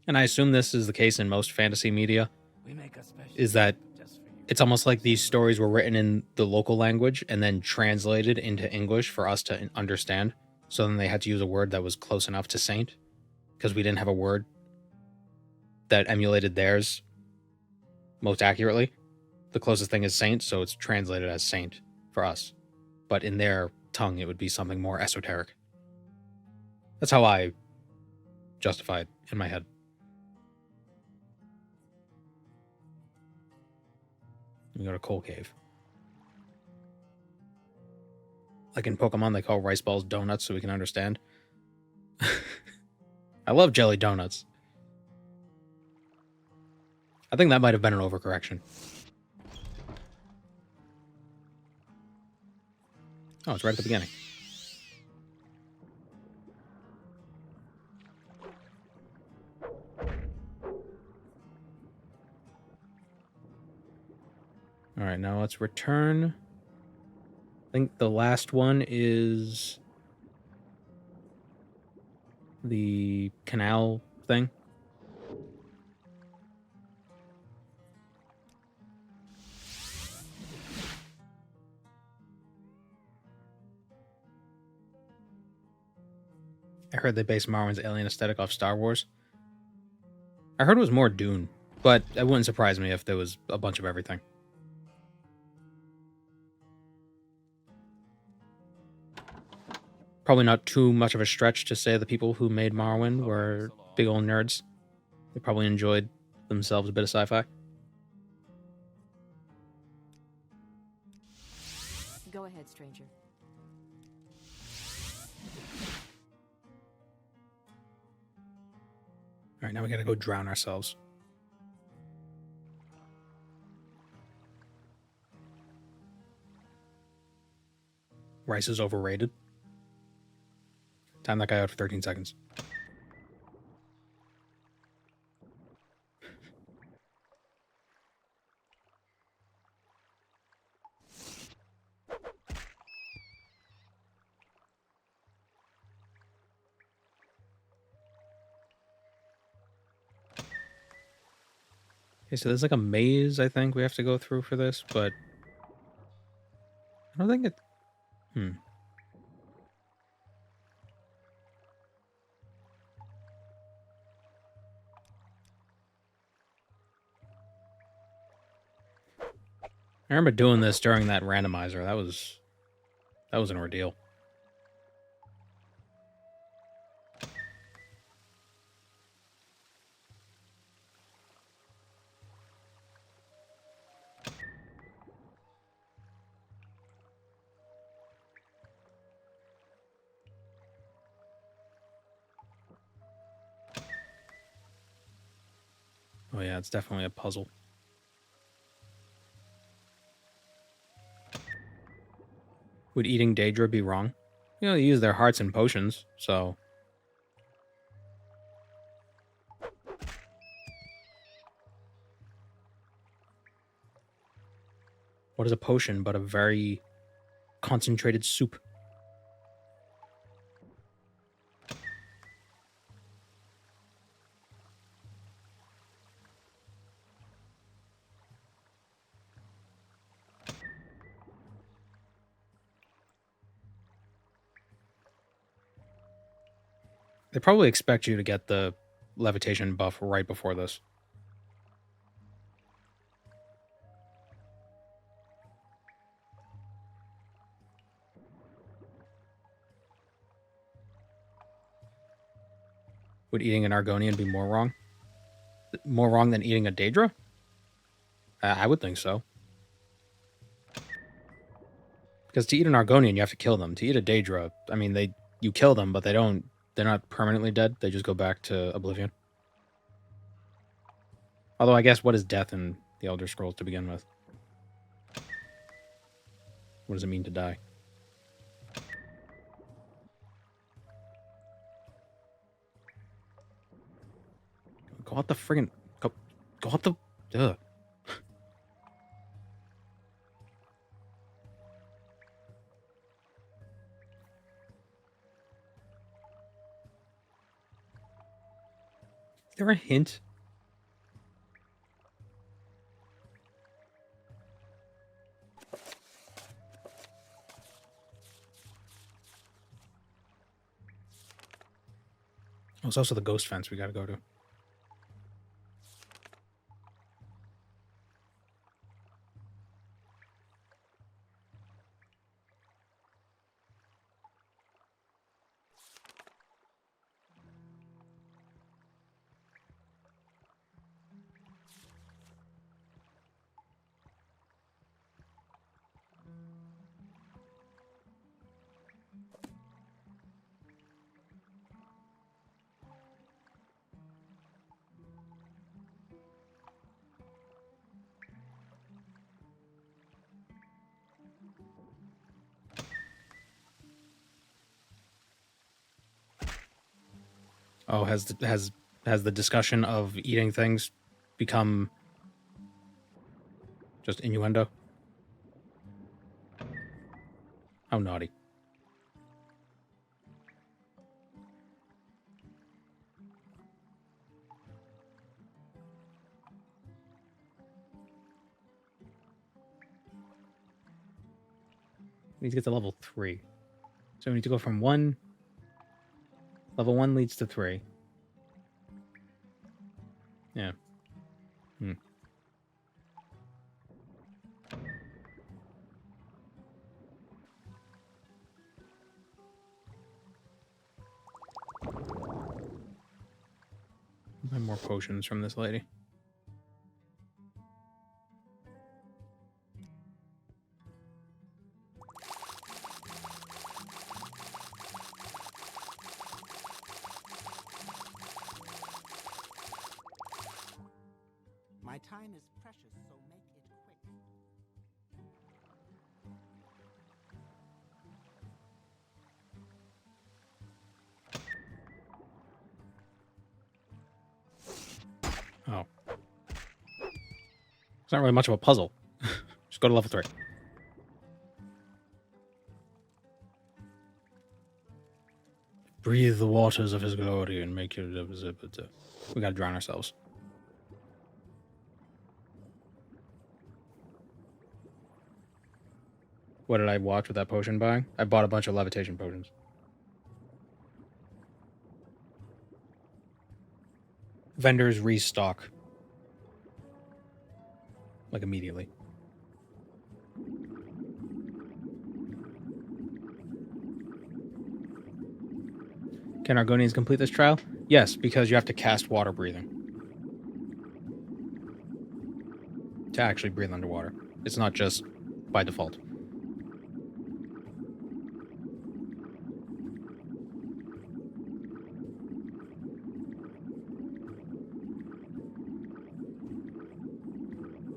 this is the case in most fantasy media, We make a special is that just for you. it's almost like these stories were written in the local language and then translated into English for us to understand. So then they had to use a word that was close enough to saint, because we didn't have a word that emulated theirs most accurately. The closest thing is saint, so it's translated as saint for us. But in their tongue, it would be something more esoteric. That's how I justify it in my head. We go to Coal Cave. Like in Pokemon, they call rice balls donuts so we can understand. I love jelly donuts. I think that might have been an overcorrection. Oh, it's right at the beginning. All right, now let's return. I think the last one is the canal thing. I heard they based Morrowind's alien aesthetic off Star Wars. I heard it was more Dune, but it wouldn't surprise me if there was a bunch of everything. Probably not too much of a stretch to say the people who made Morrowind were big old nerds. They probably enjoyed themselves a bit of sci-fi. Go ahead, stranger. All right, now we gotta go drown ourselves. Rice is overrated. Time that guy out for 13 seconds. Okay, so there's like a maze, I think, we have to go through for this, but I don't think it... I remember doing this during that randomizer. That was an ordeal. Oh yeah, it's definitely a puzzle. Would eating Daedra be wrong? You know, they use their hearts and potions, so... What is a potion but a very concentrated soup? They probably expect you to get the levitation buff right before this. Would eating an Argonian be more wrong? More wrong than eating a Daedra? I would think so. Because to eat an Argonian, you have to kill them. To eat a Daedra, I mean, you kill them, but they're not permanently dead. They just go back to oblivion. Although I guess what is death in the Elder Scrolls to begin with? What does it mean to die? Go up the friggin'... Go up the... Ugh. Is there a hint? Oh, it's also the ghost fence we gotta go to. Oh, has the discussion of eating things become just innuendo? How naughty. We need to get to level 3. So we need to go from 1... Level 1 leads to 3. Yeah. Buy more potions from this lady. My time is precious, so make it quick. Oh. It's not really much of a puzzle. Just go to level 3. Breathe the waters of his glory and make your... We gotta drown ourselves. What did I watch with that potion buying? I bought a bunch of levitation potions. Vendors restock. Like immediately. Can Argonians complete this trial? Yes, because you have to cast water breathing. To actually breathe underwater. It's not just by default.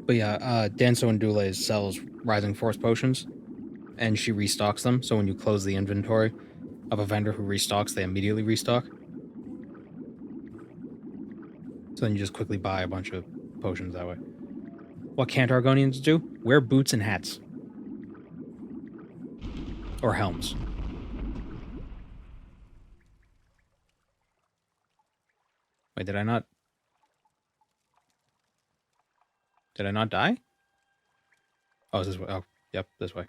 But yeah, Danso and Dule sells Rising Force potions, and she restocks them, so when you close the inventory of a vendor who restocks, they immediately restock. So then you just quickly buy a bunch of potions that way. What can't Argonians do? Wear boots and hats. Or helms. Wait, did I not die? Oh, is this way? Oh, yep, this way.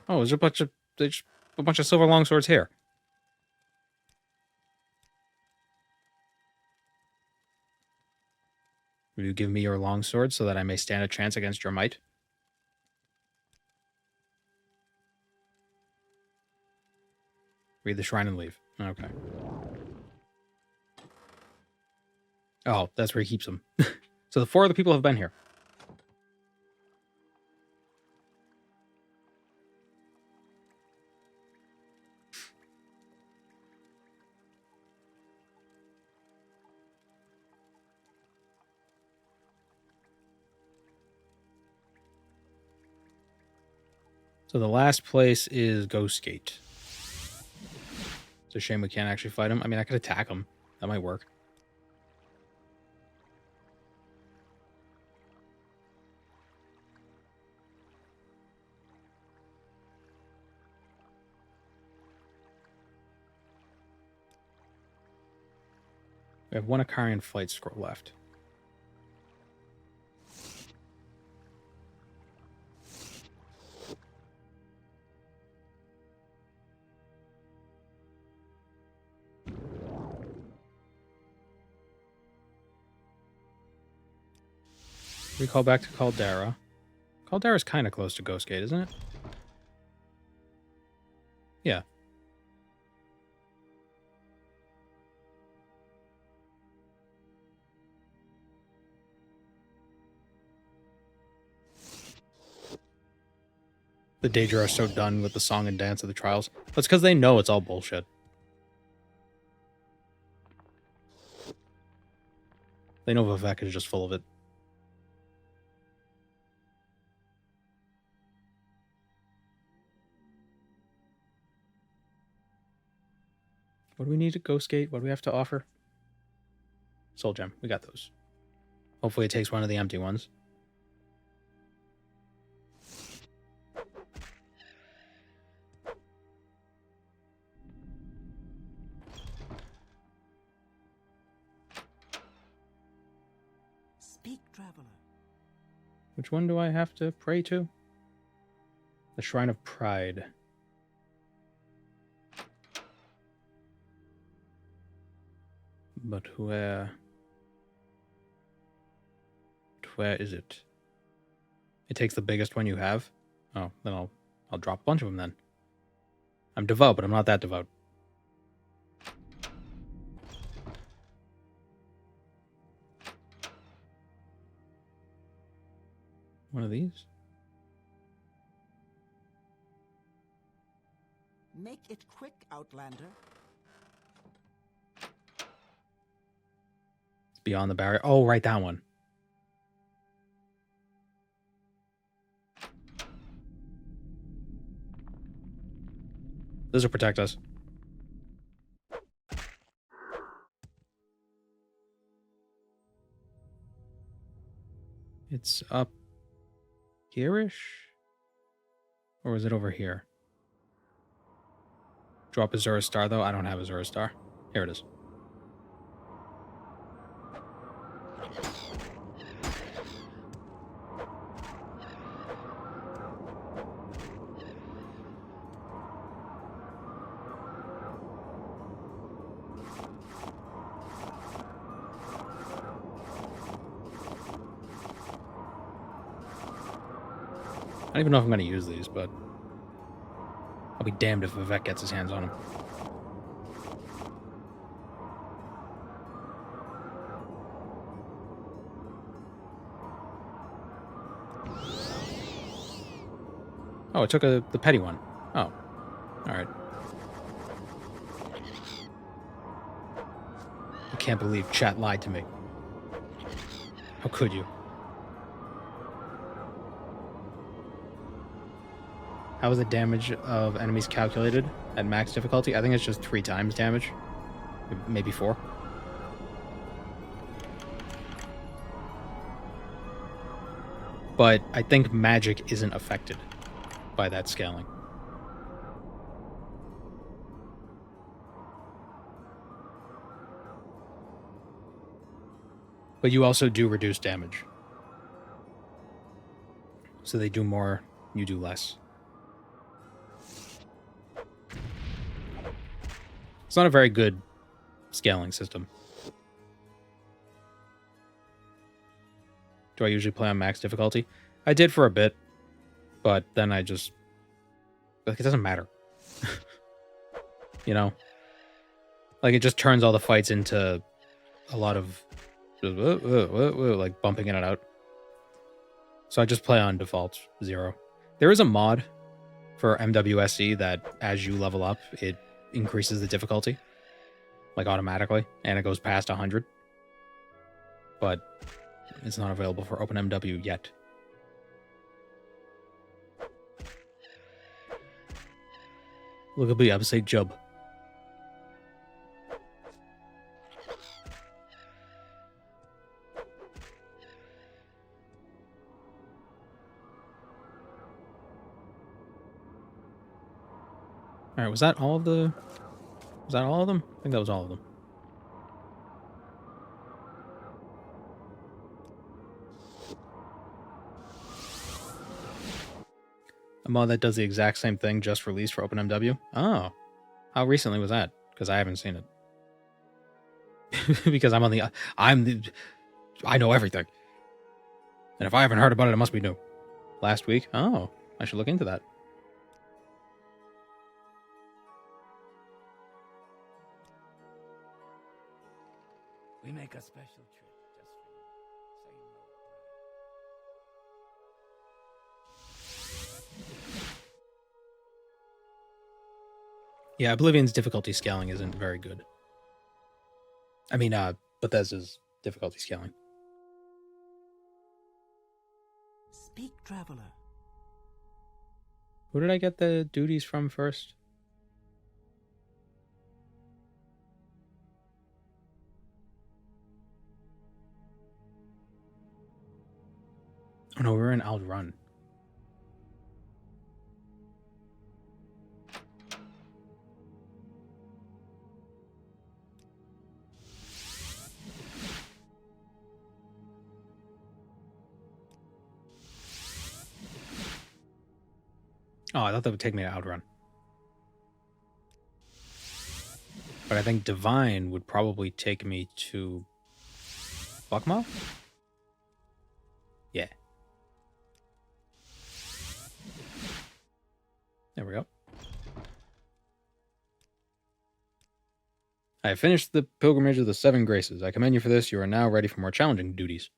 Oh, there's a bunch of silver longswords here. Will you give me your longsword so that I may stand a chance against your might? Read the shrine and leave. Okay. Oh, that's where he keeps them. So the 4 other people have been here. So the last place is Ghost Gate. It's a shame we can't actually fight him. I mean, I could attack him. That might work. We have 1 Akarian flight scroll left. We call back to Caldera. Caldera's kind of close to Ghost Gate, isn't it? Yeah. The Daedra are so done with the song and dance of the trials. That's because they know it's all bullshit. They know Vivek is just full of it. What do we need at Ghost Gate? What do we have to offer? Soul Gem. We got those. Hopefully it takes one of the empty ones. Speak, traveler. Which one do I have to pray to? The Shrine of Pride. But where is it? It takes the biggest one you have? Oh, then I'll drop a bunch of them then. I'm devout, but I'm not that devout. One of these? Make it quick, Outlander. It's beyond the barrier. Oh, right, that one. This will protect us. It's up here-ish? Or is it over here? Drop Azura Star, though. I don't have Azura Star. Here it is. I don't even know if I'm going to use these, but I'll be damned if Vivek gets his hands on them. Oh, it took the petty one. Oh, alright. I can't believe chat lied to me. How could you? How is the damage of enemies calculated at max difficulty? I think it's just 3 times damage. Maybe 4. But I think magic isn't affected by that scaling. But you also do reduce damage. So they do more, you do less. It's not a very good scaling system. Do I usually play on max difficulty? I did for a bit, but then I just... Like, it doesn't matter. You know? Like, it just turns all the fights into a lot of Just like bumping in and out. So I just play on default 0. There is a mod for MWSC that as you level up, it increases the difficulty, like automatically, and it goes past 100. But it's not available for OpenMW yet. Look at the upside job. All right, was that all of the? Was that all of them? I think that was all of them. A mod that does the exact same thing just released for OpenMW. Oh, how recently was that? Because I haven't seen it. Because I know everything. And if I haven't heard about it, it must be new. Last week? Oh, I should look into that. We make a special trip just for you. Say no. Yeah, Oblivion's difficulty scaling isn't very good. I mean, Bethesda's difficulty scaling. Speak, traveler. Who did I get the duties from first? Oh no, we were in Aldrun. Oh, I thought that would take me to Outrun. But I think Divine would probably take me to Buckmouth? Yeah. There we go. I have finished the pilgrimage of the 7 graces. I commend you for this. You are now ready for more challenging duties.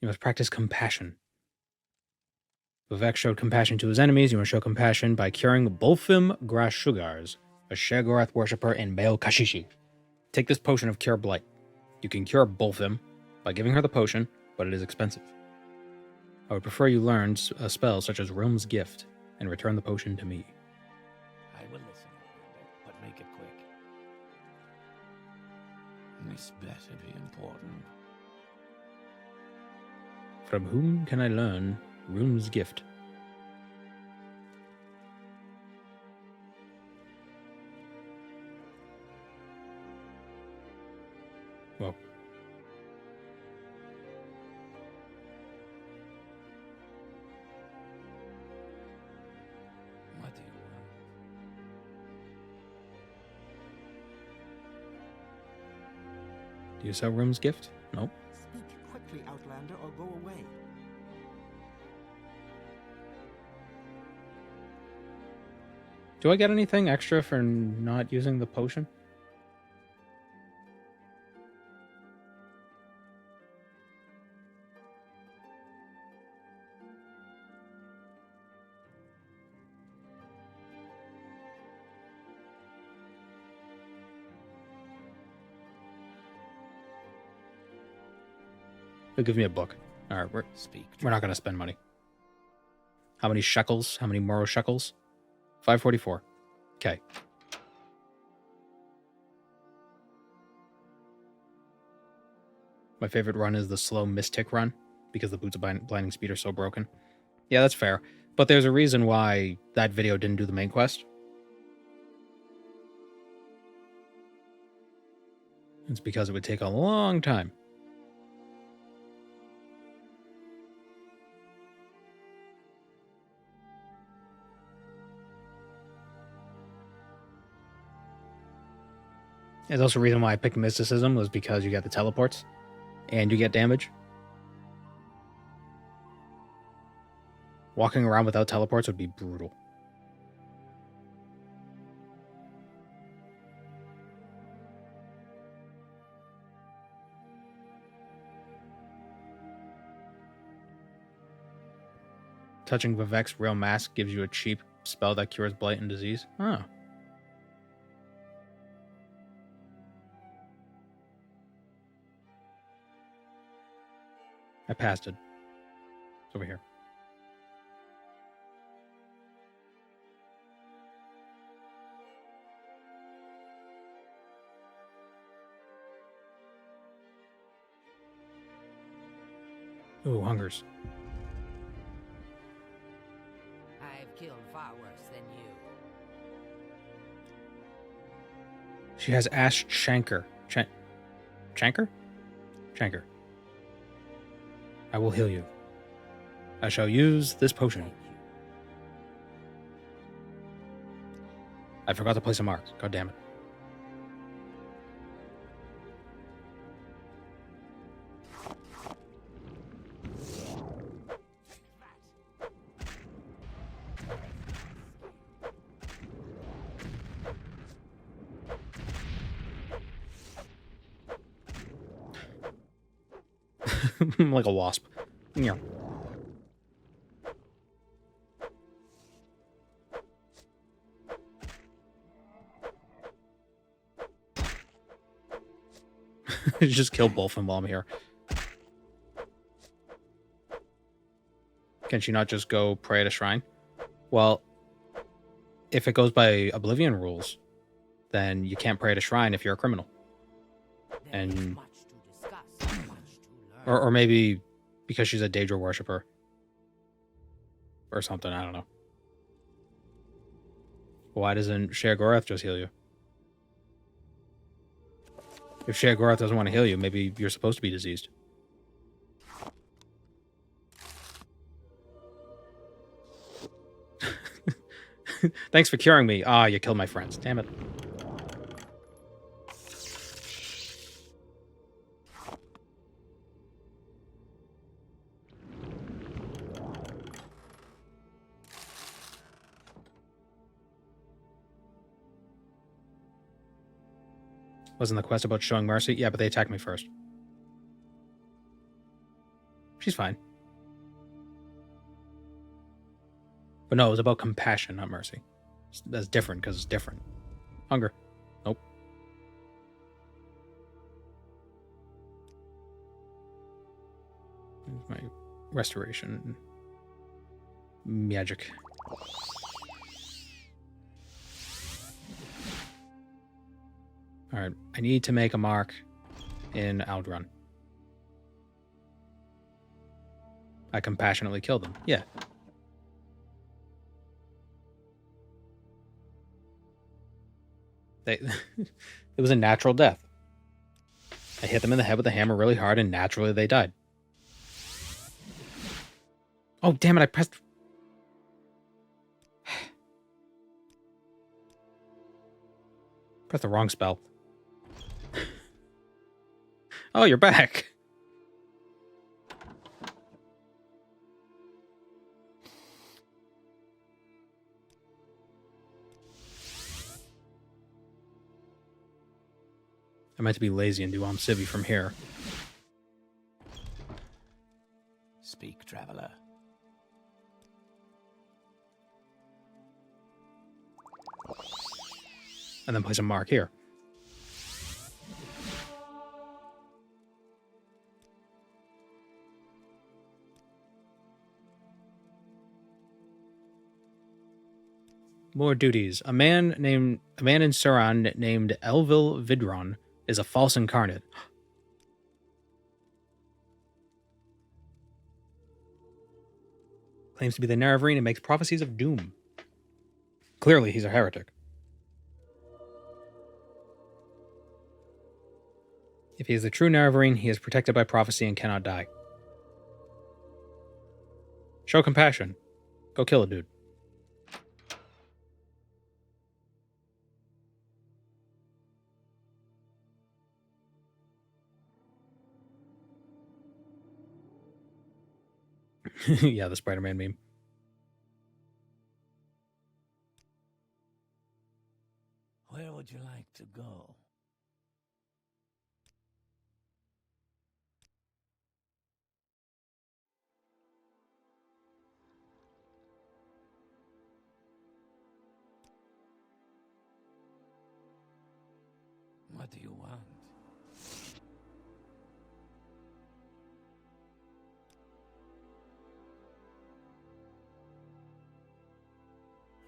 You must practice compassion. Vivek showed compassion to his enemies. You must show compassion by curing Bulfim Grashugars, a Sheogorath worshipper in Baal Kashishi. Take this potion of Cure Blight. You can cure Bulfim by giving her the potion, but it is expensive. I would prefer you learn a spell such as Realm's Gift and return the potion to me. I will listen, but make it quick. This better be important. From whom can I learn Realm's Gift? Well. What do you want? Do you sell Realm's Gift? Nope. Speak quickly, Outlander, or go away. Do I get anything extra for not using the potion? They'll give me a book. All right, we're not going to spend money. How many shekels? How many Morrow shekels? 544. Okay. My favorite run is the slow Mystic run because the boots of blinding speed are so broken. Yeah, that's fair. But there's a reason why that video didn't do the main quest. It's because it would take a long time. There's also a reason why I picked Mysticism was because you get the teleports and you get damage. Walking around without teleports would be brutal. touching Vivek's real mask gives you a cheap spell that cures blight and disease. Oh. I passed it. It's over here. Ooh, hungers. I've killed far worse than you. She has Ash Shanker. Shanker? Shanker. I will heal you. I shall use this potion. Thank you. I forgot to place a mark. God damn it. Like a wasp. Yeah. Just kill both of them while I'm here. Can she not just go pray at a shrine? Well, if it goes by Oblivion rules, then you can't pray at a shrine if you're a criminal. There is And much to discuss, much to learn. or maybe because she's a Daedra worshiper. Or something, I don't know. Why doesn't Sheogorath just heal you? If Sheogorath doesn't want to heal you, maybe you're supposed to be diseased. Thanks for curing me. Ah, you killed my friends. Damn it. Wasn't the quest about showing mercy? Yeah, but they attacked me first. She's fine. But no, it was about compassion, not mercy. That's different because it's different. Hunger. Nope. Here's my restoration. Magic. Alright, I need to make a mark in Aldrun. I compassionately killed them. Yeah. It was a natural death. I hit them in the head with the hammer really hard and naturally they died. Oh, damn it, I pressed... pressed the wrong spell. Oh, you're back. I meant to be lazy and do Civvy from here. Speak, traveler. And then place a mark here. More duties. A man in Suran named Elvil Vidron is a false incarnate. Claims to be the Nerevarine and makes prophecies of doom. Clearly, he's a heretic. If he is the true Nerevarine, he is protected by prophecy and cannot die. Show compassion. Go kill a dude. Yeah, the Spider-Man meme. Where would you like to go? What do you want?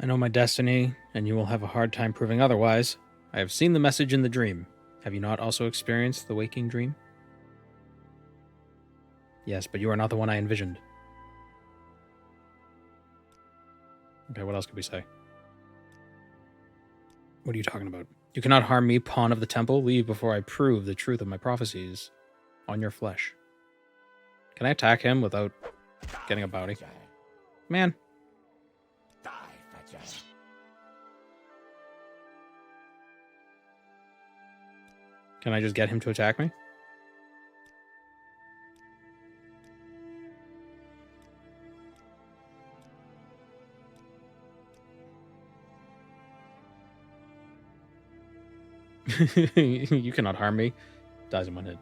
I know my destiny, and you will have a hard time proving otherwise. I have seen the message in the dream. Have you not also experienced the waking dream? Yes, but you are not the one I envisioned. Okay, what else could we say? What are you talking about? You cannot harm me, pawn of the temple. Leave before I prove the truth of my prophecies on your flesh. Can I attack him without getting a bounty? Man. Can I just get him to attack me? You cannot harm me. Dies in one hit.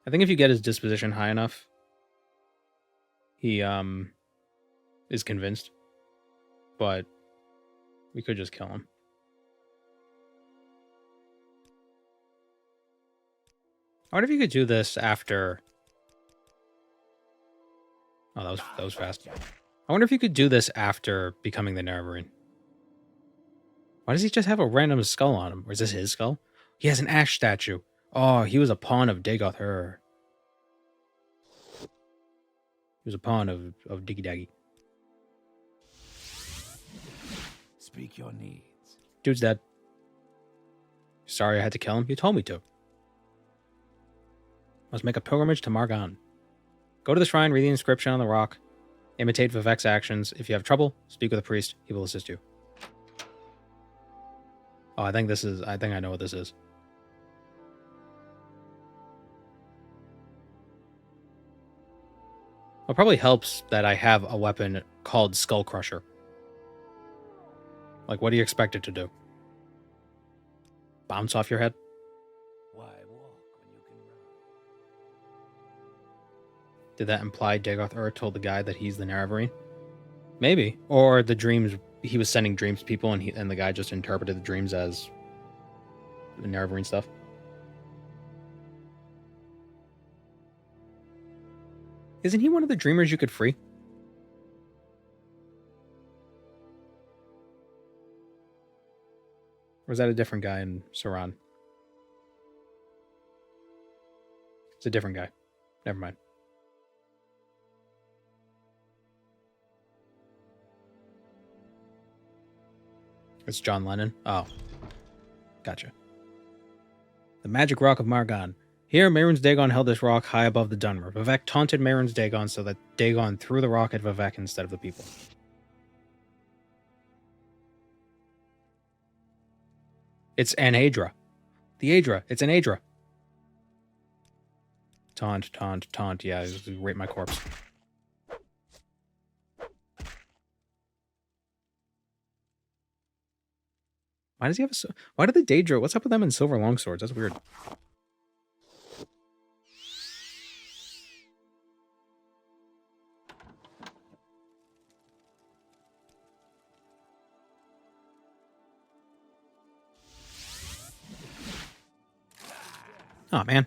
I think if you get his disposition high enough, he is convinced. But we could just kill him. I wonder if you could do this after. Oh, that was fast. I wonder if you could do this after becoming the Nerevarine. Why does he just have a random skull on him? Or is this his skull? He has an ash statue. Oh, he was a pawn of Dagoth Ur. He was a pawn of Diggy Daggy. Speak your needs. Dude's dead. Sorry I had to kill him. You told me to. Must make a pilgrimage to Margan. Go to the shrine, read the inscription on the rock. Imitate Vivek's actions. If you have trouble, speak with a priest. He will assist you. Oh, I think I know what this is. It probably helps that I have a weapon called Skull Crusher. Like, what do you expect it to do? Bounce off your head? Why walk when you can run? Did that imply Dagoth Ur told the guy that he's the Nerevarine? Maybe. Or the dreams, he was sending dreams to people and the guy just interpreted the dreams as the Nerevarine stuff. Isn't he one of the dreamers you could free? Or is that a different guy in Saran? It's a different guy. Never mind. It's John Lennon. Oh. Gotcha. The magic rock of Margan. Here, Mehrunes Dagon held this rock high above the Dwemer. Vivek taunted Mehrunes Dagon so that Dagon threw the rock at Vivek instead of the people. It's an Aedra. The Aedra. It's an Aedra. Taunt, taunt, taunt. Yeah, just rape my corpse. Why does he have a... Why did the Daedra... What's up with them in silver longswords? That's weird. Oh, man.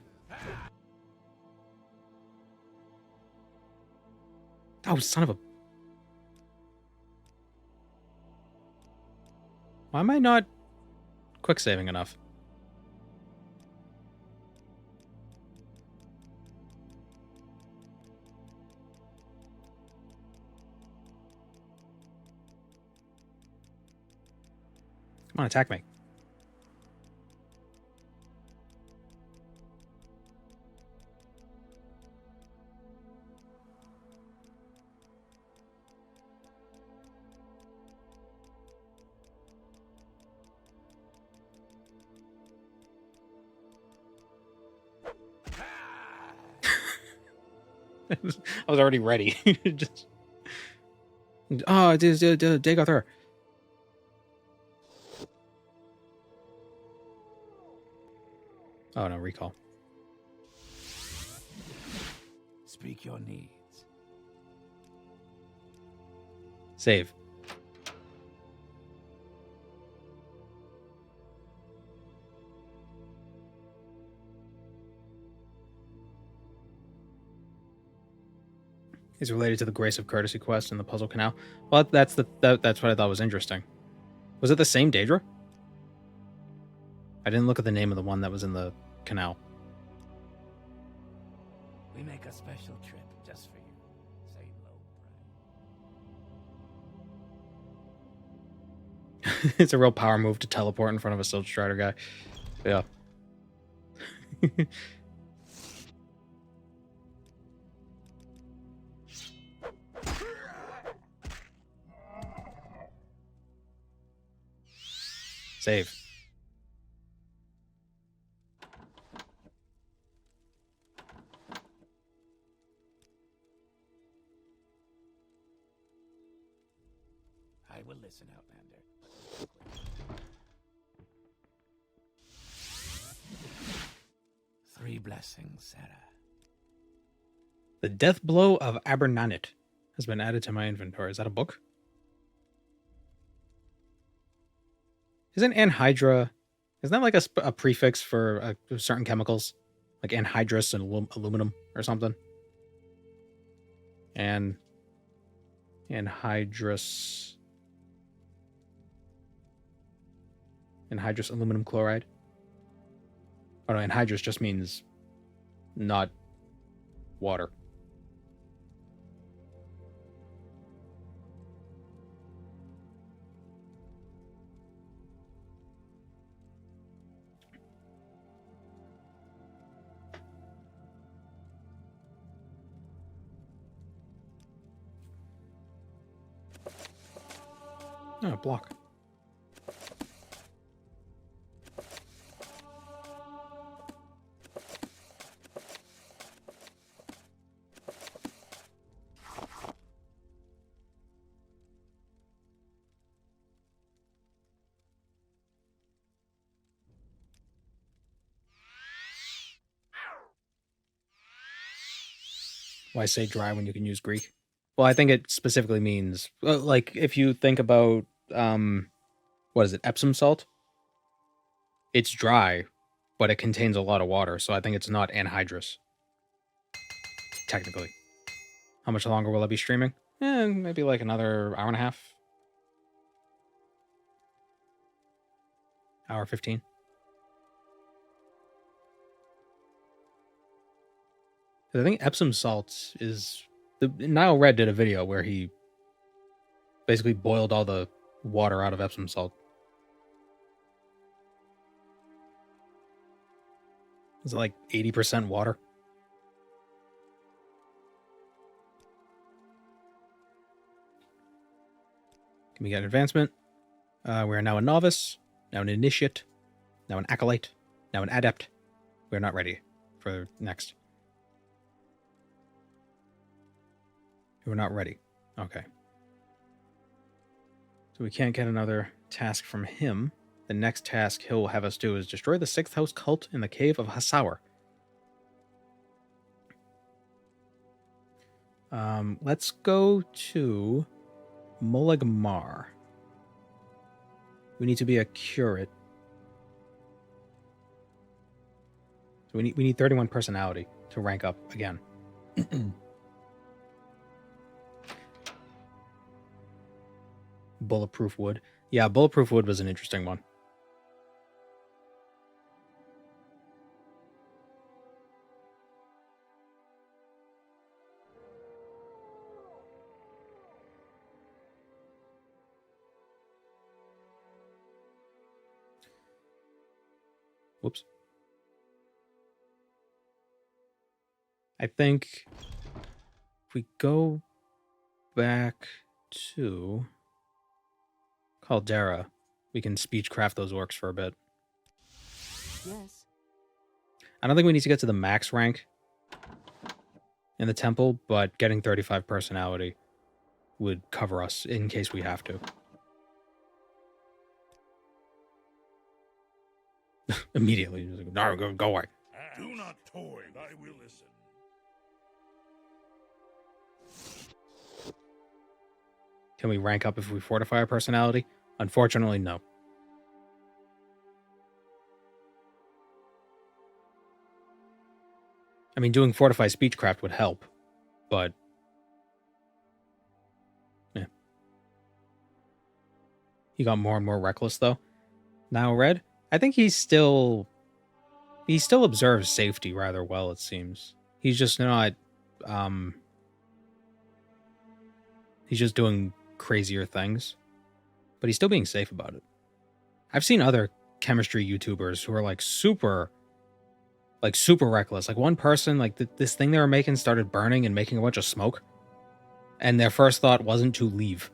Oh, son of a... Why am I not quick saving enough? Come on, attack me. I was already ready. Just... Oh, it is Dagoth Ur. Oh no, recall. speak your needs. Save. Is related to the Grace of Courtesy quest in the Puzzle Canal. Well, that's what I thought was interesting. Was it the same Daedra? I didn't look at the name of the one that was in the canal. We make a special trip just for you. Say low, Brian. It's a real power move to teleport in front of a Silt Strider guy. Yeah. Save. I will listen, Outlander. Three blessings, Sarah. The Death Blow of Abernanit has been added to my inventory. Is that a book? Isn't anhydra... Isn't that like a prefix for certain chemicals? Like anhydrous and aluminum or something? Anhydrous aluminum chloride? Oh no, anhydrous just means not water. Oh, block. Why say dry when you can use Greek? Well, I think it specifically means, like, if you think about, what is it, Epsom salt? It's dry, but it contains a lot of water, so I think it's not anhydrous. Technically. How much longer will I be streaming? Maybe like another hour and a half. Hour 15. I think Epsom salts is... Nile Red did a video where he basically boiled all the water out of Epsom salt. Is it like 80% water? Can we get an advancement? We are now a novice, now an initiate, now an acolyte, now an adept. We're not ready for next. We're not ready. Okay. So we can't get another task from him. The next task he'll have us do is destroy the 6th house cult in the cave of Hassauer. Let's go to Molegmar. We need to be a curate. So we need 31 personality to rank up again. Bulletproof wood. Yeah, bulletproof wood was an interesting one. Whoops. I think if we go back to Caldera, we can speechcraft those orcs for a bit. Yes. I don't think we need to get to the max rank in the temple, but getting 35 personality would cover us in case we have to. Immediately. No, go away. Do not toy, I will listen. Can we rank up if we fortify our personality? Unfortunately, no. I mean, doing fortify speechcraft would help, but yeah. He got more and more reckless though. Now Red, I think he still observes safety rather well, it seems. He's just not he's just doing crazier things. But he's still being safe about it. I've seen other chemistry YouTubers who are like super reckless. Like one person, like this thing they were making started burning and making a bunch of smoke. And their first thought wasn't to leave.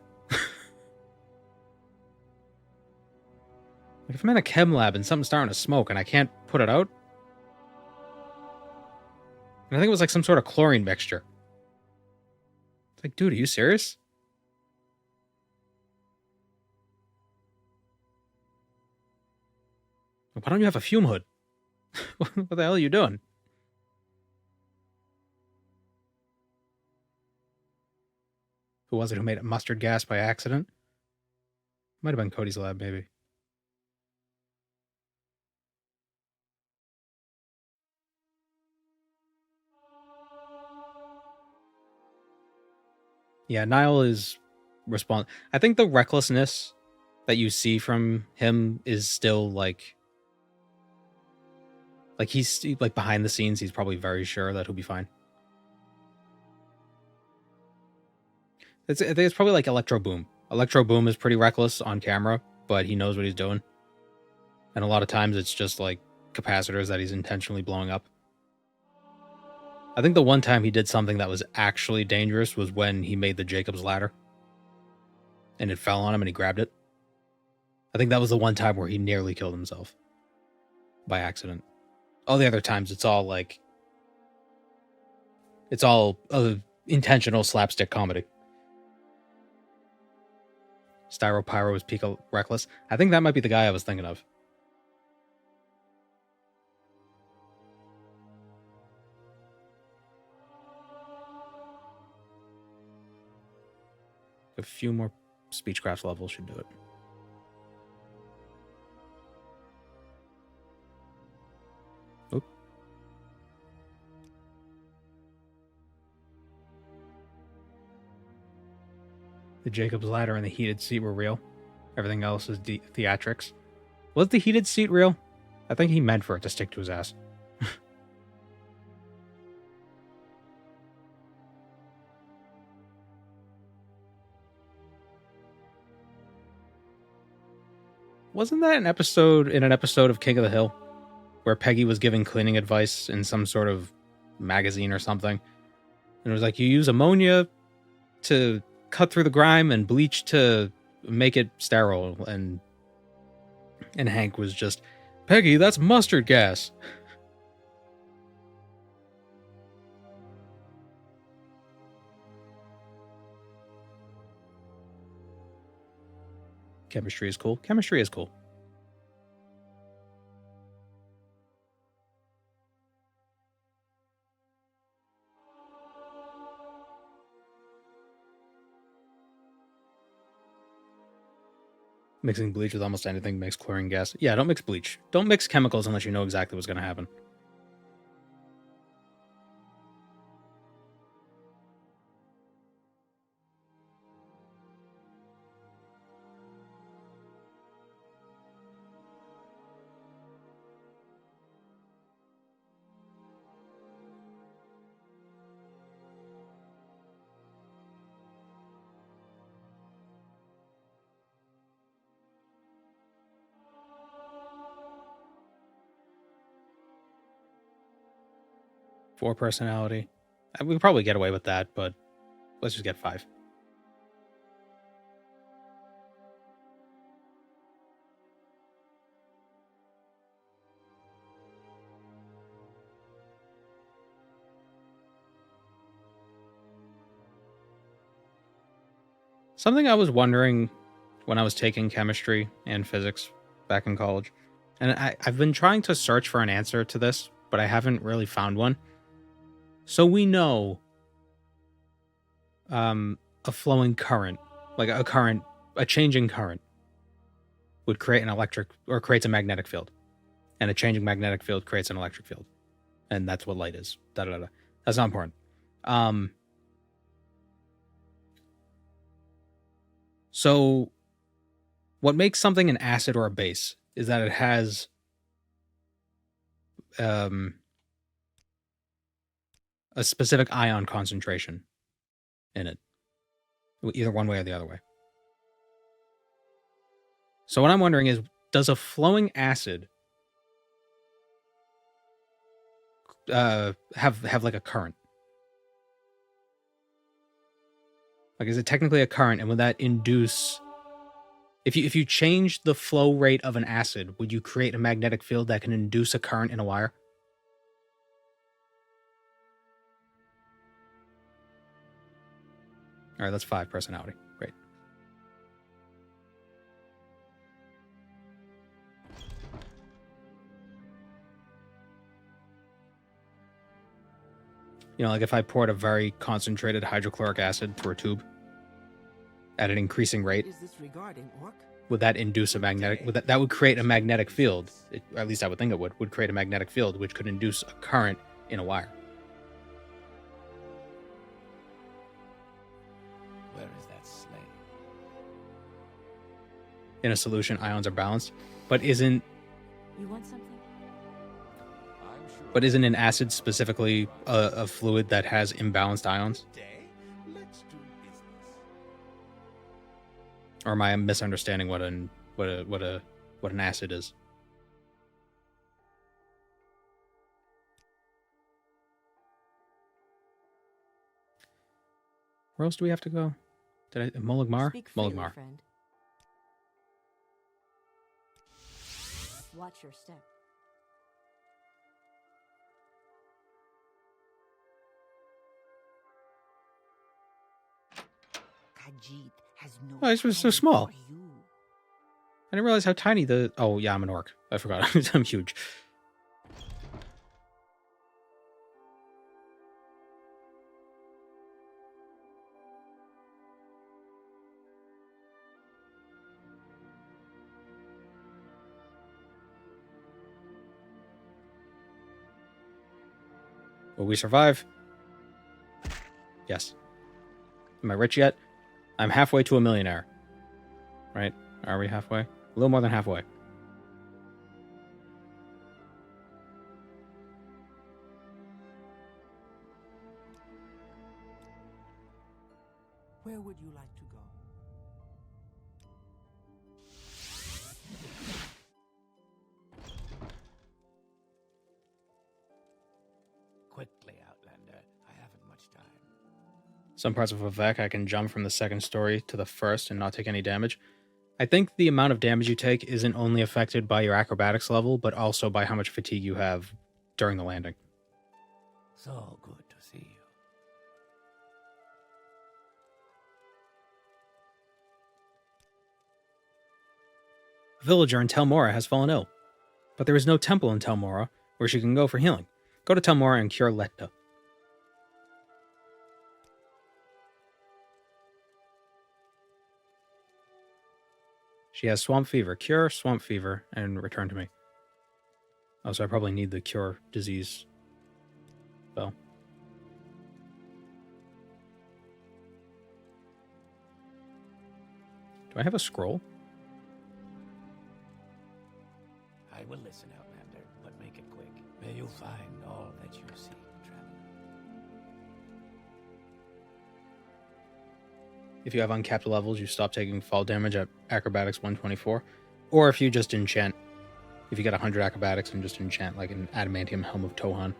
Like if I'm in a chem lab and something's starting to smoke and I can't put it out. And I think it was like some sort of chlorine mixture. It's like, dude, are you serious? Why don't you have a fume hood? What the hell are you doing? Who was it who made mustard gas by accident? Might have been Cody's lab, maybe. Yeah, Niall is I think the recklessness that you see from him is still like he's like behind the scenes, he's probably very sure that he'll be fine. I think it's probably like Electro Boom. Electro Boom is pretty reckless on camera, but he knows what he's doing. And a lot of times it's just like capacitors that he's intentionally blowing up. I think the one time he did something that was actually dangerous was when he made the Jacob's ladder. And it fell on him and he grabbed it. I think that was the one time where he nearly killed himself. By accident. All the other times it's all like... It's all intentional slapstick comedy. Styro Pyro was peak reckless. I think that might be the guy I was thinking of. A few more speechcraft levels should do it. Oop. The Jacob's ladder and the heated seat were real. Everything else is theatrics. Was the heated seat real? I think he meant for it to stick to his ass. Wasn't that an episode of King of the Hill where Peggy was giving cleaning advice in some sort of magazine or something? And it was like, you use ammonia to cut through the grime and bleach to make it sterile. And Hank was just, Peggy, that's mustard gas. Chemistry is cool. Chemistry is cool. Mixing bleach with almost anything makes chlorine gas. Yeah, don't mix bleach. Don't mix chemicals unless you know exactly what's going to happen. Four personality. We could probably get away with that, but let's just get 5. Something I was wondering when I was taking chemistry and physics back in college, and I've been trying to search for an answer to this, but I haven't really found one. So we know a flowing current, like a changing current, would create an electric or creates a magnetic field, and a changing magnetic field creates an electric field, and that's what light is. Da da da. That's not important. So, what makes something an acid or a base is that it has a specific ion concentration in it, either one way or the other way. So what I'm wondering is, does a flowing acid have like a current? Like, is it technically a current, and would that induce... If you change the flow rate of an acid, would you create a magnetic field that can induce a current in a wire? All right, that's 5 personality. Great. You know, like if I poured a very concentrated hydrochloric acid through a tube at an increasing rate, Is this regarding Orc? would that induce a magnetic... that would create a magnetic field, or at least I would think it would create a magnetic field, which could induce a current in a wire. Where is that slave? In a solution, ions are balanced, but isn't You want something? But isn't an acid specifically a fluid that has imbalanced ions? Let's do business. Or am I misunderstanding what an acid is? Where else do we have to go? Did I Moligmar? Speak freely, Moligmar. friend. Watch your step. Khajiit has no Oh, this was so time small. for you. I didn't realize how tiny the... Oh, yeah, I'm an orc. I forgot. I'm huge. Will we survive? Yes. Am I rich yet? I'm halfway to a millionaire. Right? Are we halfway? A little more than halfway. Where would you like to go? Quickly, Outlander. I haven't much time. Some parts of Vivek, I can jump from the second story to the first and not take any damage. I think the amount of damage you take isn't only affected by your acrobatics level, but also by how much fatigue you have during the landing. So good to see you. A villager in Tel Mora has fallen ill, but there is no temple in Tel Mora where she can go for healing. Go to Tel Mora and cure Letta. She has swamp fever. Cure swamp fever and return to me. Oh, so I probably need the cure disease spell. Do I have a scroll? I will listen, Outlander, but make it quick. May you find all that you seek, traveler. If you have uncapped levels, you stop taking fall damage at acrobatics 124. Or if you just enchant. If you get 100 acrobatics and just enchant like an adamantium helm of Tohan.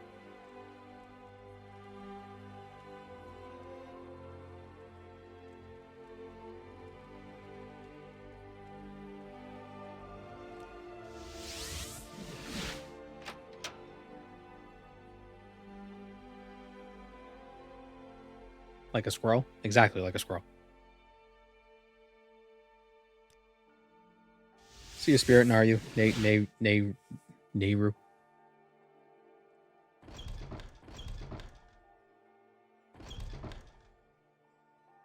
Like a squirrel? Exactly like a squirrel. See a spirit, Naru. Nehru.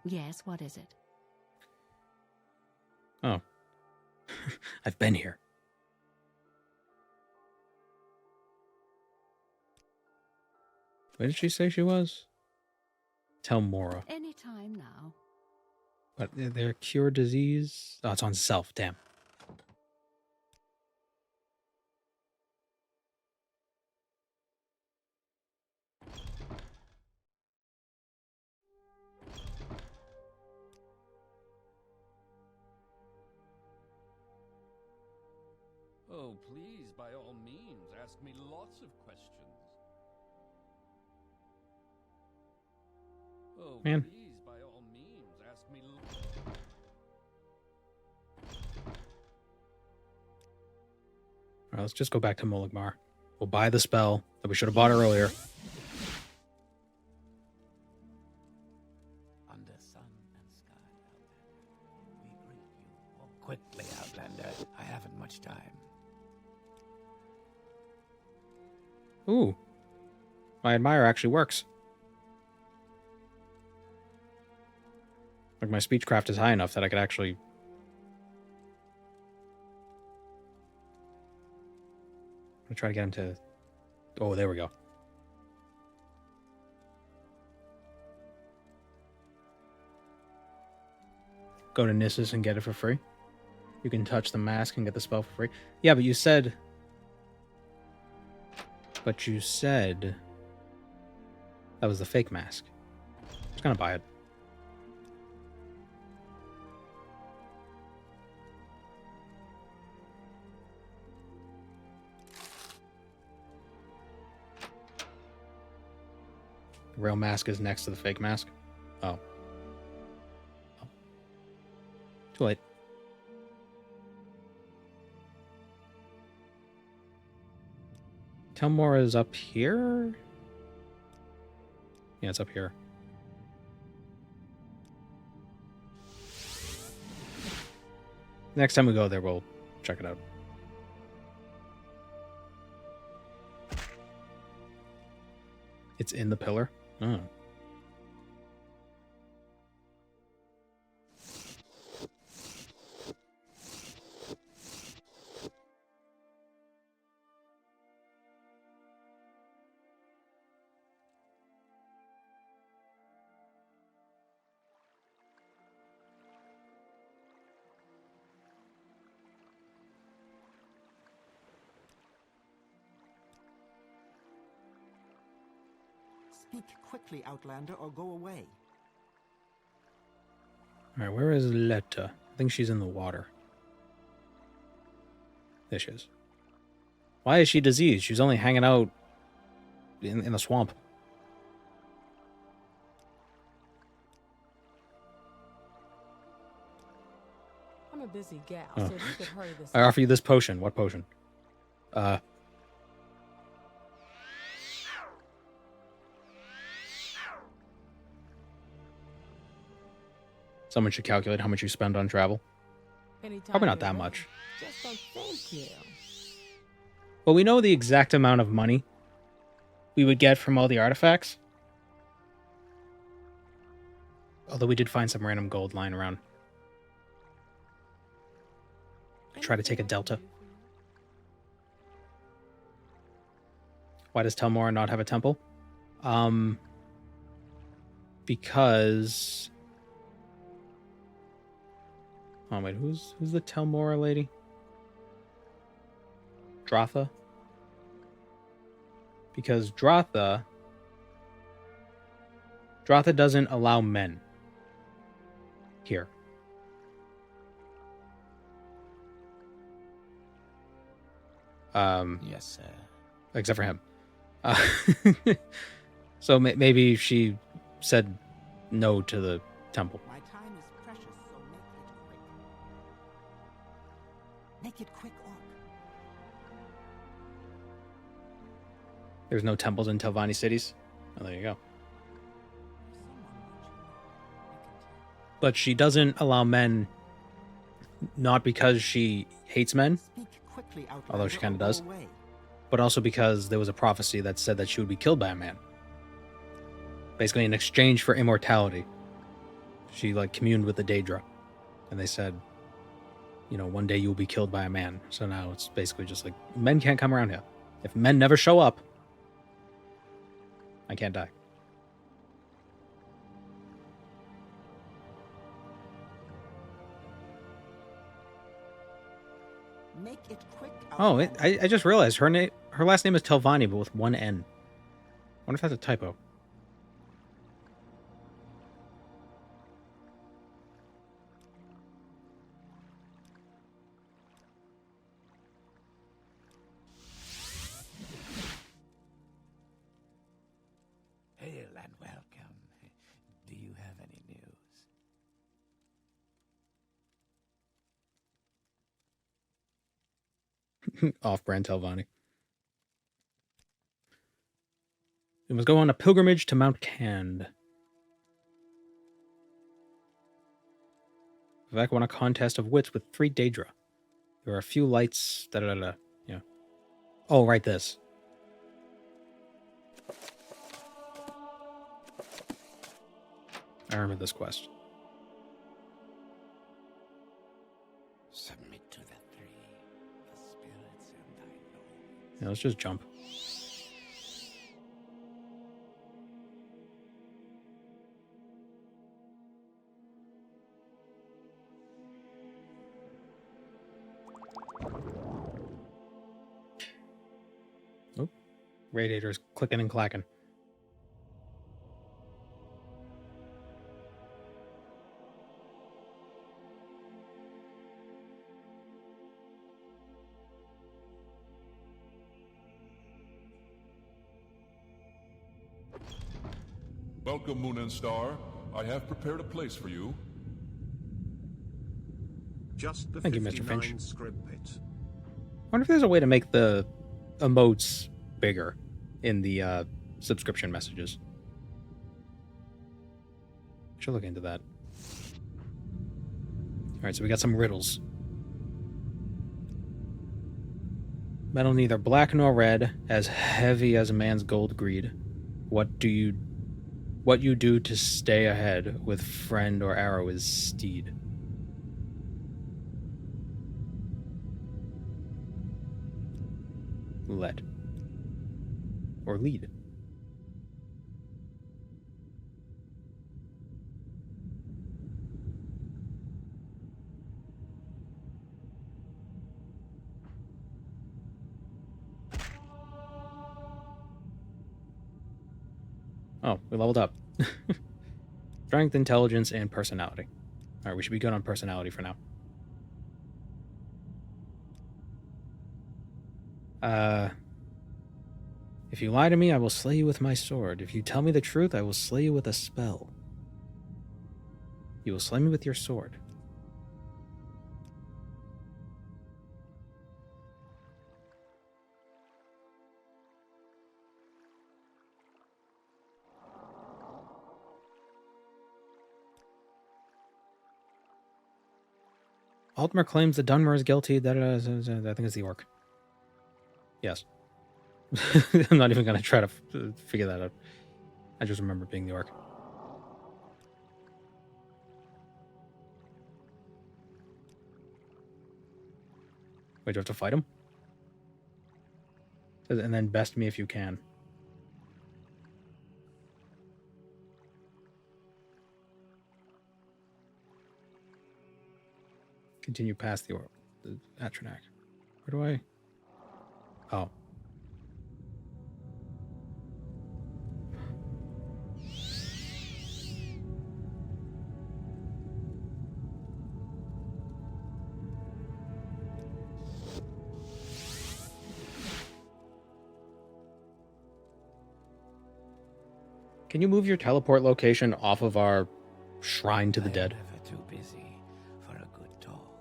Yes, what is it? Oh. I've been here. Where did she say she was? Telmora. Any time now. But they're cure disease? Oh, it's on self. Damn. Oh, please, by all means, ask me lots of questions. Oh, Man. please, by all means, ask me. Alright, let's just go back to Moligmar. We'll buy the spell that we should have bought earlier. Under sun and sky, Outlander, we greet you. Oh, quickly, Outlander. I haven't much time. Ooh. My admire actually works. Like my speechcraft is high enough that I could actually... I'm gonna try to get him to... Oh, there we go. Go to Nissus and get it for free. You can touch the mask and get the spell for free. Yeah, but you said... But you said... That was the fake mask. I'm just gonna buy it. The real mask is next to the fake mask. Oh. Oh. Too late. Telmora is up here? Yeah, it's up here. Next time we go there, we'll check it out. It's in the pillar? Oh. Speak quickly, Outlander, or go away. Alright, where is Letta? I think she's in the water. There she is. Why is she diseased? She's only hanging out in the swamp. I'm a busy gal, Oh. so if you could hurry this I offer you this potion. What potion? Someone should calculate how much you spend on travel. Anytime Probably not you're that ready. much. Just don't thank you. Well, we know the exact amount of money we would get from all the artifacts. Although we did find some random gold lying around. I try to take a delta. Why does Telmora not have a temple? Because... Oh, wait, who's the Telmora lady? Dratha? Because Dratha doesn't allow men here. Yes, sir. Except for him. So maybe she said no to the temple. My time is precious, so make it quick, Orc. There's no temples in Telvanni cities. Oh, there you go. But she doesn't allow men, not because she hates men, Speak quickly, Outlander, although she kind or of go does, away. but also because there was a prophecy that said that she would be killed by a man. Basically in exchange for immortality. She like communed with the Daedra, and they said, you know, one day you will be killed by a man. So now it's basically just like, men can't come around here. If men never show up, I can't die. Make it quick. Oh, I just realized her last name is Telvanni, but with one N. I wonder if that's a typo. Hail and welcome. Do you have any news? Off-brand Telvanni. We must go on a pilgrimage to Mount Cand. Vivek won a contest of wits with 3 Daedra. There are a few lights. Yeah. Oh, right, this. I remember this quest. Submit to the 3, the spirits and I know. Yeah, let's just jump. Oh, radiator's clicking and clacking. Welcome, Moon and Star. I have prepared a place for you. Just the Thank you, Mr. 59 Finch. script bits. I wonder if there's a way to make the emotes bigger in the subscription messages. Should look into that. Alright, so we got some riddles. Metal neither black nor red, as heavy as a man's gold greed. What you do to stay ahead with friend or arrow is steed. Let. Or lead. Oh, we leveled up. Strength, intelligence, and personality. Alright, we should be good on personality for now. If you lie to me, I will slay you with my sword. If you tell me the truth, I will slay you with a spell. You will slay me with your sword. Altmer claims that Dwemer is guilty. I think it's the orc. Yes. I'm not even going to try to figure that out. I just remember being the orc. Wait, do I have to fight him? And then best me if you can. Continue past the Atronak. Where do I... Oh. Can you move your teleport location off of our shrine to the dead? I'm never too busy for a good talk.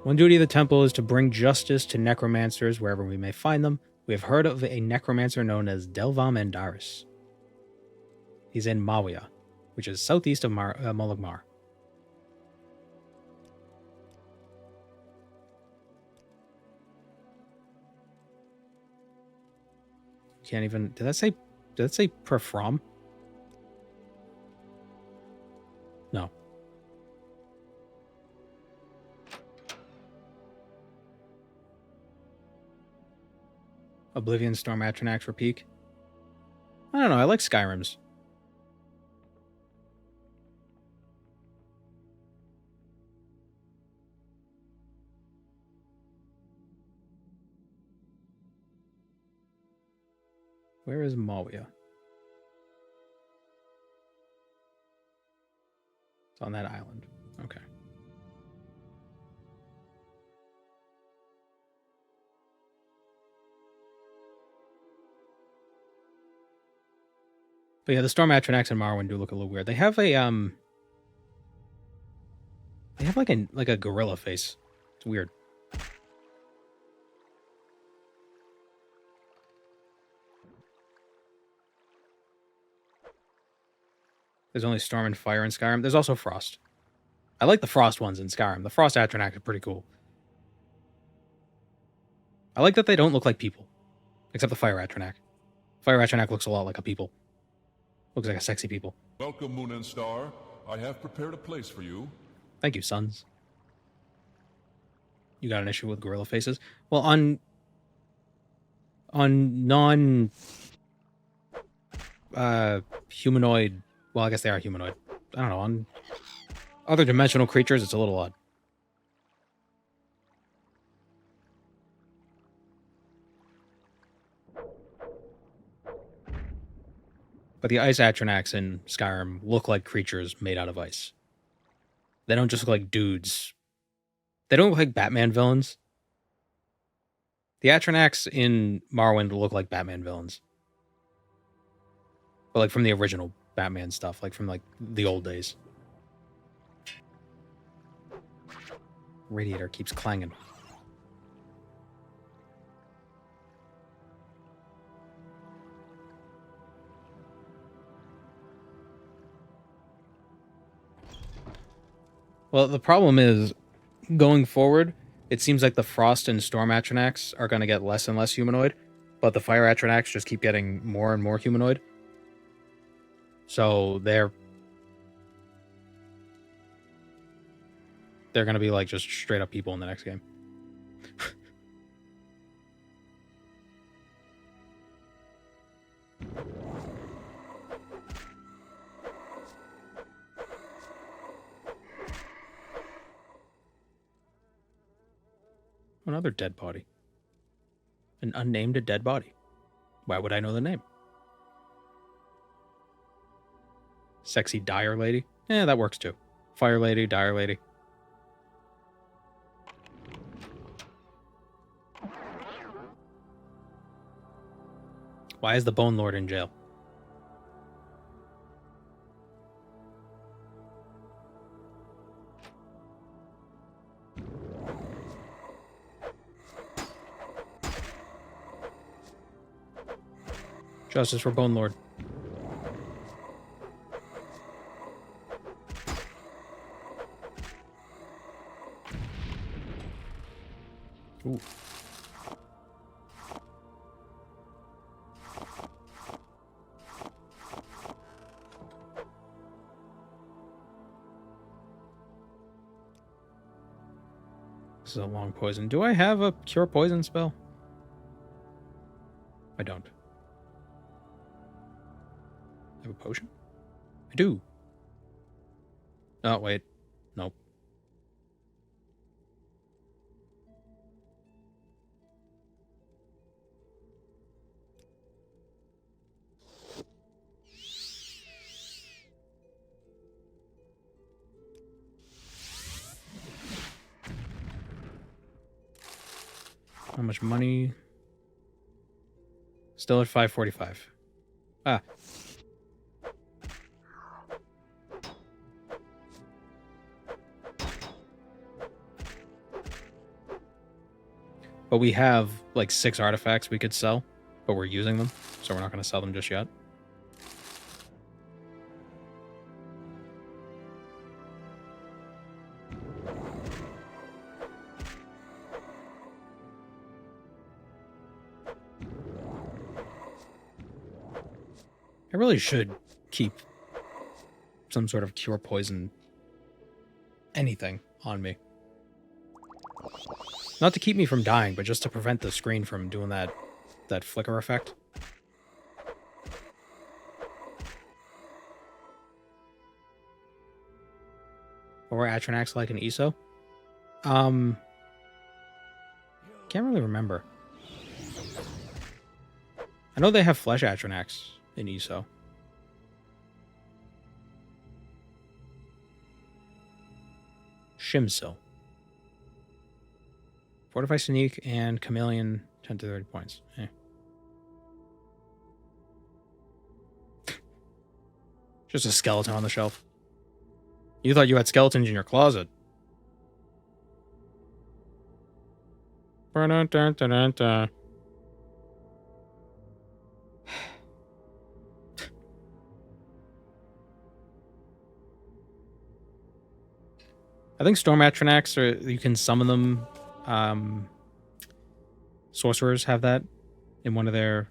One duty of the temple is to bring justice to necromancers wherever we may find them. We have heard of a necromancer known as Delvam Andaris. He's in Mawia, which is southeast of Molagmar. Can't even... Did that say Perfrom? Oblivion, Storm, Atronax for peak. I don't know. I like Skyrim's. Where is Mawia? It's on that island. Okay. But yeah, the Storm Atronax and Morrowind do look a little weird. They have a they have like a gorilla face. It's weird. There's only Storm and Fire in Skyrim. There's also Frost. I like the Frost ones in Skyrim. The Frost Atronax are pretty cool. I like that they don't look like people. Except the Fire Atronax. Fire Atronax looks a lot like a people. Looks like a sexy people. Welcome, Moon and Star. I have prepared a place for you. Thank you, sons. You got an issue with gorilla faces? Well, on non humanoid, well, I guess they are humanoid. I don't know, on other dimensional creatures, it's a little odd. But the Ice Atronax in Skyrim look like creatures made out of ice. They don't just look like dudes. They don't look like Batman villains. The Atronax in Morrowind look like Batman villains. But like from the original Batman stuff, like from like the old days. Radiator keeps clanging. Well, the problem is, going forward, it seems like the Frost and Storm Atronax are going to get less and less humanoid, but the Fire Atronax just keep getting more and more humanoid. So they're going to be like just straight up people in the next game. Another dead body. An unnamed dead body. Why would I know the name? Sexy Dire Lady? Yeah, that works too. Fire Lady, Dire Lady. Why is the Bone Lord in jail? Justice for Bone Lord. Ooh. This is a long poison. Do I have a cure poison spell? I don't. I have a potion? I do. Oh, wait. Nope. How much money? Still at 545. Ah. But we have like 6 artifacts we could sell, but we're using them, so we're not going to sell them just yet. I really should keep some sort of cure poison anything on me. Not to keep me from dying, but just to prevent the screen from doing that that flicker effect. Or Atronax like in ESO? Can't really remember. I know they have flesh Atronax in ESO. Shimso. Fortify Sneak and Chameleon 10 to 30 points. Just a skeleton on the shelf. You thought you had skeletons in your closet. Dun-dun-dun-dun-dun. I think Storm Atronax, or you can summon them. Sorcerers have that in one of their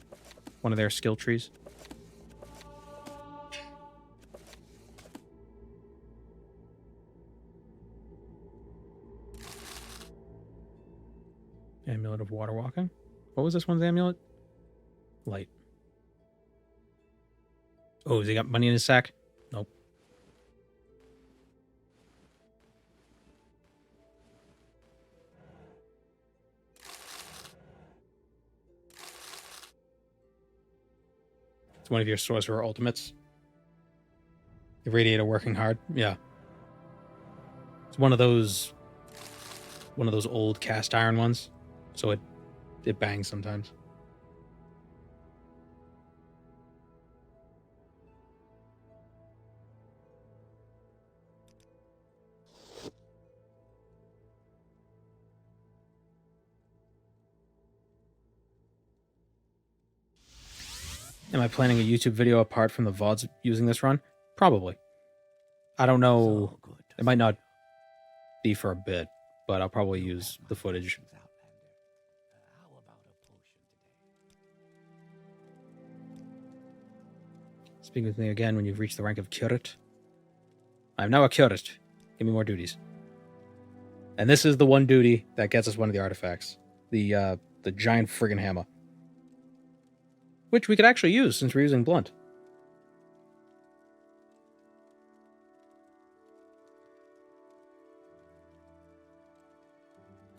skill trees. Amulet of Water Walking. What was this one's amulet? Light. Oh, has he got money in his sack? Nope. It's one of your sorcerer ultimates. The Radiator working hard. Yeah. It's one of those old cast iron ones. So it bangs sometimes. Am I planning a YouTube video apart from the VODs using this run? Probably. I don't know. It might not be for a bit, but I'll probably use the footage. Speak with me again when you've reached the rank of curate. I am now a curate. Give me more duties. And this is the one duty that gets us one of the artifacts. The giant friggin' hammer. Which we could actually use since we're using blunt.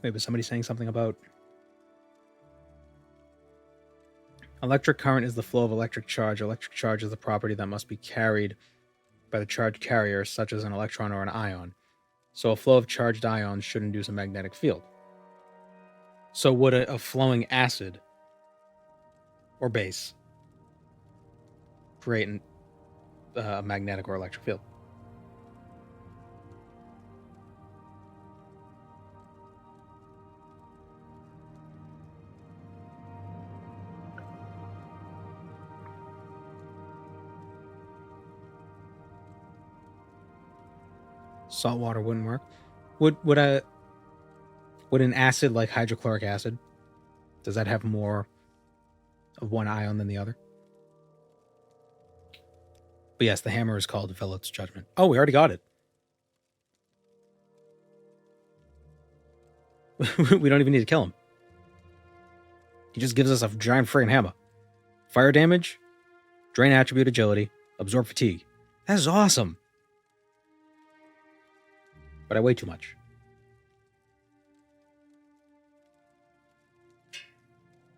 Wait, was somebody saying something about... Electric current is the flow of electric charge. Electric charge is the property that must be carried by the charge carrier, such as an electron or an ion. So a flow of charged ions should induce a magnetic field. So would a flowing acid or base create a magnetic or electric field? Salt water wouldn't work. Would an acid like hydrochloric acid, does that have more of one ion than the other? But yes, the hammer is called Velot's Judgment. Oh, we already got it. We don't even need to kill him. He just gives us a giant friggin' hammer. Fire damage, drain attribute agility, absorb fatigue. That is awesome. But I weigh too much.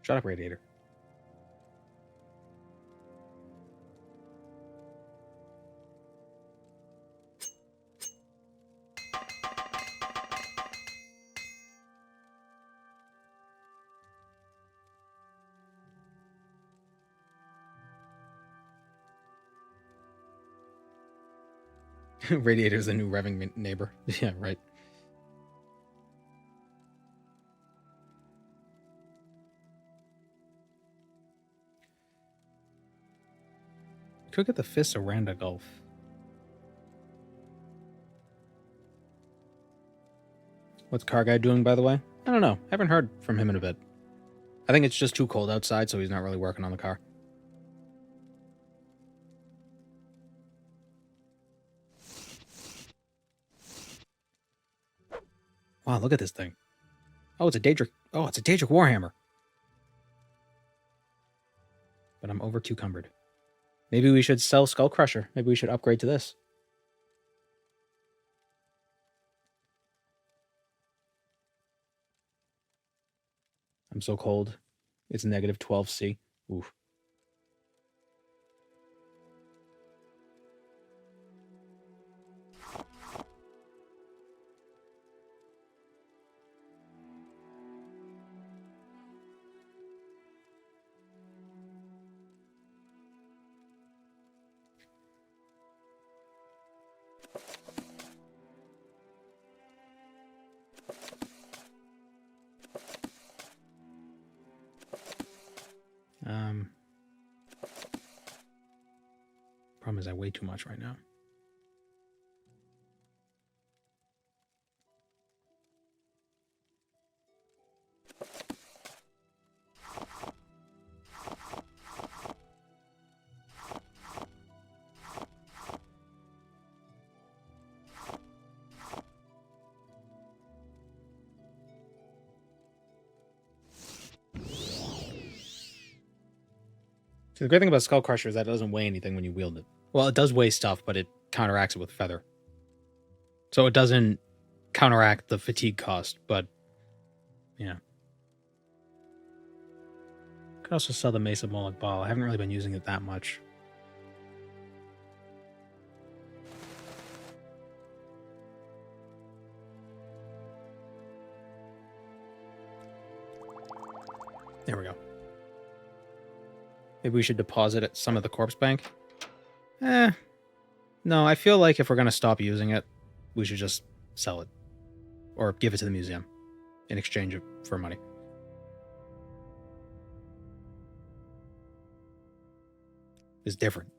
Shut up, Radiator. Radiator's the new revving neighbor. Yeah, right. Could get the Fists of Randa Gulf. What's Car Guy doing, by the way? I don't know. Haven't heard from him in a bit. I think it's just too cold outside, so he's not really working on the car. Wow, look at this thing. Oh, it's a Daedric. Oh, it's a Daedric Warhammer. but I'm over 2 cumbered. Maybe we should sell Skull Crusher. Maybe we should upgrade to this. I'm so cold. It's negative 12C. Oof. Problem is I weigh too much right now. So the great thing about Skull Crusher is that it doesn't weigh anything when you wield it. Well, it does weigh stuff, but it counteracts it with feather. So it doesn't counteract the fatigue cost, but yeah. Could also sell the Mesa Moloch Ball. I haven't really been using it that much. There we go. Maybe we should deposit at some of the corpse bank. No, I feel like if we're going to stop using it, we should just sell it. Or give it to the museum in exchange for money. It's different.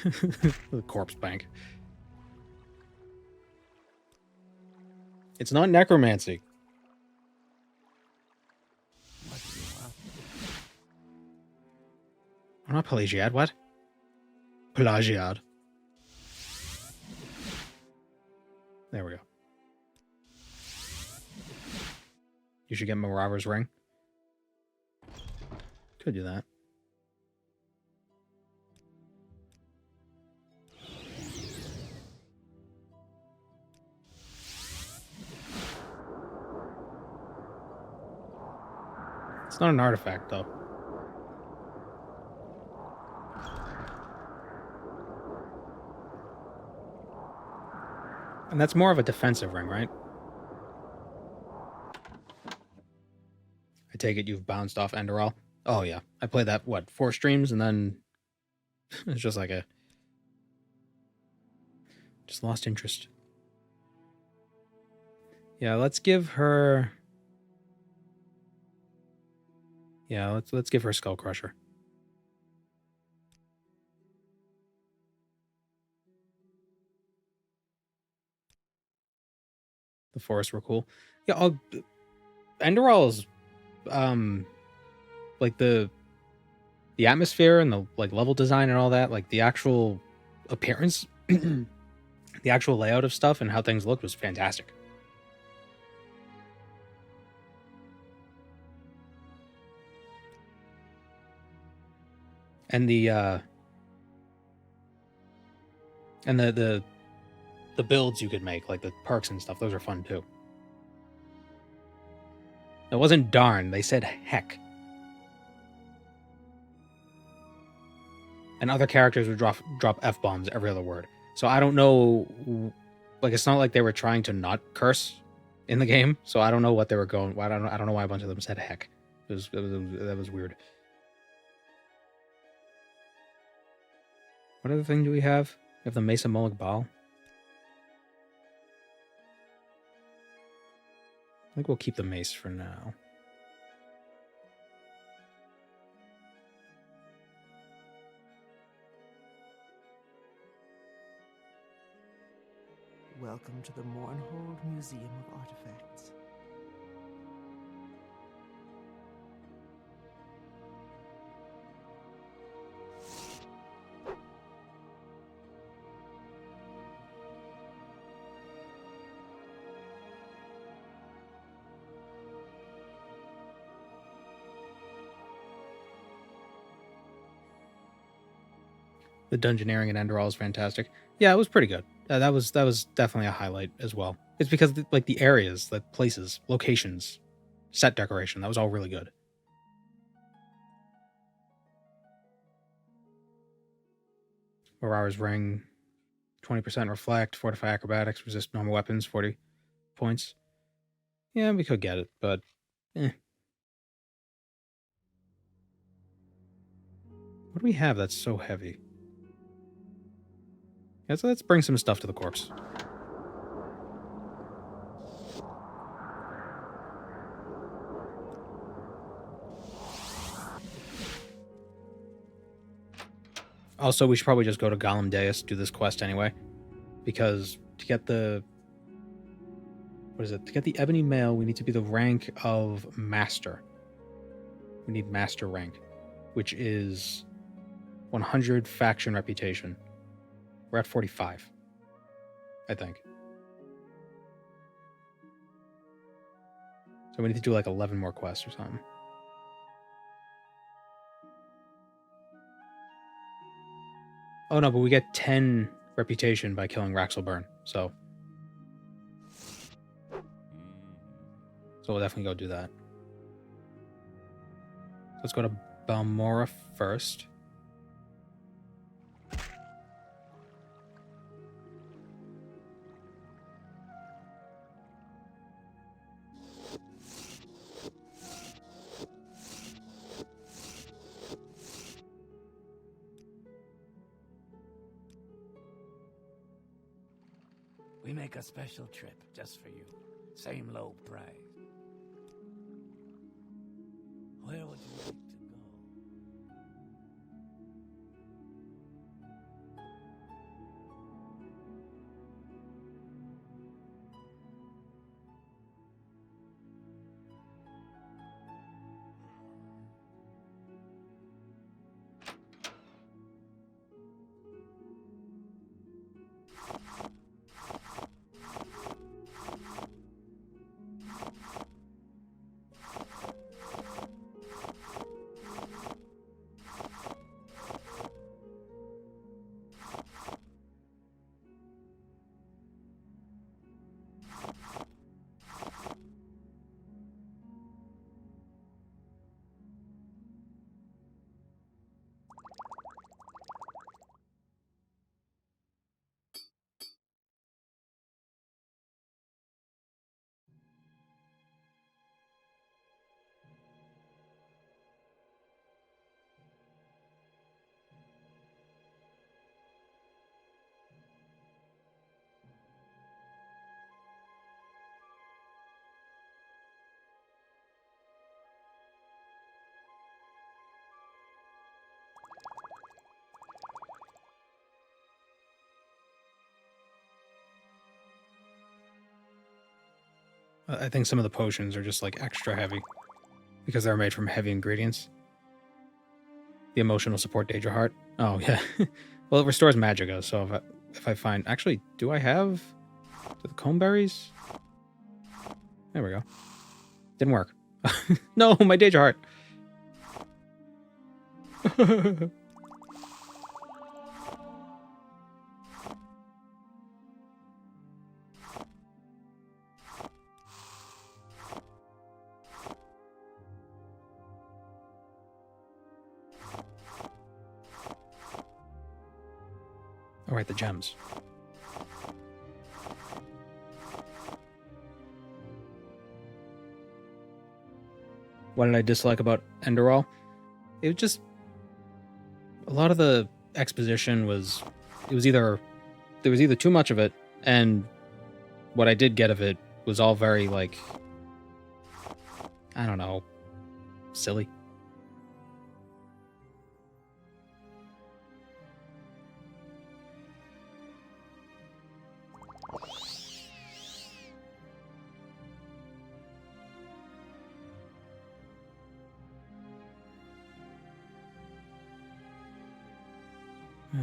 The corpse bank. It's not necromancy. I'm not Pelagiad, what? Pelagiad. There we go. You should get Marauder's Ring. Could do that. It's not an artifact, though. And that's more of a defensive ring, right? I take it you've bounced off Enderal. Oh, yeah. I played that, 4 streams, and then it's just like just lost interest. Yeah, let's give her... Yeah, let's give her Skull Crusher. The forests were cool. Yeah, Enderal's like the atmosphere and the level design and all that, like the actual appearance, the actual layout of stuff and how things looked was fantastic. And the builds you could make, like the perks and stuff, those are fun too. It wasn't darn, they said heck. And other characters would drop F-bombs every other word. So I don't know, like it's not like they were trying to not curse in the game. So I don't know what they were going. I don't know why a bunch of them said heck. That was weird. What other thing do we have? We have the Mesa Moloch Ball. I think we'll keep the mace for now. Welcome to the Mournhold Museum of Artifacts. The dungeoneering in Enderal is fantastic. Yeah, it was pretty good. That was definitely a highlight as well. It's because like the areas, the places, locations, set decoration, that was all really good. Aurara's Ring, 20% reflect, fortify acrobatics, resist normal weapons, 40 points. Yeah, we could get it, but eh. What do we have that's so heavy? Yeah, so let's bring some stuff to the corpse. Also, we should probably just go to Golem Deus, do this quest anyway. Because to get the... What is it? To get the Ebony Mail, we need to be the rank of Master. We need Master rank, which is 100 faction reputation. We're at 45, I think. So we need to do like 11 more quests or something. Oh no, but we get 10 reputation by killing Raxelburn, so we'll definitely go do that. Let's go to Balmora first. We make a special trip just for you. Same low price. Where would you like to go? I think some of the potions are just like extra heavy because they're made from heavy ingredients. The emotional support Daedra Heart. Oh yeah. Well, it restores Magica, so if I find... Actually, do I have the comb berries? There we go. Didn't work. No, my Daedra Heart. All right, the gems. What did I dislike about Enderal? It was just... A lot of the exposition was... There was either too much of it, and what I did get of it was all very, like... I don't know. Silly.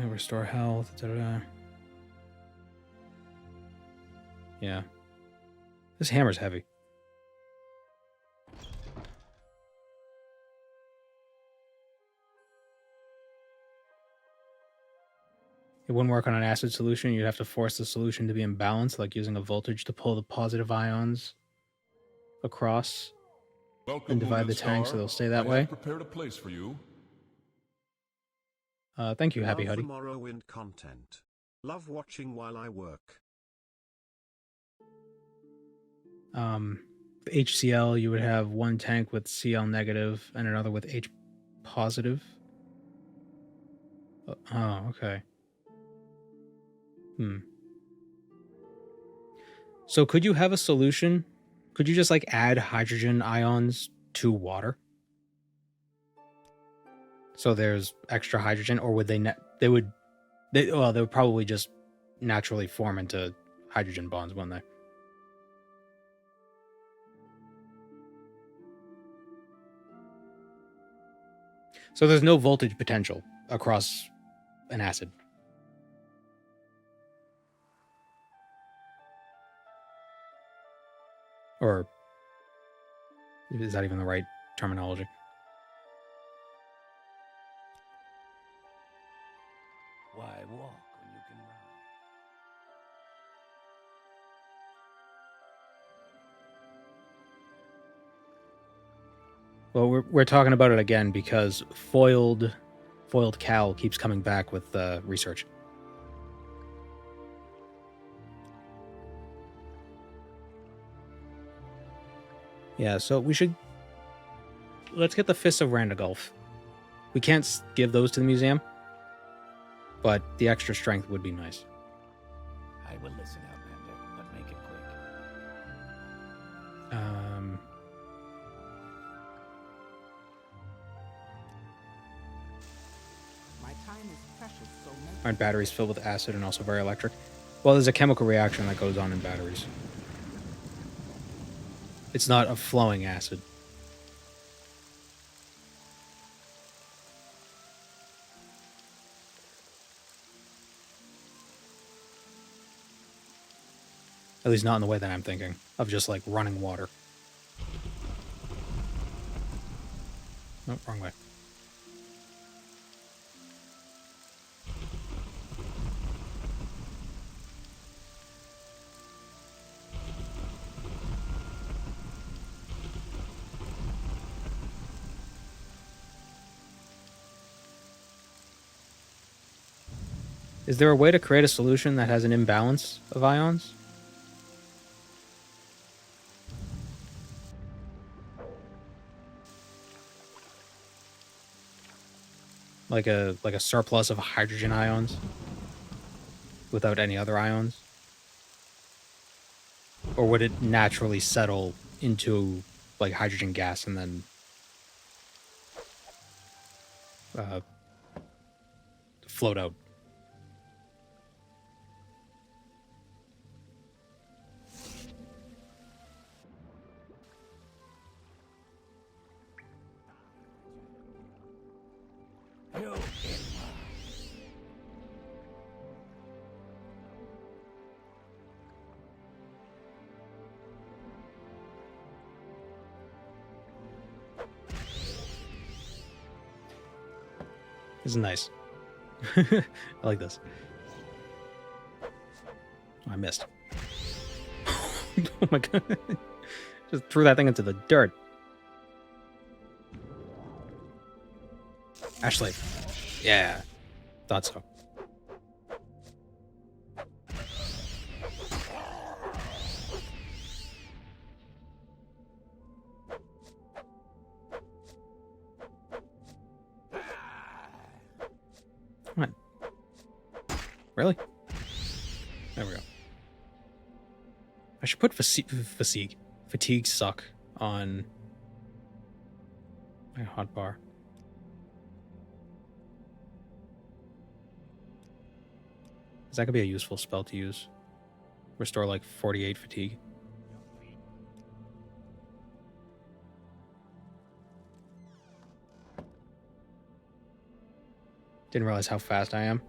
Restore health. Yeah. This hammer's heavy. It wouldn't work on an acid solution. You'd have to force the solution to be in balance, like using a voltage to pull the positive ions across Welcome, and divide Moon the and tank so Star. they'll stay that I way. have prepared a place for you. Thank you, Happy Love the Huddy. Morrowind content. Love watching while I work. The HCl, you would have one tank with Cl negative and another with H positive. Oh, okay. So could you have a solution? Could you just like add hydrogen ions to water? So there's extra hydrogen, or would they would probably just naturally form into hydrogen bonds, wouldn't they? So there's no voltage potential across an acid. Or is that even the right terminology? Why walk when you can run? Well, we're talking about it again because foiled Cal keeps coming back with research. Yeah, so let's get the Fists of Randagulf. We can't give those to the museum, but the extra strength would be nice. I will listen, Outlander, but make it quick. My time is precious, so make Aren't batteries filled with acid and also very electric? Well, there's a chemical reaction that goes on in batteries. It's not a flowing acid. At least not in the way that I'm thinking, of just like running water. Nope, wrong way. Is there a way to create a solution that has an imbalance of ions? Like a surplus of hydrogen ions without any other ions? Or would it naturally settle into like hydrogen gas and then float out? This is nice. I like this. Oh, I missed. Oh my god. Just threw that thing into the dirt. Ashley. Yeah. Thought so. What? Really? There we go. I should put fatigue suck on my hotbar. That could be a useful spell to use. Restore like 48 fatigue. Didn't realize how fast I am.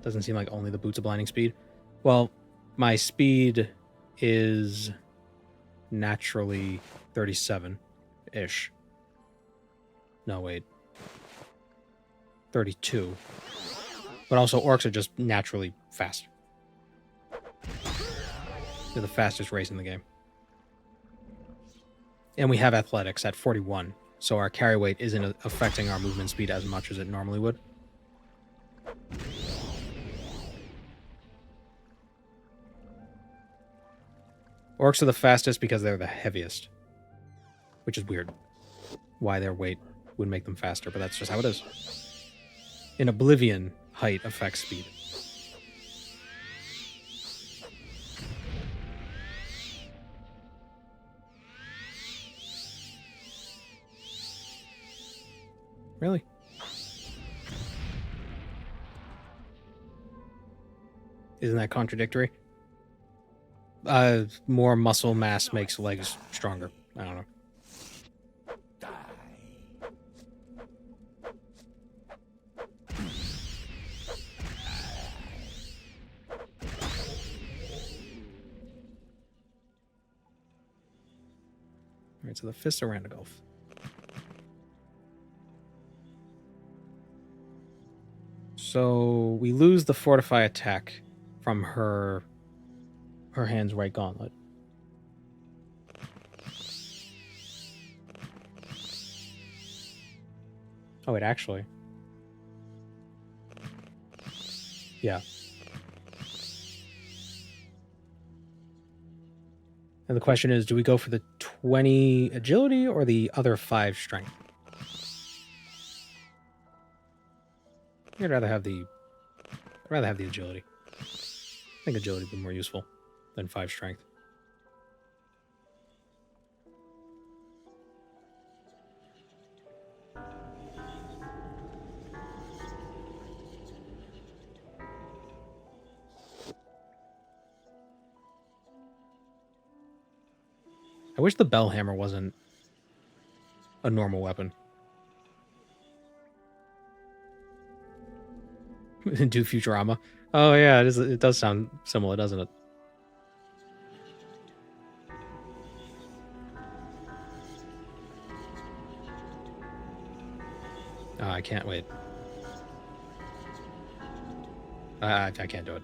Doesn't seem like only the boots of blinding speed. Well, my speed is naturally 37-ish. No, wait. 32. But also, orcs are just naturally fast. They're the fastest race in the game. And we have athletics at 41, so our carry weight isn't affecting our movement speed as much as it normally would. Orcs are the fastest because they're the heaviest, which is weird. Why their weight would make them faster, but that's just how it is. In Oblivion, height affects speed. Really? Isn't that contradictory? More muscle mass makes legs stronger. I don't know. Alright, so the Fist of Randagulf. So we lose the Fortify attack from her hand's right gauntlet. Oh, wait, actually. Yeah. And the question is, do we go for the 20 agility or the other 5 strength? I'd rather have the agility. I think agility would be more useful than 5 strength. I wish the bell hammer wasn't a normal weapon. Do Futurama. Oh yeah, it does sound similar, doesn't it? Oh, I can't wait. I can't do it.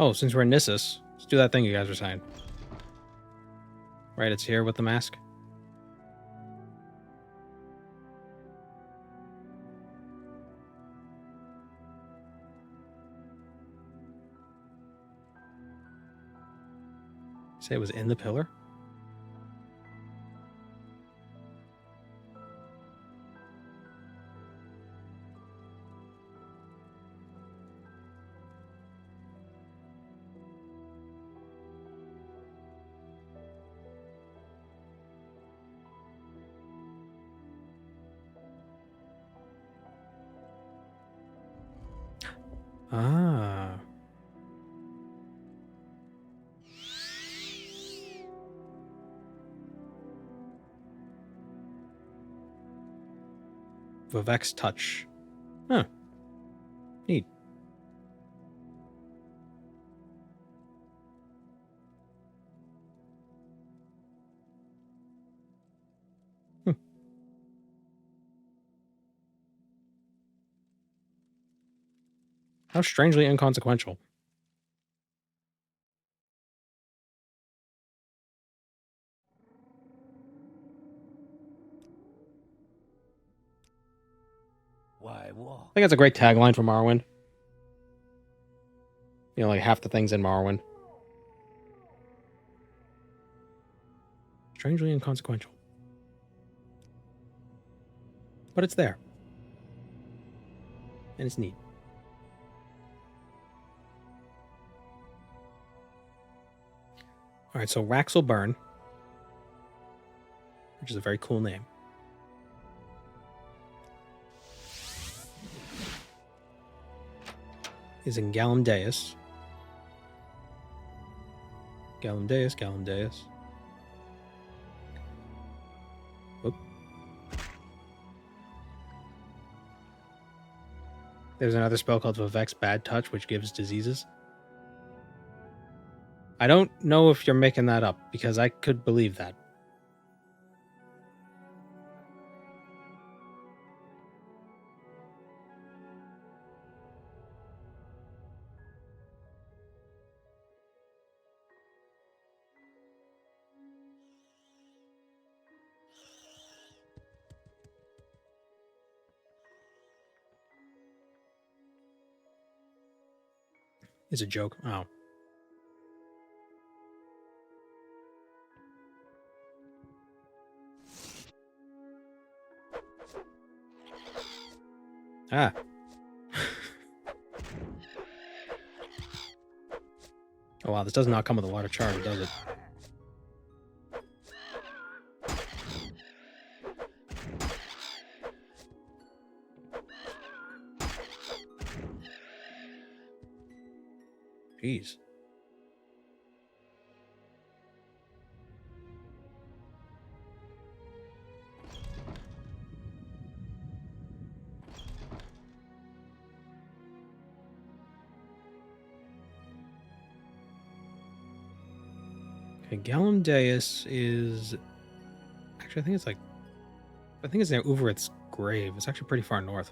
Oh, since we're in Nissus, let's do that thing you guys were saying. Right, it's here with the mask. Say it was in the pillar? Ah. Vivek's touch. Huh. Neat. How strangely inconsequential. Why walk? I think that's a great tagline for Morrowind. You know, like half the things in Morrowind. Strangely inconsequential. But it's there. And it's neat. Alright, so Raxel Burn, which is a very cool name. Is in Galum Deus. Galum Deus, Galum Deus. Whoop. There's another spell called Vivek's Bad Touch, which gives diseases. I don't know if you're making that up, because I could believe that. It's a joke. Oh. Ah. Oh wow, this does not come with a lot of charge, does it? Jeez. Okay, Gallum Deus is... Actually, I think it's near Uvarit's grave. It's actually pretty far north.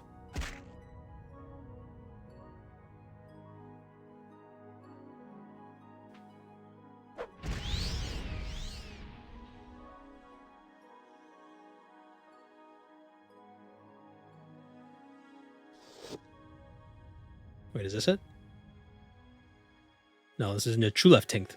Wait, is this it? No, this is Nachuleftinct.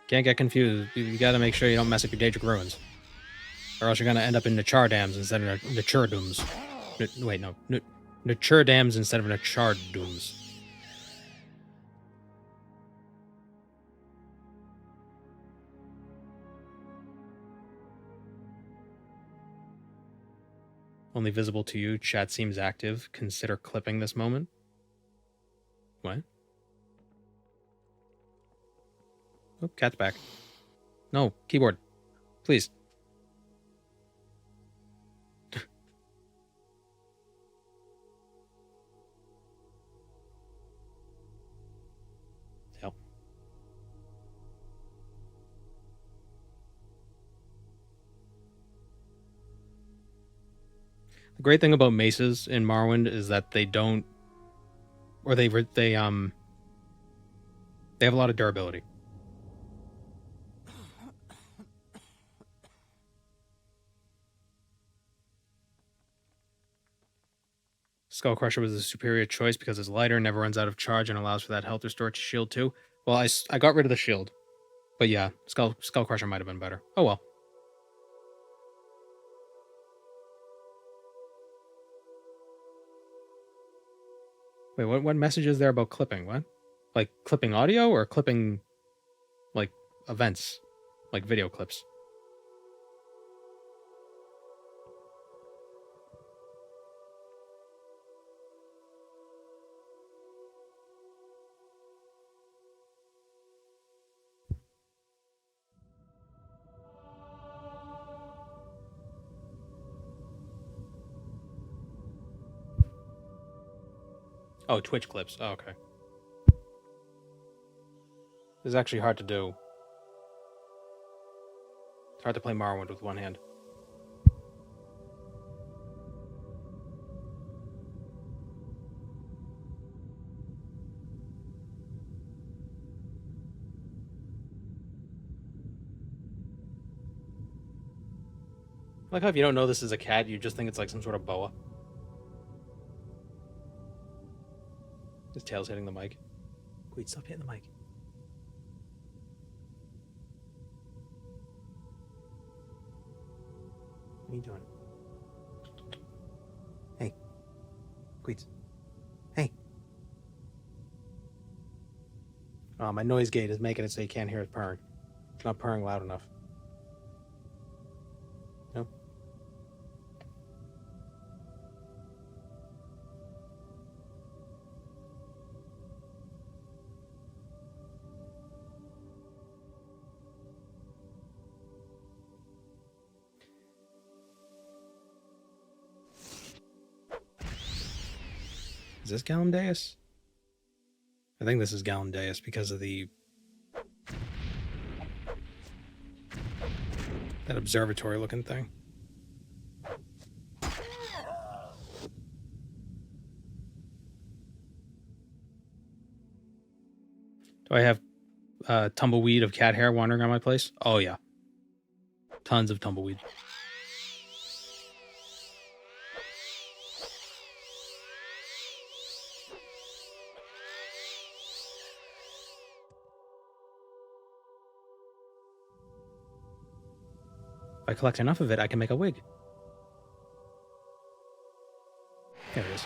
Can't get confused. You gotta make sure you don't mess up your Daedric Ruins. Or else you're gonna end up in Nachar Dams instead of Nachurdooms. Wait, no. Nachur Dams instead of Nachardooms. Only visible to you. Chat seems active. Consider clipping this moment. What? Oh, cat's back. No, keyboard. Please. Hell. The great thing about maces in Morrowind is that they don't, or they have a lot of durability. Skull Crusher was the superior choice because it's lighter, never runs out of charge, and allows for that health restore to shield too. Well, I got rid of the shield, but yeah, Skull Crusher might have been better. Oh well. Wait, what message is there about clipping? What? Like clipping audio or clipping like events? Like video clips? Oh, Twitch clips. Oh, okay. This is actually hard to do. It's hard to play Morrowind with one hand. I like how if you don't know this is a cat, you just think it's like some sort of boa. His tail's hitting the mic. Wait, stop hitting the mic. What are you doing? Hey. Queets. Hey. Oh, my noise gate is making it so you can't hear it purring. It's not purring loud enough. No? Is this Galandeus? I think this is Galandeus because of the... that observatory looking thing. Do I have tumbleweed of cat hair wandering around my place? Oh yeah. Tons of tumbleweed. If I collect enough of it, I can make a wig. There it is.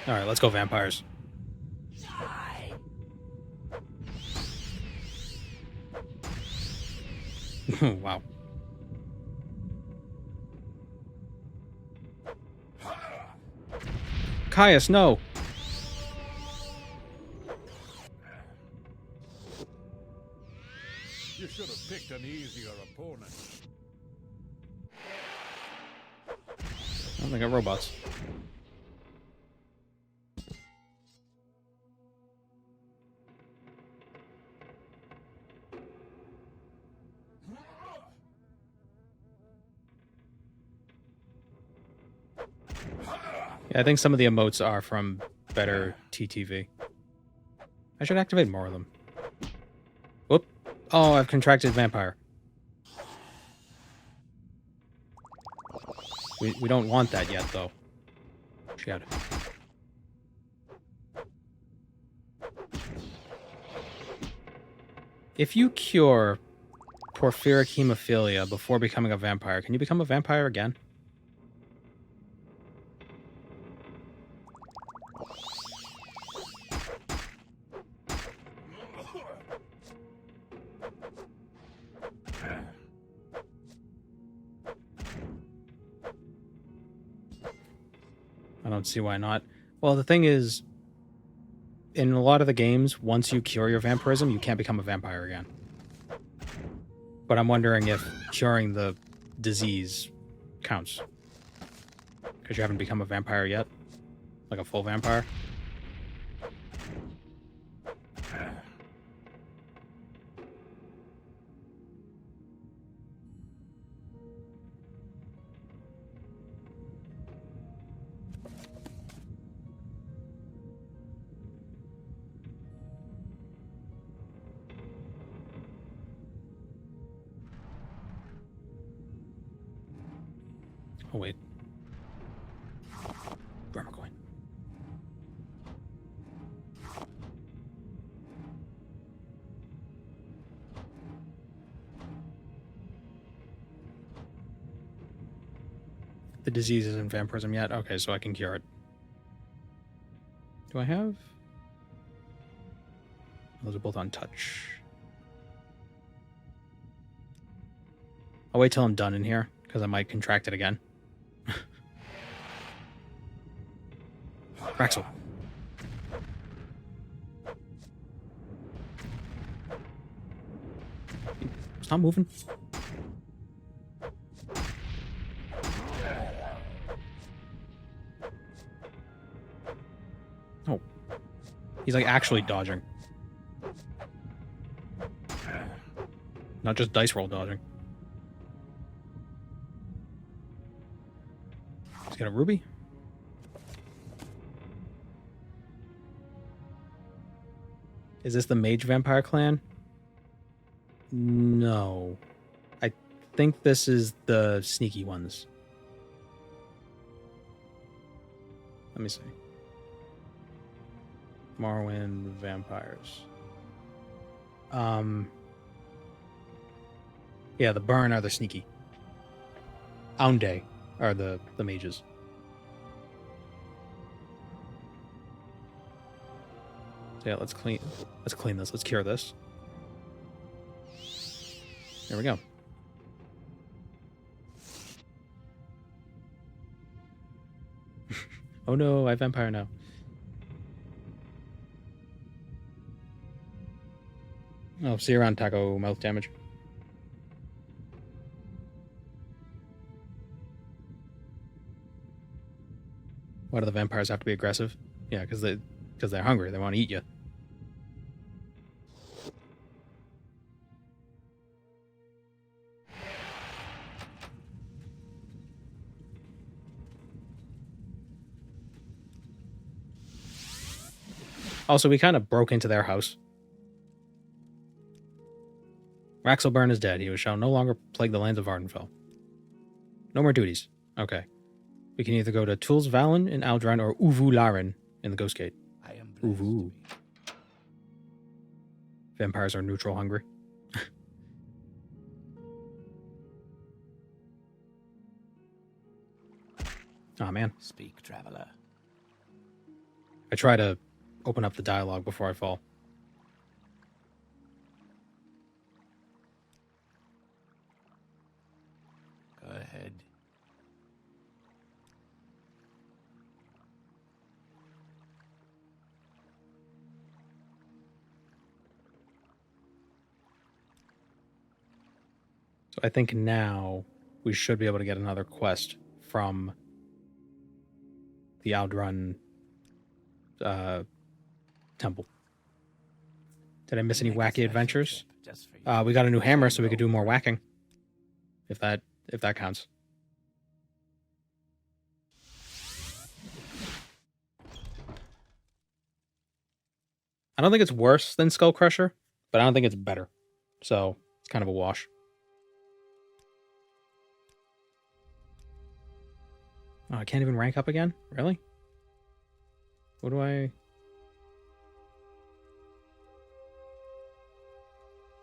All right, let's go vampires. Wow. Caius, no! You should have picked an easier opponent. Oh, they got robots. Yeah, I think some of the emotes are from better TTV. I should activate more of them. Whoop. Oh, I've contracted vampire. We don't want that yet, though. Shit. If you cure porphyric hemophilia before becoming a vampire, can you become a vampire again? I don't see why not. Well, the thing is, in a lot of the games, once you cure your vampirism, you can't become a vampire again. But I'm wondering if curing the disease counts. Because you haven't become a vampire yet? Like a full vampire? Oh, wait. Dwemer coin. The disease isn't vampirism yet? Okay, so I can cure it. Do I have... Those are both on touch. I'll wait till I'm done in here, because I might contract it again. Raxel. Stop moving. Oh. He's like actually dodging. Not just dice roll dodging. He's got a ruby. Is this the Mage Vampire Clan? No. I think this is the sneaky ones. Let me see. Morrowind Vampires. Yeah, the Burn are the sneaky. Aunde are the mages. So yeah, let's clean this. Let's cure this. There we go. Oh no, I vampire now. Oh, see you around, Taco mouth damage. Why do the vampires have to be aggressive? Yeah, because they're hungry. They want to eat you. Also, we kind of broke into their house. Raxelburn is dead. He shall no longer plague the lands of Ardenfell. No more duties. Okay. We can either go to Tuls Valen in Aldrun or Uvu Laren in the Ghost Gate. I am blessed Uvu. Vampires are neutral hungry. Oh man. Speak, traveler. I try to open up the dialogue before I fall. Go ahead. So I think now we should be able to get another quest from the Aldrun temple. Did I miss any wacky adventures? We got a new hammer, so we could do more whacking. If that counts. I don't think it's worse than Skull Crusher, but I don't think it's better. So it's kind of a wash. Oh, I can't even rank up again? Really? What do I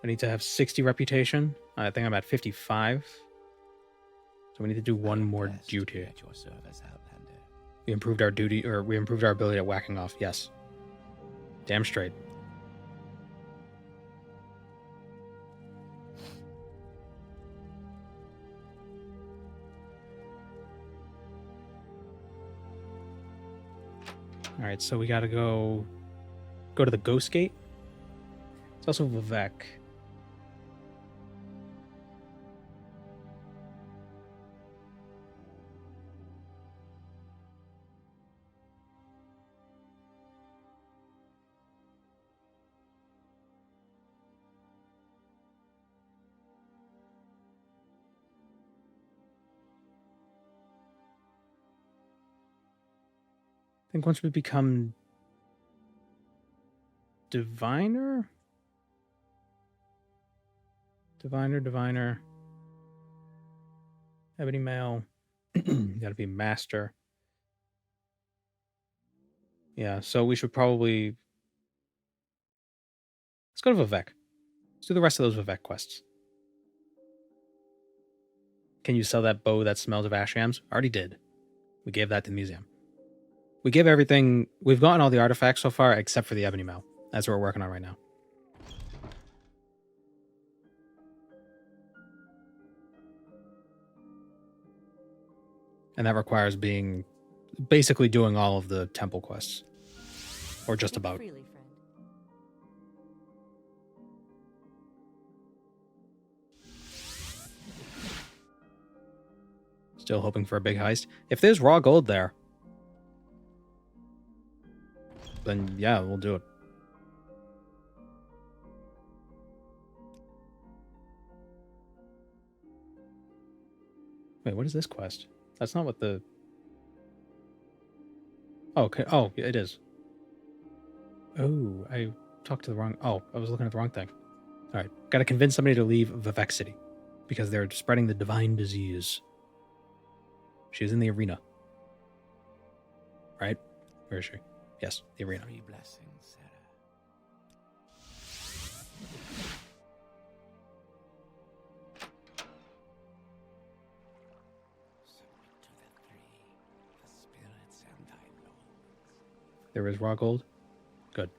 need to have 60 reputation. I think I'm at 55. So we need to do one more duty. We improved our duty, or we improved our ability at whacking off. Yes. Damn straight. All right, so we got to go to the Ghost Gate. It's also Vivek. I think once we become diviner, ebony male, you gotta be master. Yeah, so we should probably, let's go to Vivek. Let's do the rest of those Vivek quests. Can you sell that bow that smells of ashams? Already did. We gave that to the museum. We give everything. We've gotten all the artifacts so far, except for the ebony mail. That's what we're working on right now. And that requires basically doing all of the temple quests. Or just about. Freely, friend. Still hoping for a big heist. If there's raw gold there, then yeah, we'll do it. Wait, what is this quest? That's not what the... Oh, okay. Oh, it is. Oh, I talked to the wrong... Oh, I was looking at the wrong thing. All right. Got to convince somebody to leave Vivek City because they're spreading the divine disease. She's in the arena. Right? Where is she? Yes, the arena. 3 blessings, Sarah. Submit to the 3, the spirits and thy lords. There is raw gold. Good.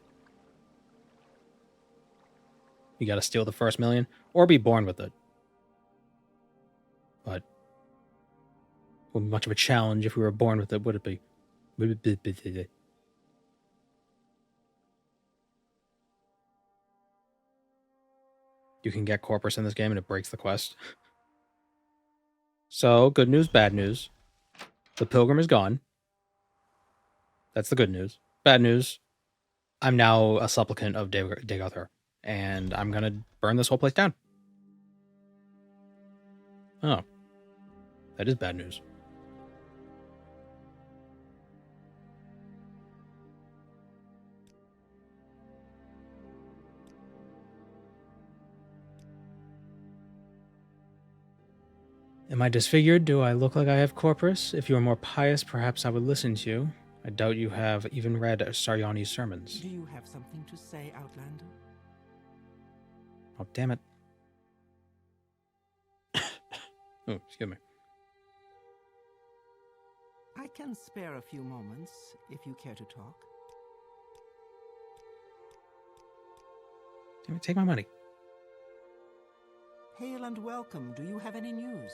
You got to steal the first million or be born with it. But wouldn't be much of a challenge if we were born with it, would it be? you can get Corpus in this game and it breaks the quest. So, good news, bad news. The pilgrim is gone. That's the good news. Bad news, I'm now a supplicant of Dagothar, and I'm gonna burn this whole place down. Oh. That is bad news. Am I disfigured? Do I look like I have corpus? If you are more pious, perhaps I would listen to you. I doubt you have even read Saryani's sermons. Do you have something to say, Outlander? Oh, damn it. Oh, excuse me. I can spare a few moments, if you care to talk. Damn it, take my money. Hail and welcome. Do you have any news?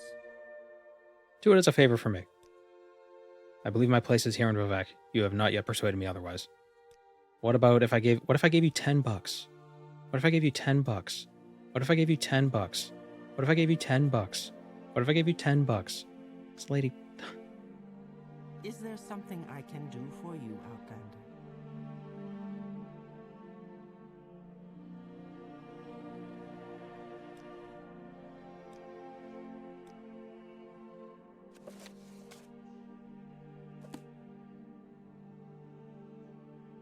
Do it as a favor for me. I believe my place is here in Vivek. You have not yet persuaded me otherwise. What if I gave you $10? What if I gave you $10? What if I gave you $10? What if I gave you $10? What if I gave you $10? This lady. Is there something I can do for you, Outlander?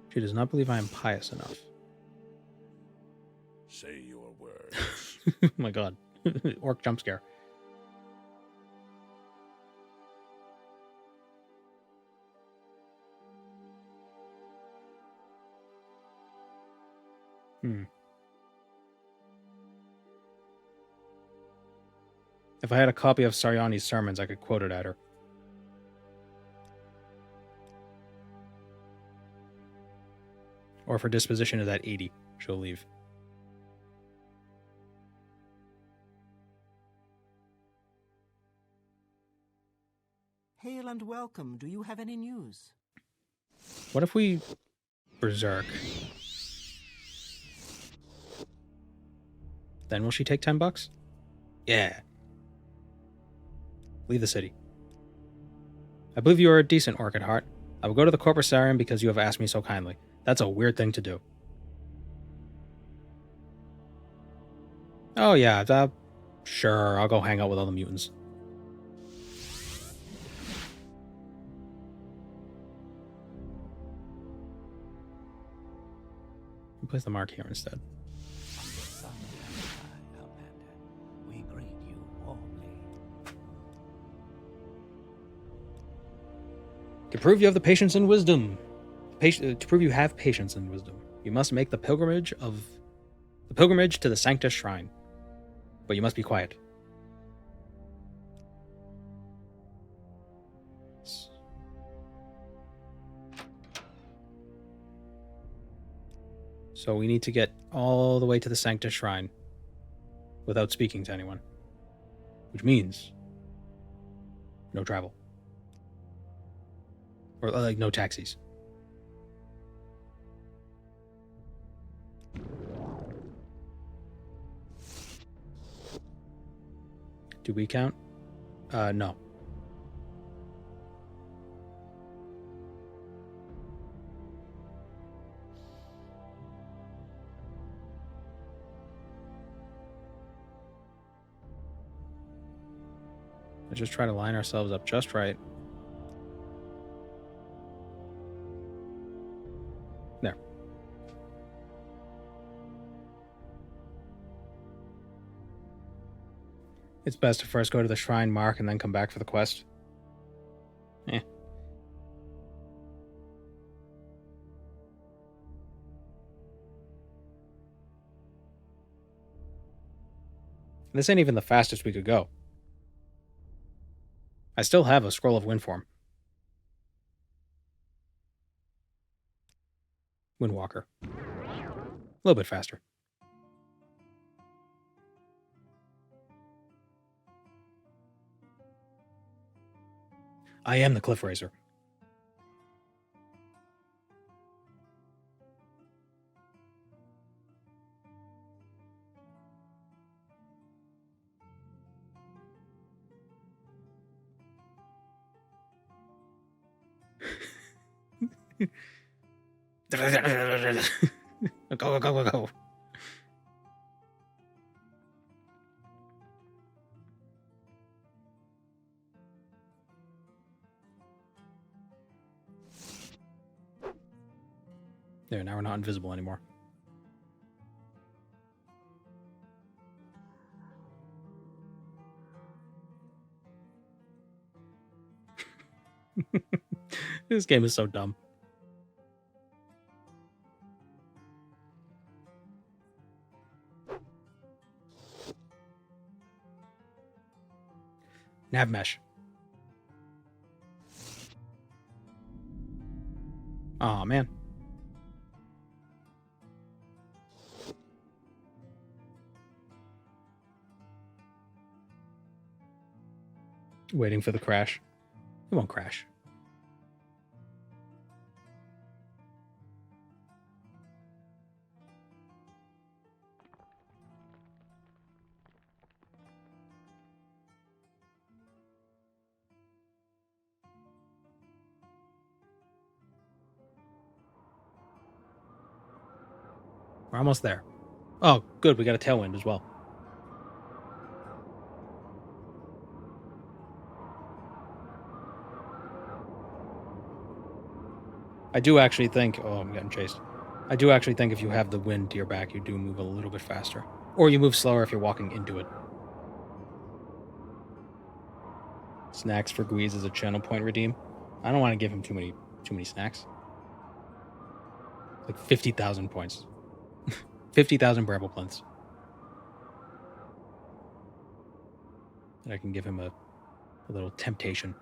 She does not believe I am pious enough. Say your words. Oh my god. Orc jump scare. If I had a copy of Saryani's sermons, I could quote it at her. Or if her disposition is at 80, she'll leave. Hail and welcome. Do you have any news? What if we berserk? Then will she take $10? Yeah. Leave the city. I believe you are a decent orc at heart. I will go to the Corpusarium because you have asked me so kindly. That's a weird thing to do. Oh yeah, sure, I'll go hang out with all the mutants. I'll place the mark here instead. We greet you warmly. To prove you have the patience and wisdom. To prove you have patience and wisdom, you must make the pilgrimage to the Sanctus Shrine. But you must be quiet. So we need to get all the way to the Sanctus Shrine without speaking to anyone. Which means no travel. Or like no taxis. Do we count? No. Let's just try to line ourselves up just right. There. It's best to first go to the shrine mark and then come back for the quest. Eh. This ain't even the fastest we could go. I still have a scroll of Windform. Windwalker. A little bit faster. I am the Cliff Racer. Go, go, go, go, go. There, now we're not invisible anymore. This game is so dumb. Nav mesh. Aw, man. Waiting for the crash. It won't crash. We're almost there. Oh, good. We got a tailwind as well. I do actually think... Oh, I'm getting chased. I do actually think if you have the wind to your back, you do move a little bit faster. Or you move slower if you're walking into it. Snacks for Guiz as a channel point redeem. I don't want to give him too many snacks. Like 50,000 points. 50,000 Brabble plinths. And I can give him a little temptation.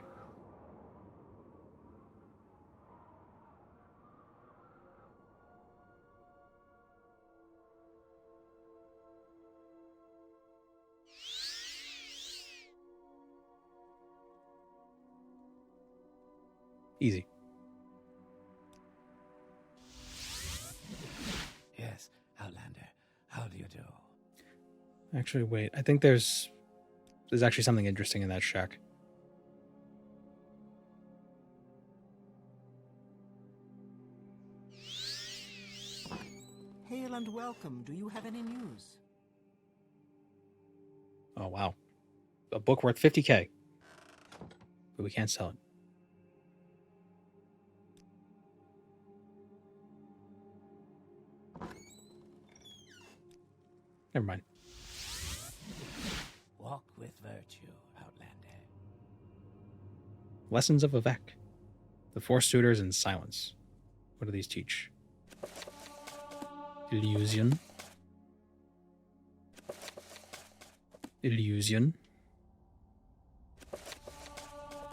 Easy. Yes, Outlander. How do you do? Actually, wait. I think there's actually something interesting in that shack. Hail and welcome. Do you have any news? Oh, wow. A book worth 50K. But we can't sell it. Never mind. Walk with virtue, Outlander. Lessons of Vivek. The Four Suitors in Silence. What do these teach? Illusion. Illusion.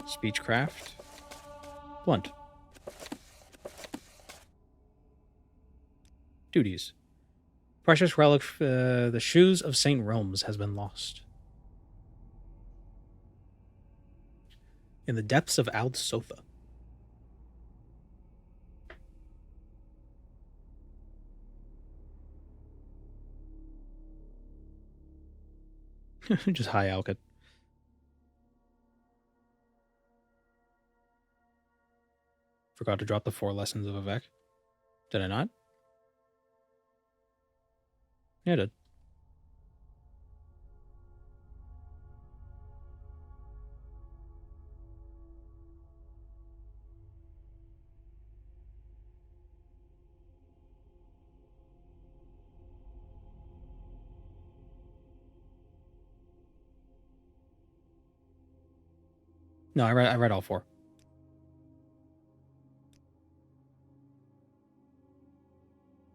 Speechcraft. Blunt. Duties. Precious relic, the Shoes of St. Rome's has been lost. In the depths of Ald's sofa. Just hi, Alkit. Forgot to drop the 4 lessons of Vivek. Did I not? Yeah, I did. No, I read all 4.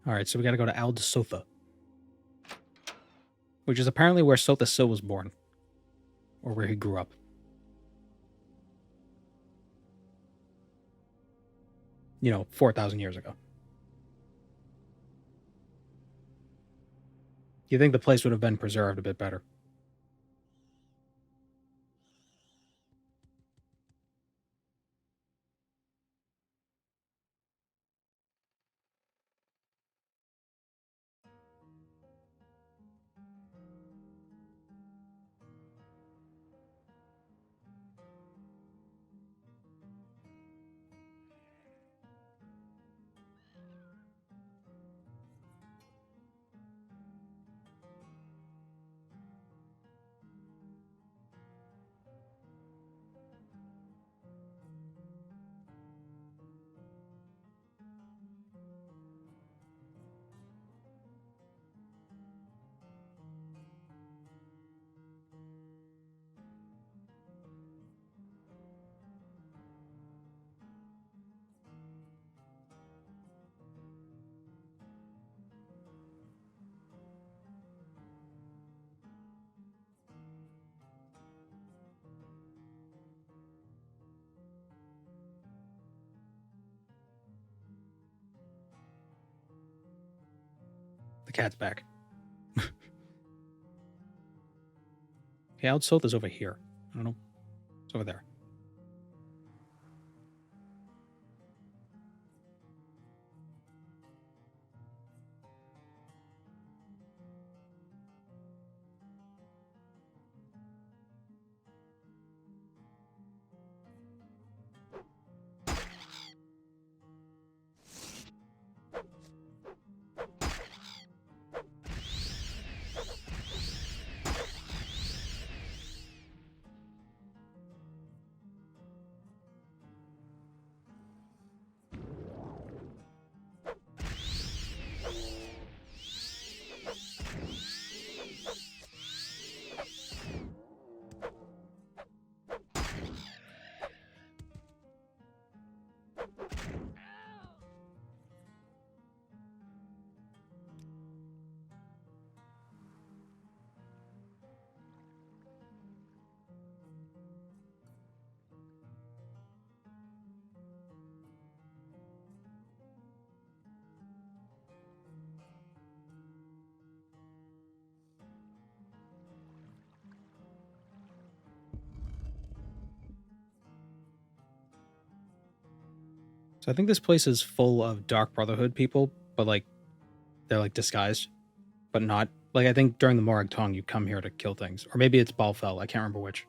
All right, so we got to go to Ald's sofa, which is apparently where Sotha Sil was born, or where he grew up. You know, 4,000 years ago. You think the place would have been preserved a bit better? cat's back. Okay, out south is over here. I don't know. It's over there. So I think this place is full of Dark Brotherhood people, but like they're like disguised, but not like I think during the Morag Tong you come here to kill things, or maybe it's Balfell. I can't remember which.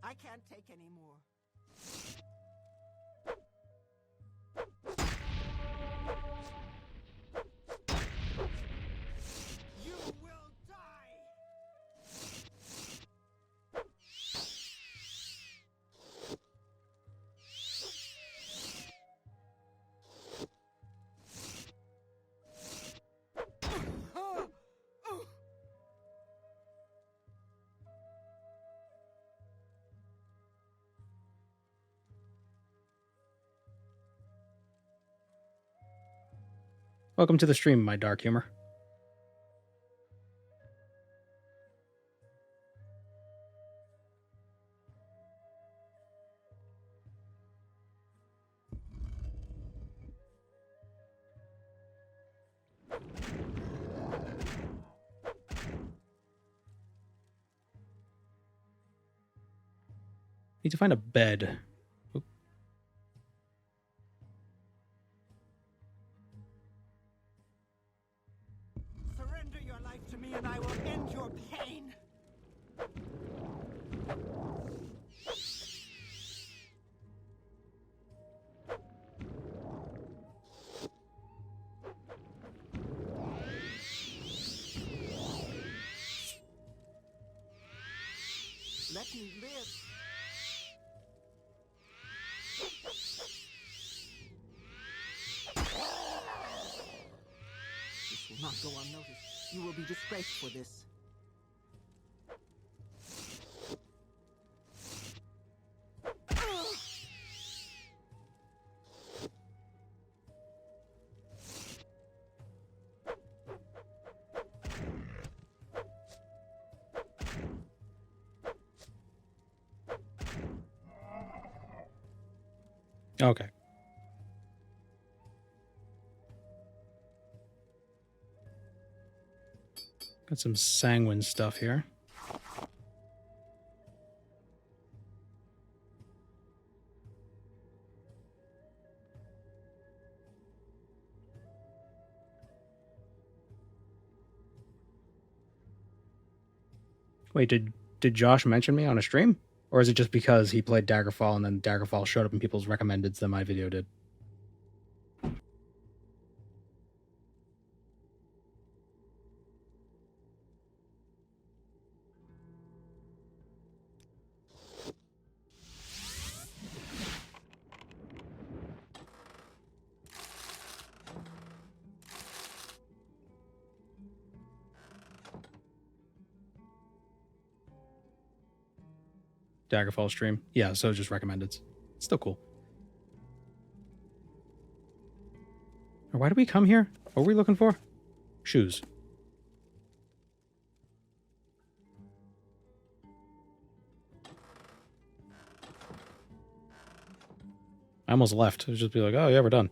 I can't take any more. You will die! Welcome to the stream, my dark humor. Need to find a bed. Oop. Surrender your life to me and I will end your pain. Let me live. This will not go unnoticed. You will be disgraced for this. Okay. Got some sanguine stuff here. Wait, did Josh mention me on a stream? Or is it just because he played Daggerfall and then Daggerfall showed up in people's recommendeds that my video did? Daggerfall stream. Yeah, so just recommended. It's still cool. Why did we come here? What were we looking for? Shoes. I almost left. It was just be like, oh yeah, we're done.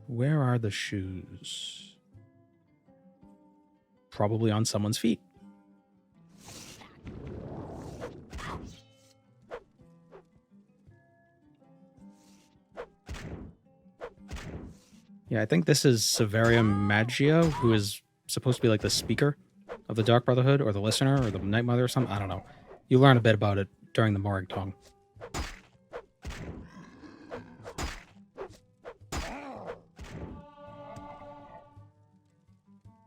Where are the shoes? Probably on someone's feet. Yeah, I think this is Severia Magia, who is supposed to be like the speaker of the Dark Brotherhood, or the listener, or the Night Mother or something. I don't know. You learn a bit about it during the Morrig Tongue.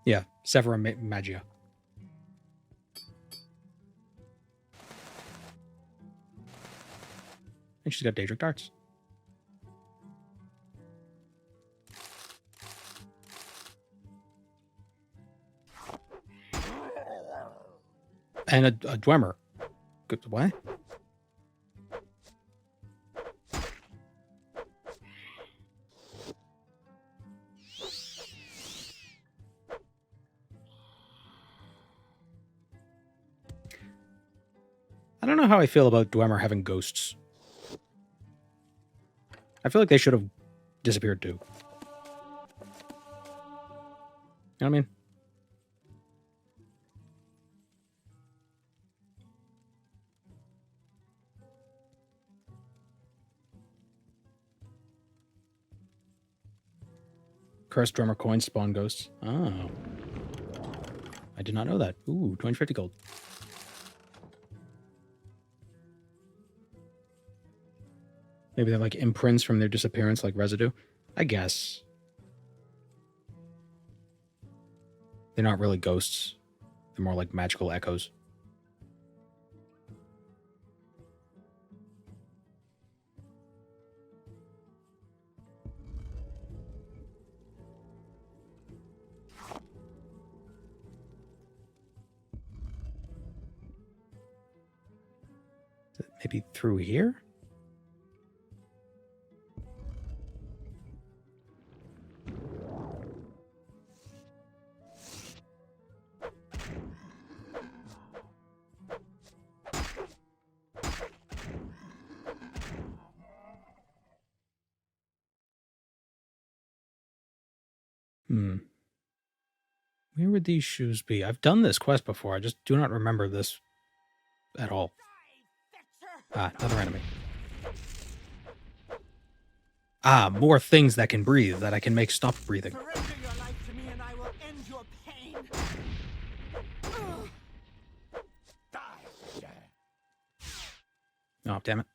Yeah, Severia Magia. And she's got Daedric darts. And a Dwemer. Good, what? I don't know how I feel about Dwemer having ghosts. I feel like they should have disappeared too. You know what I mean? Cursed Dwemer coins spawn ghosts. Oh. I did not know that. Ooh, 250 gold. Maybe they're like imprints from their disappearance, like residue. I guess. They're not really ghosts. They're more like magical echoes. Maybe through here? Where would these shoes be? I've done this quest before. I just do not remember this at all. Ah, another enemy. Ah, more things that can breathe, that I can make stop breathing. Surrender your life to me and I will end your pain. Oh, damn it.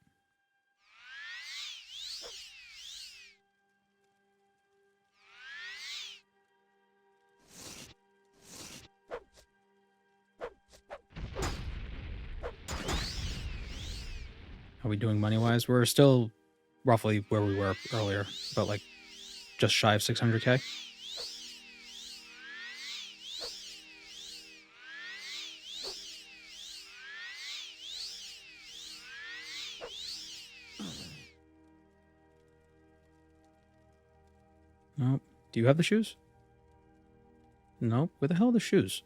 How are we doing money-wise? We're still roughly where we were earlier, about like just shy of 600k. Nope. Do you have the shoes? Nope. Where the hell are the shoes?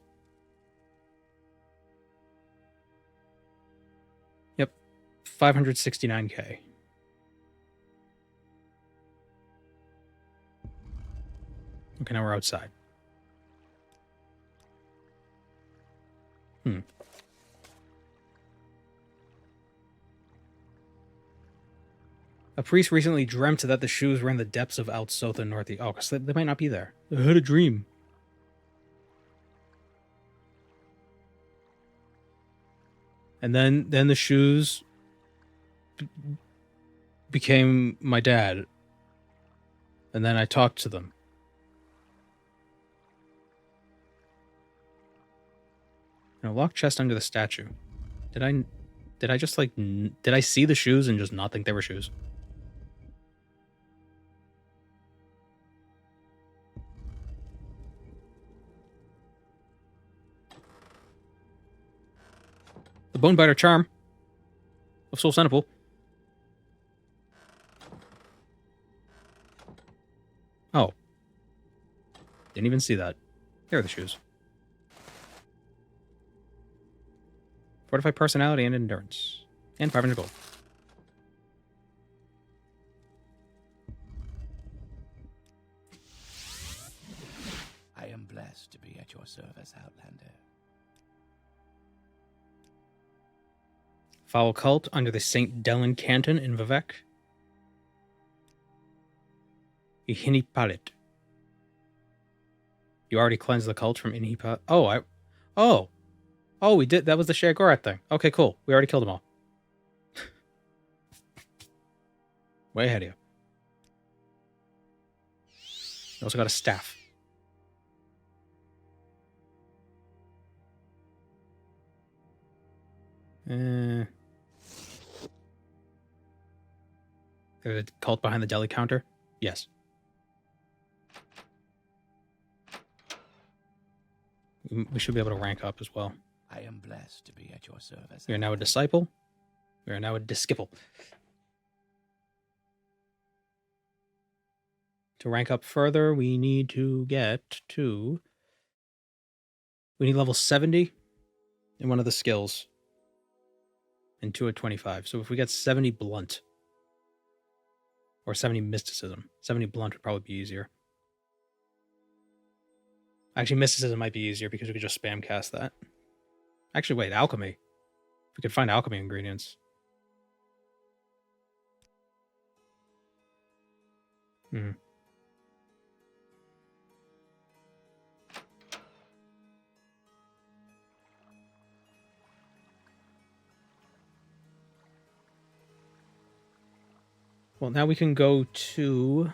Yep. 569k. Okay, now we're outside. A priest recently dreamt that the shoes were in the depths of Altsotha Northeast. Oh, because they might not be there. I had a dream. And then the shoes became my dad. And then I talked to them. A locked chest under the statue. Did I just like, did I see the shoes and just not think they were shoes? The Bonebiter Charm of Soul Centipede. Oh. Didn't even see that. Here are the shoes. Fortify personality and endurance. And 500 gold. I am blessed to be at your service, Outlander. Foul cult under the St. Dellen Canton in Vivek. Ihinipalit. You already cleansed the cult from Ihinipalit. Oh, we did. That was the Sheogorath thing. Okay, cool. We already killed them all. Way ahead of you. We also got a staff. There's a cult behind the deli counter? Yes. We should be able to rank up as well. I am blessed to be at your service. We are now a disciple. We are now a disciple. To rank up further, we need to get to... We need level 70 in one of the skills. And 2 at 25. So if we get 70 blunt... Or 70 mysticism. 70 blunt would probably be easier. Actually, mysticism might be easier because we could just spam cast that. Actually, wait, alchemy. If we could find alchemy ingredients. Well, now we can go to...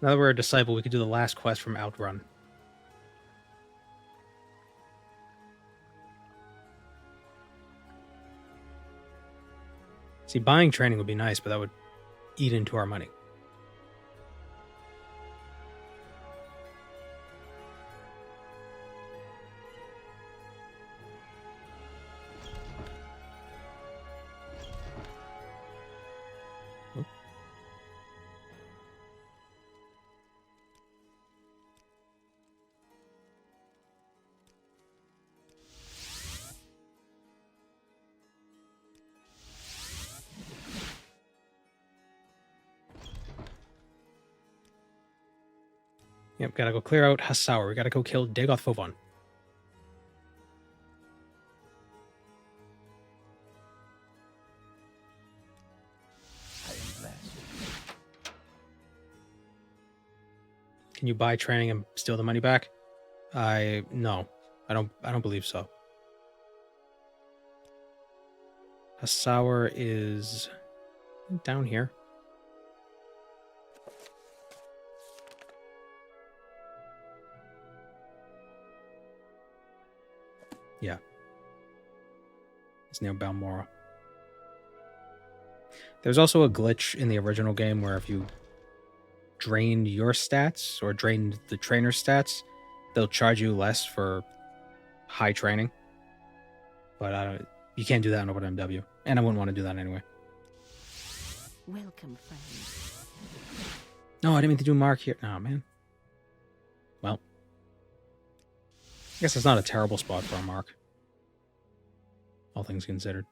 Now that we're a disciple, we could do the last quest from Outrun. See, buying training would be nice, but that would eat into our money. Yep, gotta go clear out Hassaur. We gotta go kill Dagoth Fovon. I am blessed. Can you buy training and steal the money back? No. I don't believe so. Hassaur is down here. Yeah. It's near Balmora. There's also a glitch in the original game where if you drained your stats or drained the trainer's stats, they'll charge you less for high training. But you can't do that in OpenMW. And I wouldn't want to do that anyway. Welcome, friend. No, I didn't mean to do Mark here. Oh, man. Well. I guess it's not a terrible spot for a Mark. All things considered.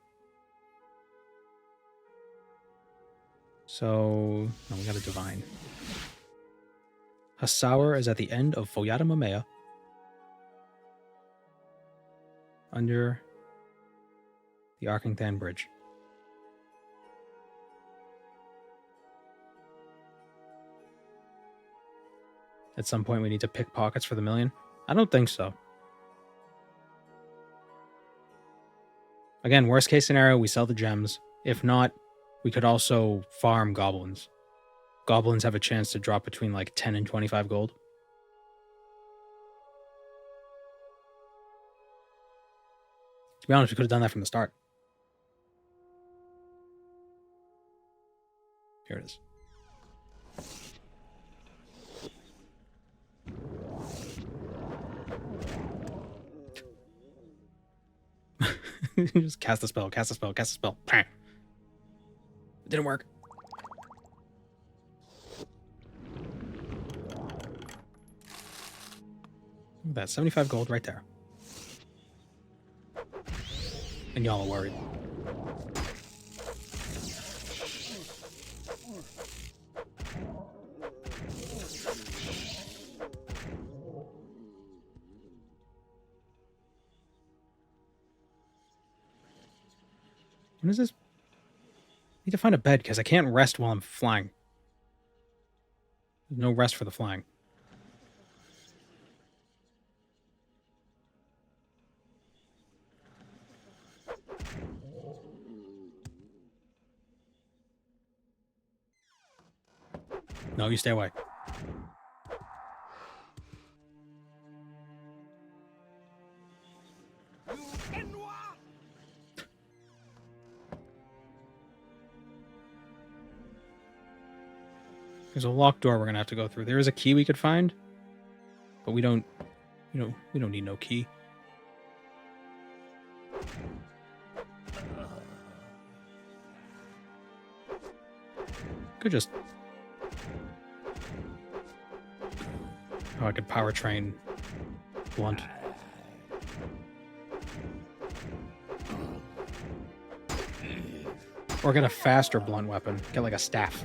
So, no, we got a Divine. Hassaur is at the end of Foyata Mamea. Under the Arkingthan Bridge. At some point we need to pick pockets for the million? I don't think so. Again, worst case scenario, we sell the gems. If not, we could also farm goblins. Goblins have a chance to drop between like 10 and 25 gold. To be honest, we could have done that from the start. Here it is. Just cast the spell, cast the spell, cast the spell. It didn't work. That's 75 gold right there. And y'all are worried. When is this? I need to find a bed because I can't rest while I'm flying. There's no rest for the flying. No, you stay away. There's a locked door we're gonna have to go through. There is a key we could find, but we don't need no key. Could just... Oh, I could power train blunt. Or get a faster blunt weapon. Get like a staff.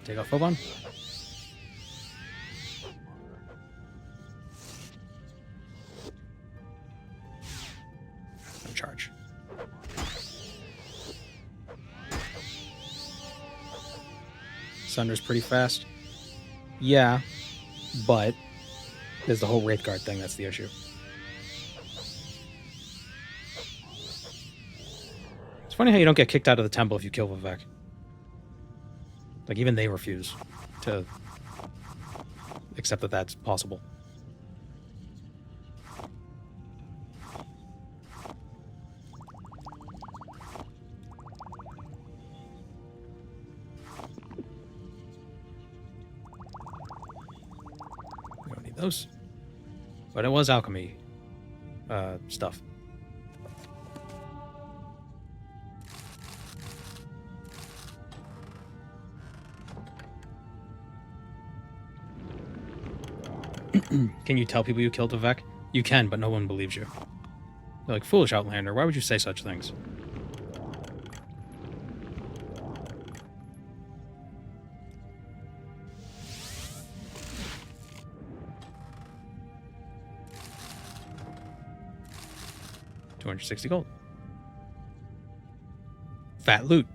Take off Phobon. No charge. Sunder's pretty fast. Yeah, but there's the whole Wraith Guard thing that's the issue. It's funny how you don't get kicked out of the temple if you kill Vivek. Like, even they refuse to accept that that's possible. We don't need those. But it was alchemy stuff. Can you tell people you killed Vivek? You can, but no one believes you. They're like, foolish Outlander, why would you say such things? $260 gold. Fat loot.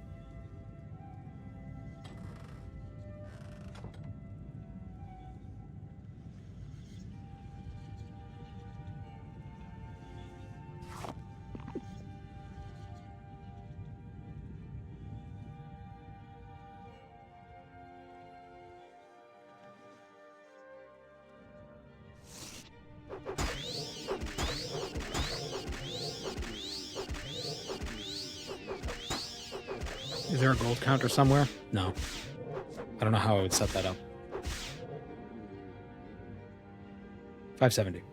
Is there a gold counter somewhere? No. I don't know how I would set that up. 570.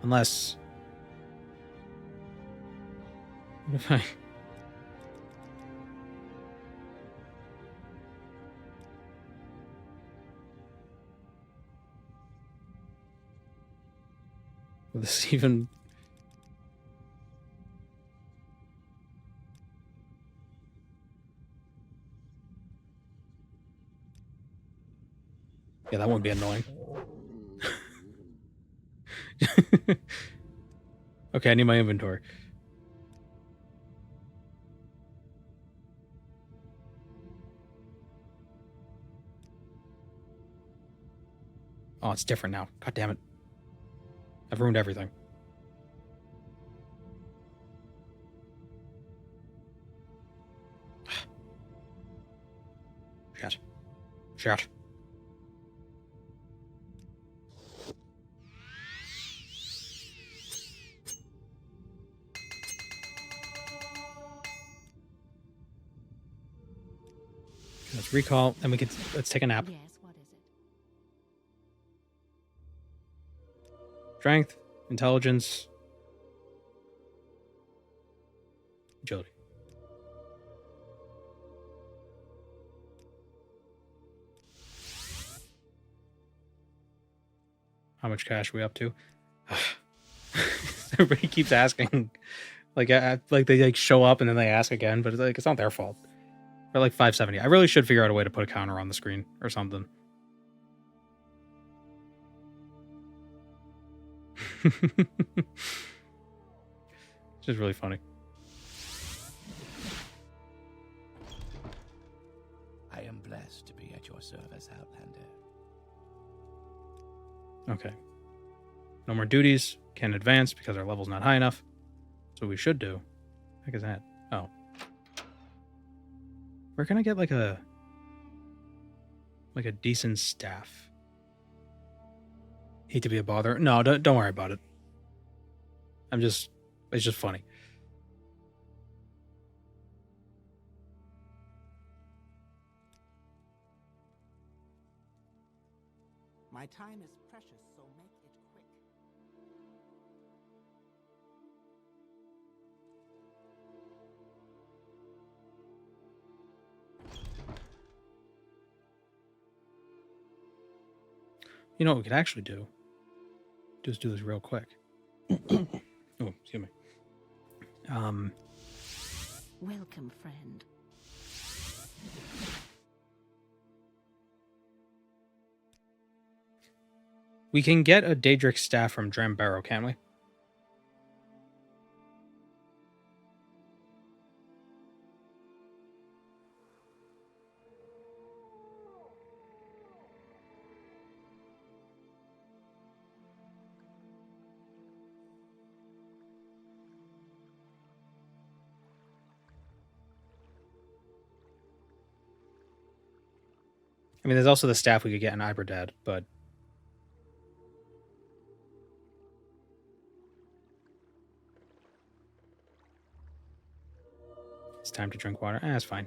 Unless... What if I... Will this even... Yeah, that wouldn't be annoying. Okay, I need my inventory. Oh, it's different now. God damn it. I've ruined everything. Shit. Shit. Let's recall, and let's take a nap. Yes, what is it? Strength, intelligence, agility. How much cash are we up to? Everybody keeps asking. Like they like show up and then they ask again, but it's not their fault. We're like 570. I really should figure out a way to put a counter on the screen or something. It's just really funny. I am blessed to be at your service, Outlander. Okay. No more duties. Can't advance because our level's not high enough. So what we should do. What the heck is that? Oh. Where can I get like a decent staff? Hate to be a bother. No, don't worry about it. It's just funny. My time is precious, so make it quick. You know what we could actually do? Just do this real quick. Oh, excuse me. Welcome, friend. We can get a Daedric staff from Dwemer, can't we? I mean, there's also the staff we could get in Iberdad, but it's time to drink water. That's fine.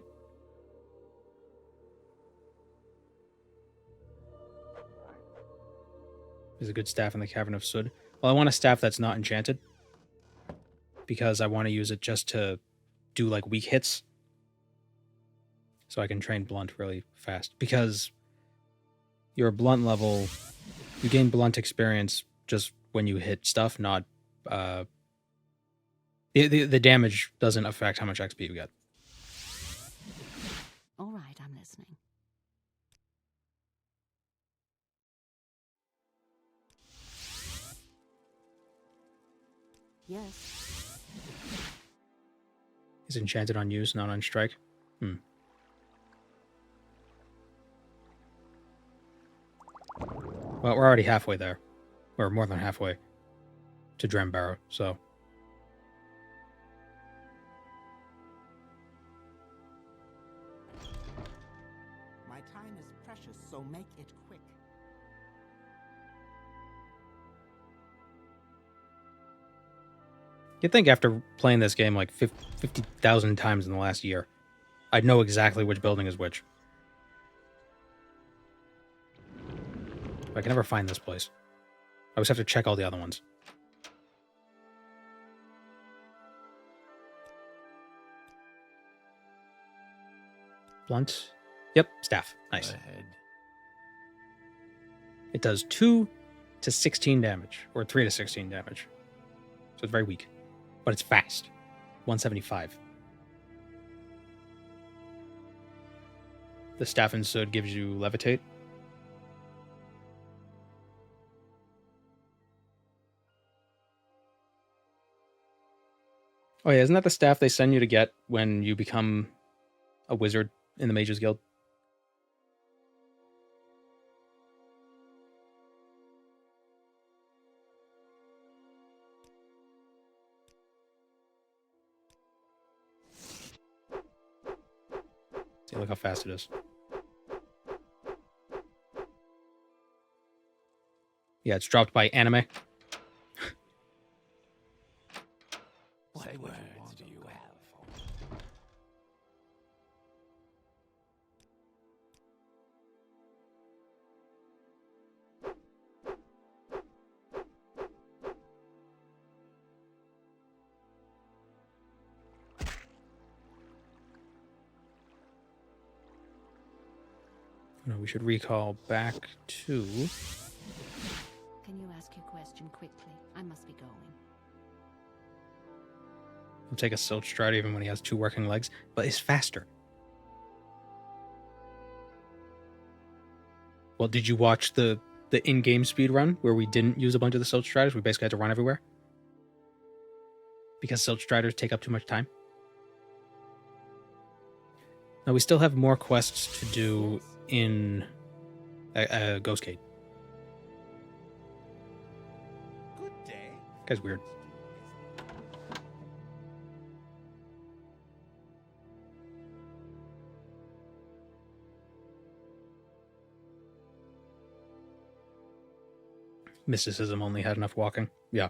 There's a good staff in the Cavern of Sud. Well, I want a staff that's not enchanted because I want to use it just to do like weak hits. So I can train blunt really fast. Because your blunt level, you gain blunt experience just when you hit stuff, not the damage doesn't affect how much XP you get. All right, I'm listening. Yes. Is enchanted on use, not on strike. Well, we're already halfway there. Or more than halfway to Dwemer, so. My time is precious, so make it quick. You'd think after playing this game like 50,000 times in the last year, I'd know exactly which building is which. But I can never find this place. I always have to check all the other ones. Blunt. Yep, staff. Nice. Go ahead. It does 2 to 16 damage, or 3 to 16 damage. So it's very weak. But it's fast. 175. The staff in Sud gives you levitate. Oh yeah, isn't that the staff they send you to get when you become a wizard in the Mages Guild? See, look how fast it is. Yeah, it's dropped by anime. What words do you have for me? No, we should recall back to... Can you ask your question quickly? I must be going. He'll take a Silt Strider even when he has 2 working legs, but is faster. Well, did you watch the in-game speed run where we didn't use a bunch of the Silt Striders? We basically had to run everywhere? Because Silt Striders take up too much time? Now, we still have more quests to do in Ghost Gate. Good day. Guy's weird. Mysticism only had enough walking. Yeah.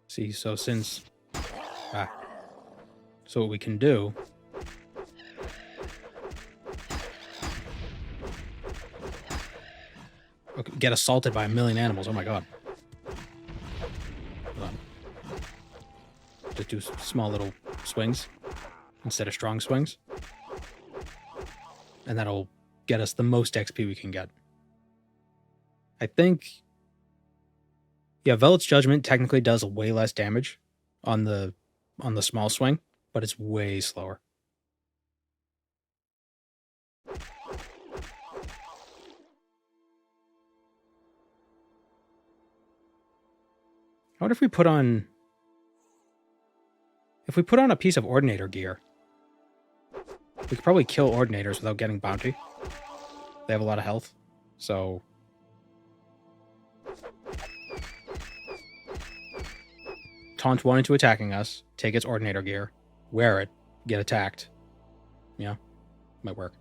See, so since... So what we can do... Okay, get assaulted by 1,000,000 animals. Oh my god. Hold on. Just do small little swings instead of strong swings. And that'll get us the most XP we can get. I think... Yeah, Velvet's Judgment technically does way less damage on the small swing, but it's way slower. I wonder if we put on... If we put on a piece of Ordinator gear, we could probably kill Ordinators without getting bounty. They have a lot of health, so... Taunt one into attacking us, take its Ordinator gear, wear it, get attacked. Yeah, might work.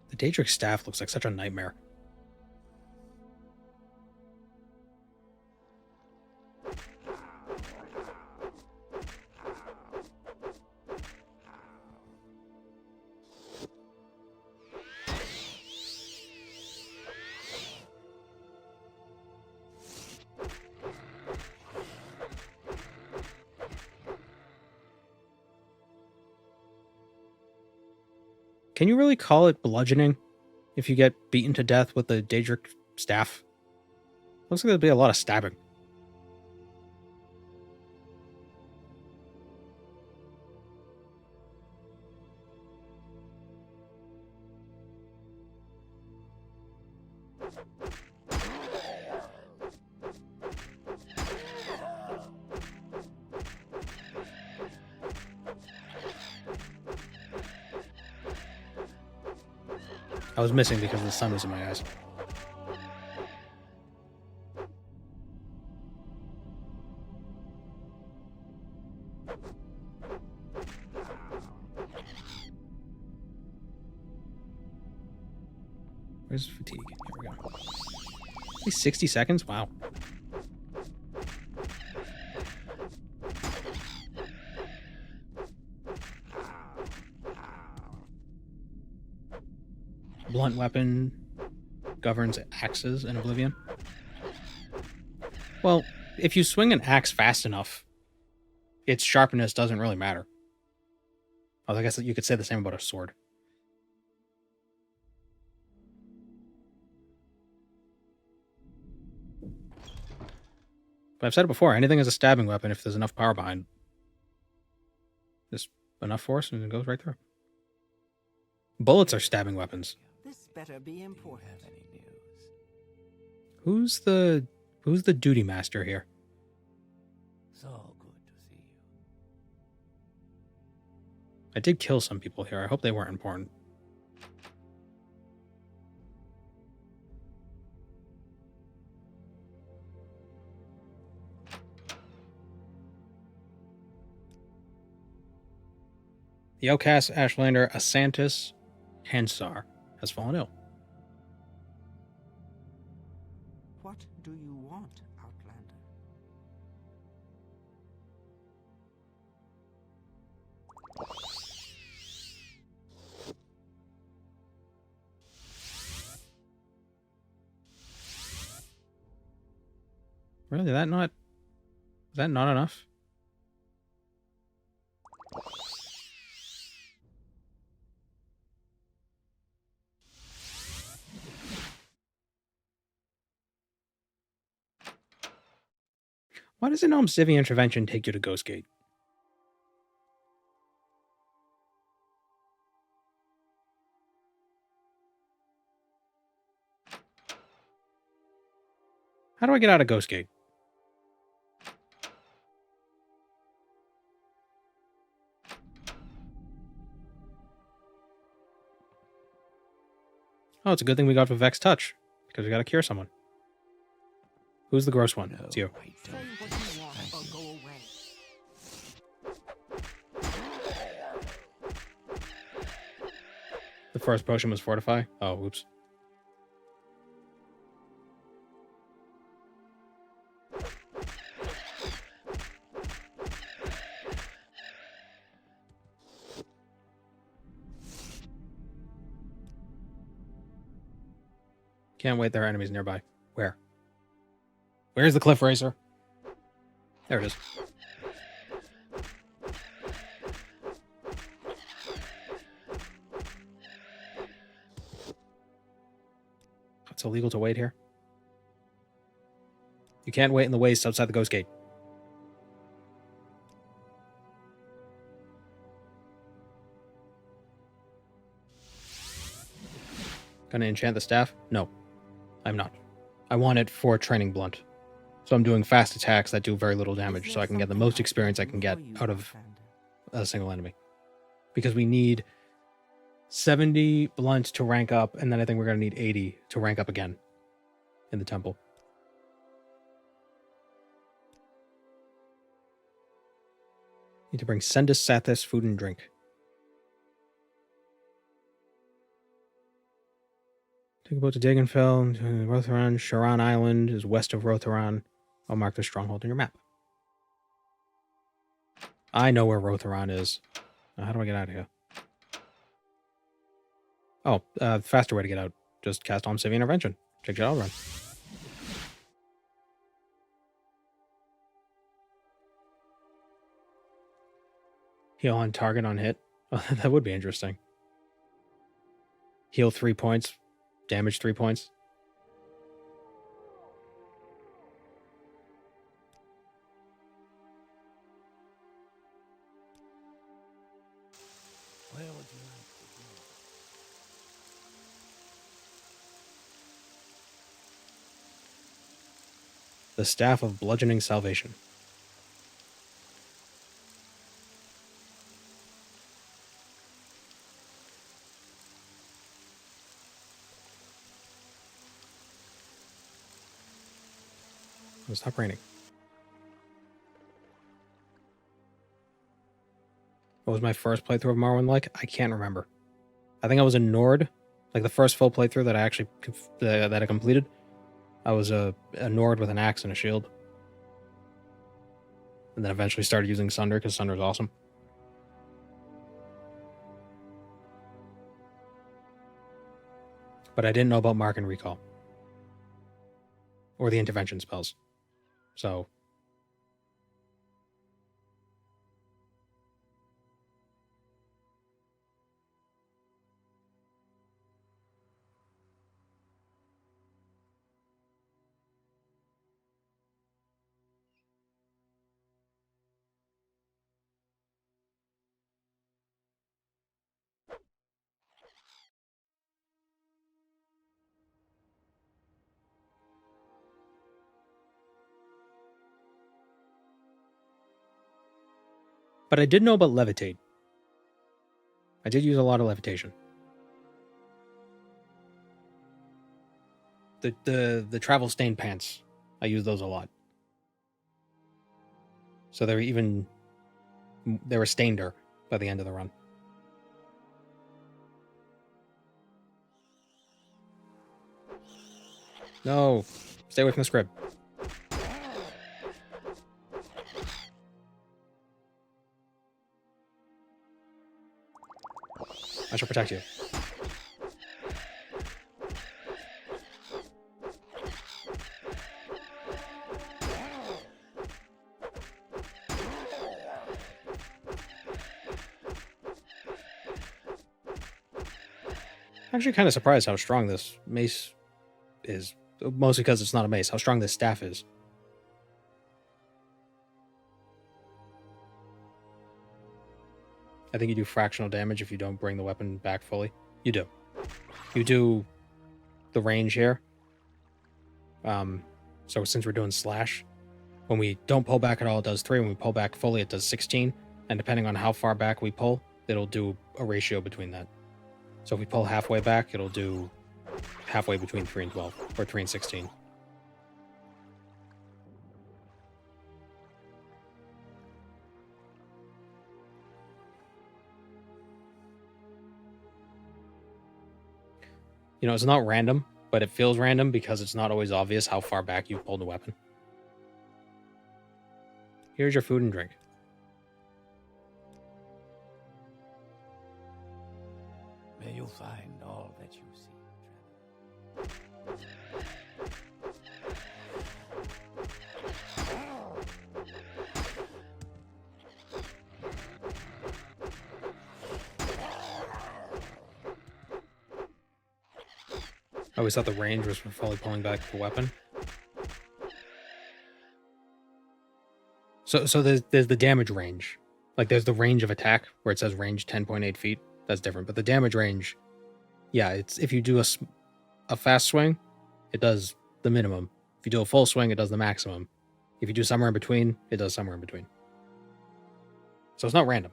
The Daedric staff looks like such a nightmare. Can you really call it bludgeoning if you get beaten to death with the Daedric staff? Looks like there'd be a lot of stabbing. I was missing because the sun was in my eyes. Where's fatigue? Here we go. Only 60 seconds? Wow. Blunt weapon governs axes in Oblivion. Well, if you swing an axe fast enough, its sharpness doesn't really matter. Although I guess you could say the same about a sword. But I've said it before, anything is a stabbing weapon if there's enough power behind. Just enough force and it goes right through. Bullets are stabbing weapons. This better be important. Any news? Who's the duty master here? So good to see you. I did kill some people here. I hope they weren't important. The outcast Ashlander Asantis Hansar has fallen ill. What do you want, Outlander? Really? Is that not enough? Why does an Civic intervention take you to Ghostgate? How do I get out of Ghostgate? Oh, it's a good thing we got Vivek's touch, because we gotta cure someone. Who's the gross one? No, It's you. I Say don't. what you want or go away. The first potion was Fortify? Oh, oops. Can't wait, there are enemies nearby. Where? Where's the Cliff Racer? There it is. It's illegal to wait here. You can't wait in the waste outside the Ghost Gate. Gonna enchant the staff? No, I'm not. I want it for training blunt. So I'm doing fast attacks that do very little damage so I can get the most experience I can get out of a single enemy. Because we need 70 blunt to rank up, and then I think we're going to need 80 to rank up again in the temple. Need to bring Sendus Sathis food and drink. Take a boat to Dagenfell, Rotheran. Sharan Island is west of Rotheran. I'll mark the stronghold on your map. I know where Rotheran is. Now, how do I get out of here? Oh, faster way to get out. Just cast Civic Intervention. Check it out, run. Heal on target on hit. Oh, that would be interesting. Heal 3 points. Damage 3 points. Where would you like to go? The Staff of Bludgeoning Salvation. Oh, stop raining. What was my first playthrough of Morrowind like? I can't remember. I think I was a Nord. Like the first full playthrough that I actually that I completed. I was a Nord with an axe and a shield. And then eventually started using Sunder because Sunder's awesome. But I didn't know about Mark and Recall. Or the intervention spells. So But I did know about levitate. I did use a lot of levitation. The travel stained pants, I use those a lot. So they were staineder by the end of the run. No, stay away from the scrib. I shall protect you. I'm actually kind of surprised how strong this mace is. Mostly because it's not a mace. How strong this staff is. I think you do fractional damage if you don't bring the weapon back fully. You do. You do the range here. So since we're doing slash, when we don't pull back at all, it does 3. When we pull back fully, it does 16. And depending on how far back we pull, it'll do a ratio between that. So if we pull halfway back, it'll do halfway between 3 and 12, or 3 and 16. You know, it's not random, but it feels random because it's not always obvious how far back you've pulled the weapon. Here's your food and drink. May you find all that you seek, I always thought the range was for fully pulling back the weapon. So there's the damage range. Like there's the range of attack where it says range 10.8 feet. That's different. But the damage range, yeah, it's if you do a fast swing, it does the minimum. If you do a full swing, it does the maximum. If you do somewhere in between, it does somewhere in between. So it's not random.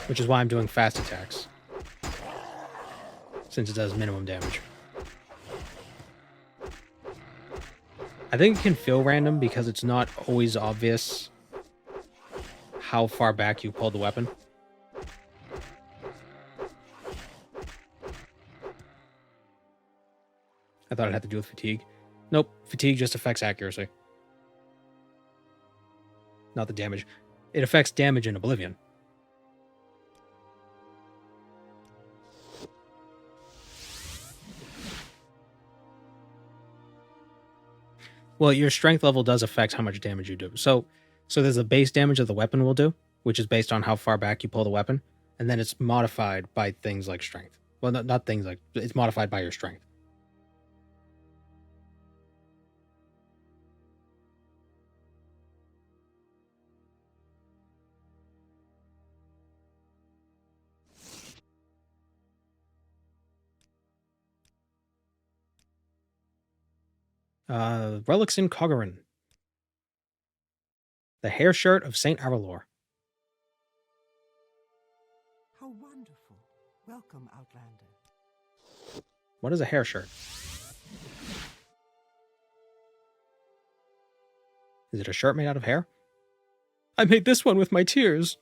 Which is why I'm doing fast attacks, since it does minimum damage. I think it can feel random because it's not always obvious how far back you pulled the weapon. I thought it had to do with fatigue. Nope, fatigue just affects accuracy. Not the damage. It affects damage in Oblivion. Well, your strength level does affect how much damage you do. So there's a base damage that the weapon will do, which is based on how far back you pull the weapon, and then it's modified by things like strength. Well, not things like, it's modified by your strength. Relics in Coggerin. The hair shirt of Saint Aralor. How wonderful. Welcome, Outlander. What is a hair shirt? Is it a shirt made out of hair? I made this one with my tears.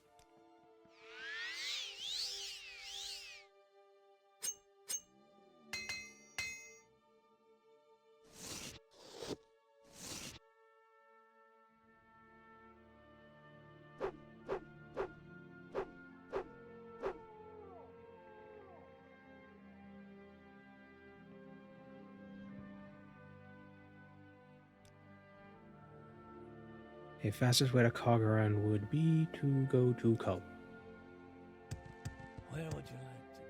The fastest way to Coggerin would be to go to Kull. Where would you like to go?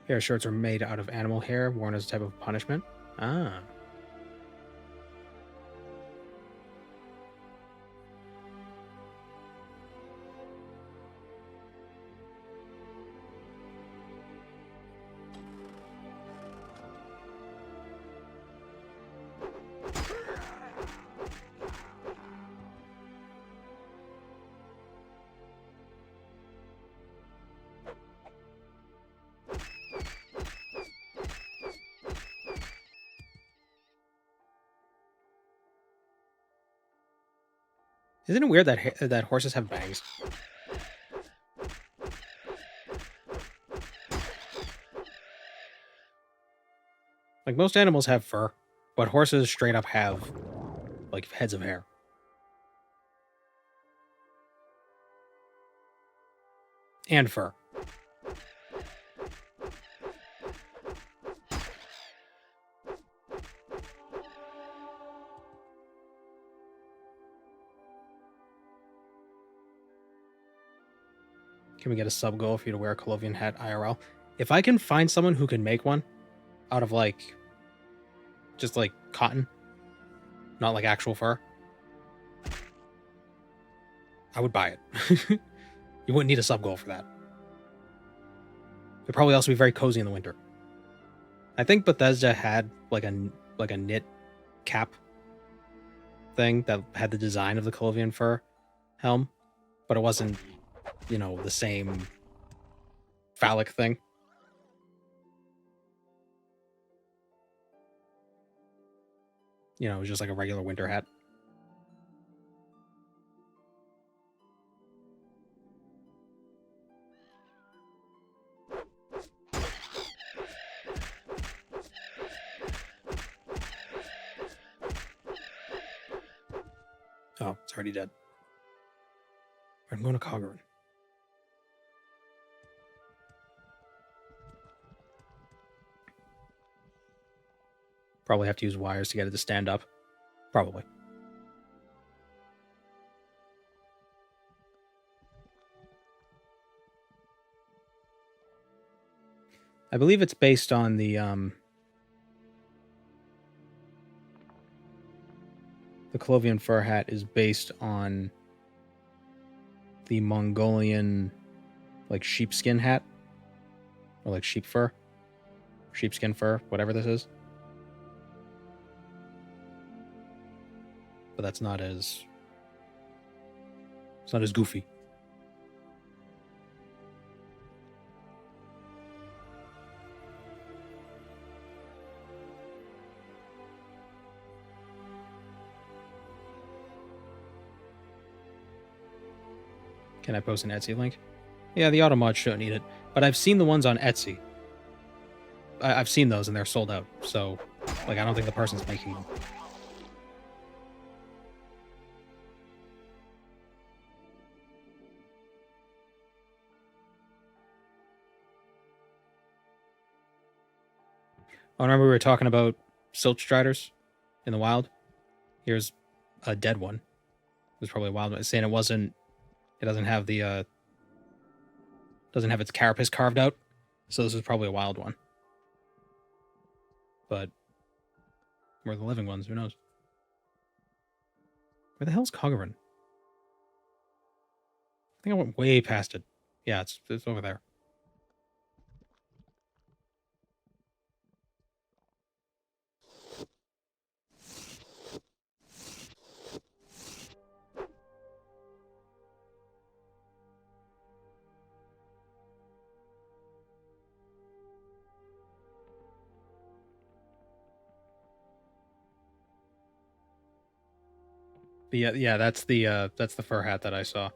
Hair shirts are made out of animal hair, worn as a type of punishment. Ah. Isn't it weird that that horses have bangs? Like most animals have fur, but horses straight up have like heads of hair. And fur. Can we get a sub goal for you to wear a Colovian hat IRL? If I can find someone who can make one out of like just like cotton, not like actual fur, I would buy it. You wouldn't need a sub goal for that. It'd probably also be very cozy in the winter. I think Bethesda had like a knit cap thing that had the design of the Colovian fur helm, but it wasn't, you know, the same phallic thing. You know, it was just like a regular winter hat. Oh, it's already dead. I'm going to Coggerin. Probably have to use wires to get it to stand up. Probably. I believe it's based on the Colovian fur hat is based on the Mongolian like sheepskin hat or like sheepskin fur, whatever this is. But it's not as goofy. Can I post an Etsy link? Yeah, the auto mod shouldn't need it, but I've seen the ones on Etsy. I've seen those and they're sold out. So, like, I don't think the person's making them. I remember we were talking about silt striders in the wild. Here's a dead one. It was probably a wild one. It's saying it doesn't have the doesn't have its carapace carved out. So this is probably a wild one. But where are the living ones? Who knows? Where the hell's Coggerin? I think I went way past it. Yeah, it's over there. But yeah, that's the fur hat that I saw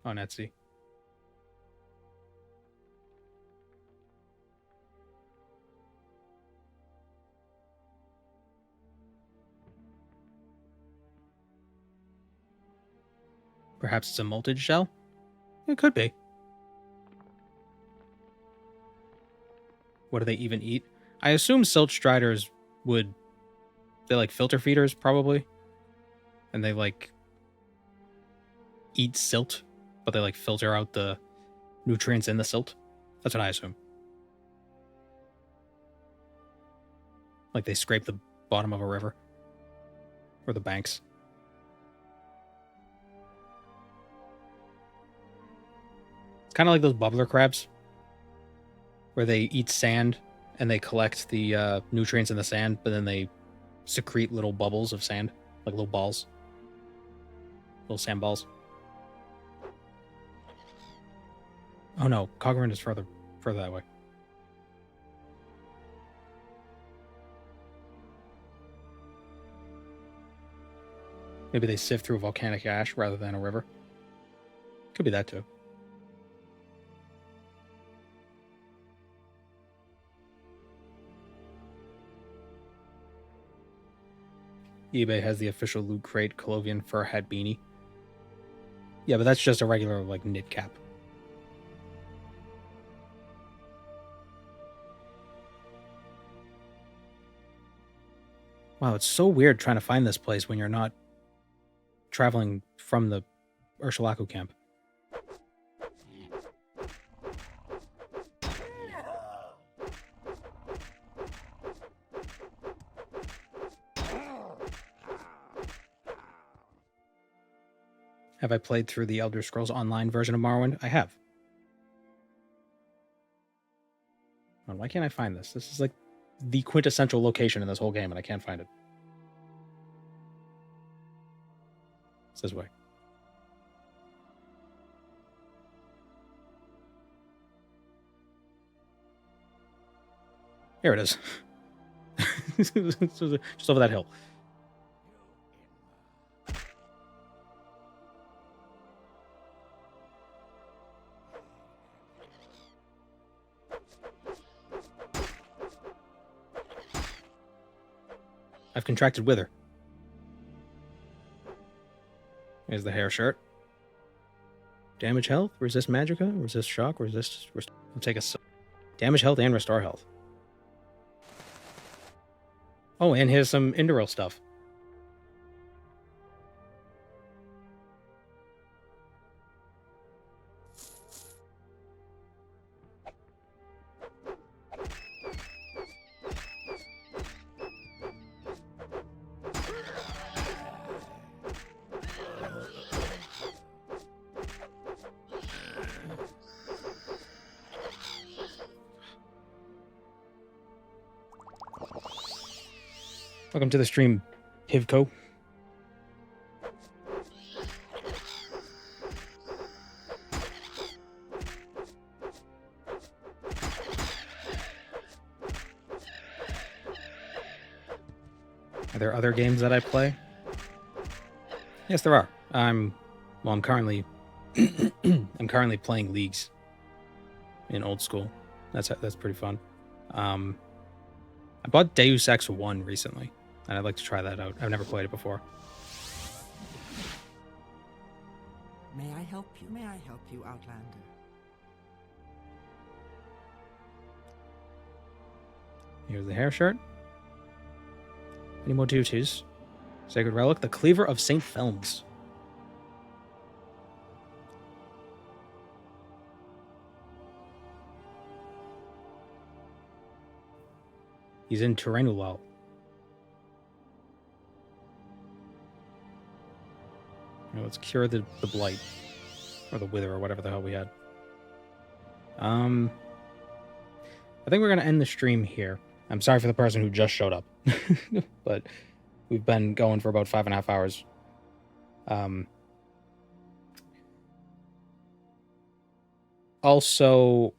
on Etsy. Perhaps it's a molted shell? It could be. What do they even eat? I assume silt striders they like filter feeders probably. And they like eat silt, but they like filter out the nutrients in the silt. That's what I assume. Like they scrape the bottom of a river or the banks. It's kind of like those bubbler crabs where they eat sand and they collect the nutrients in the sand, but then they secrete little bubbles of sand, like little balls. Little sand balls. Oh no, Coggerin is further that way. Maybe they sift through volcanic ash rather than a river. Could be that too. eBay has the official Loot Crate Colovian fur hat beanie. Yeah, but that's just a regular, like, knit cap. Wow, it's so weird trying to find this place when you're not traveling from the Ursulaku camp. Have I played through the Elder Scrolls Online version of Morrowind? I have. Oh, why can't I find this? This is like the quintessential location in this whole game, and I can't find it. It's this way. Here it is. Just over that hill. I've contracted wither. Here's the hair shirt. Damage health, resist magicka, resist shock, resist... I'll take a... Damage health and restore health. Oh, and here's some Indoril stuff. Welcome to the stream, Hivco. Are there other games that I play? Yes, there are. I'm currently I'm currently playing leagues in old school. That's pretty fun. I bought Deus Ex 1 recently, and I'd like to try that out. I've never played it before. May I help you? May I help you, Outlander? Here's the hair shirt. Any more tutus? Sacred Relic, the Cleaver of St. Films. He's in Terranulal. Let's cure the blight. Or the wither, or whatever the hell we had. I think we're going to end the stream here. I'm sorry for the person who just showed up. But we've been going for about 5.5 hours. Also,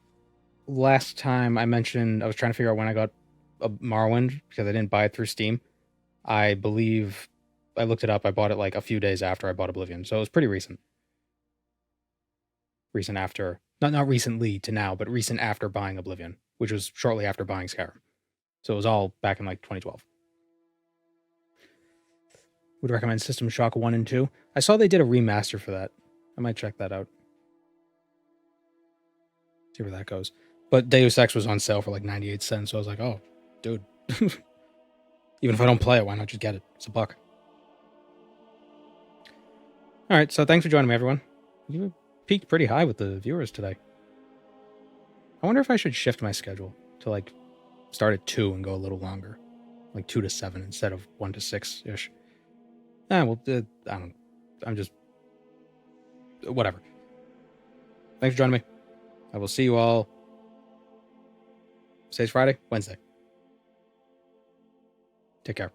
last time I mentioned I was trying to figure out when I got a Morrowind because I didn't buy it through Steam. I believe I looked it up. I bought it like a few days after I bought Oblivion, so it was pretty recent. Recent after, not recently to now, but recent after buying Oblivion, which was shortly after buying Skyrim. So it was all back in like 2012. Would recommend System Shock 1 and 2. I saw they did a remaster for that. I might check that out. See where that goes. But Deus Ex was on sale for like 98 cents, so I was like, oh, dude. Even if I don't play it, why not just get it? It's $1. Alright, so thanks for joining me, everyone. You peaked pretty high with the viewers today. I wonder if I should shift my schedule to like start at 2 and go a little longer. Like 2 to 7 instead of 1 to 6-ish. Well, I don't... I'm just... Whatever. Thanks for joining me. I will see you all... Today's Friday? Wednesday. Take care.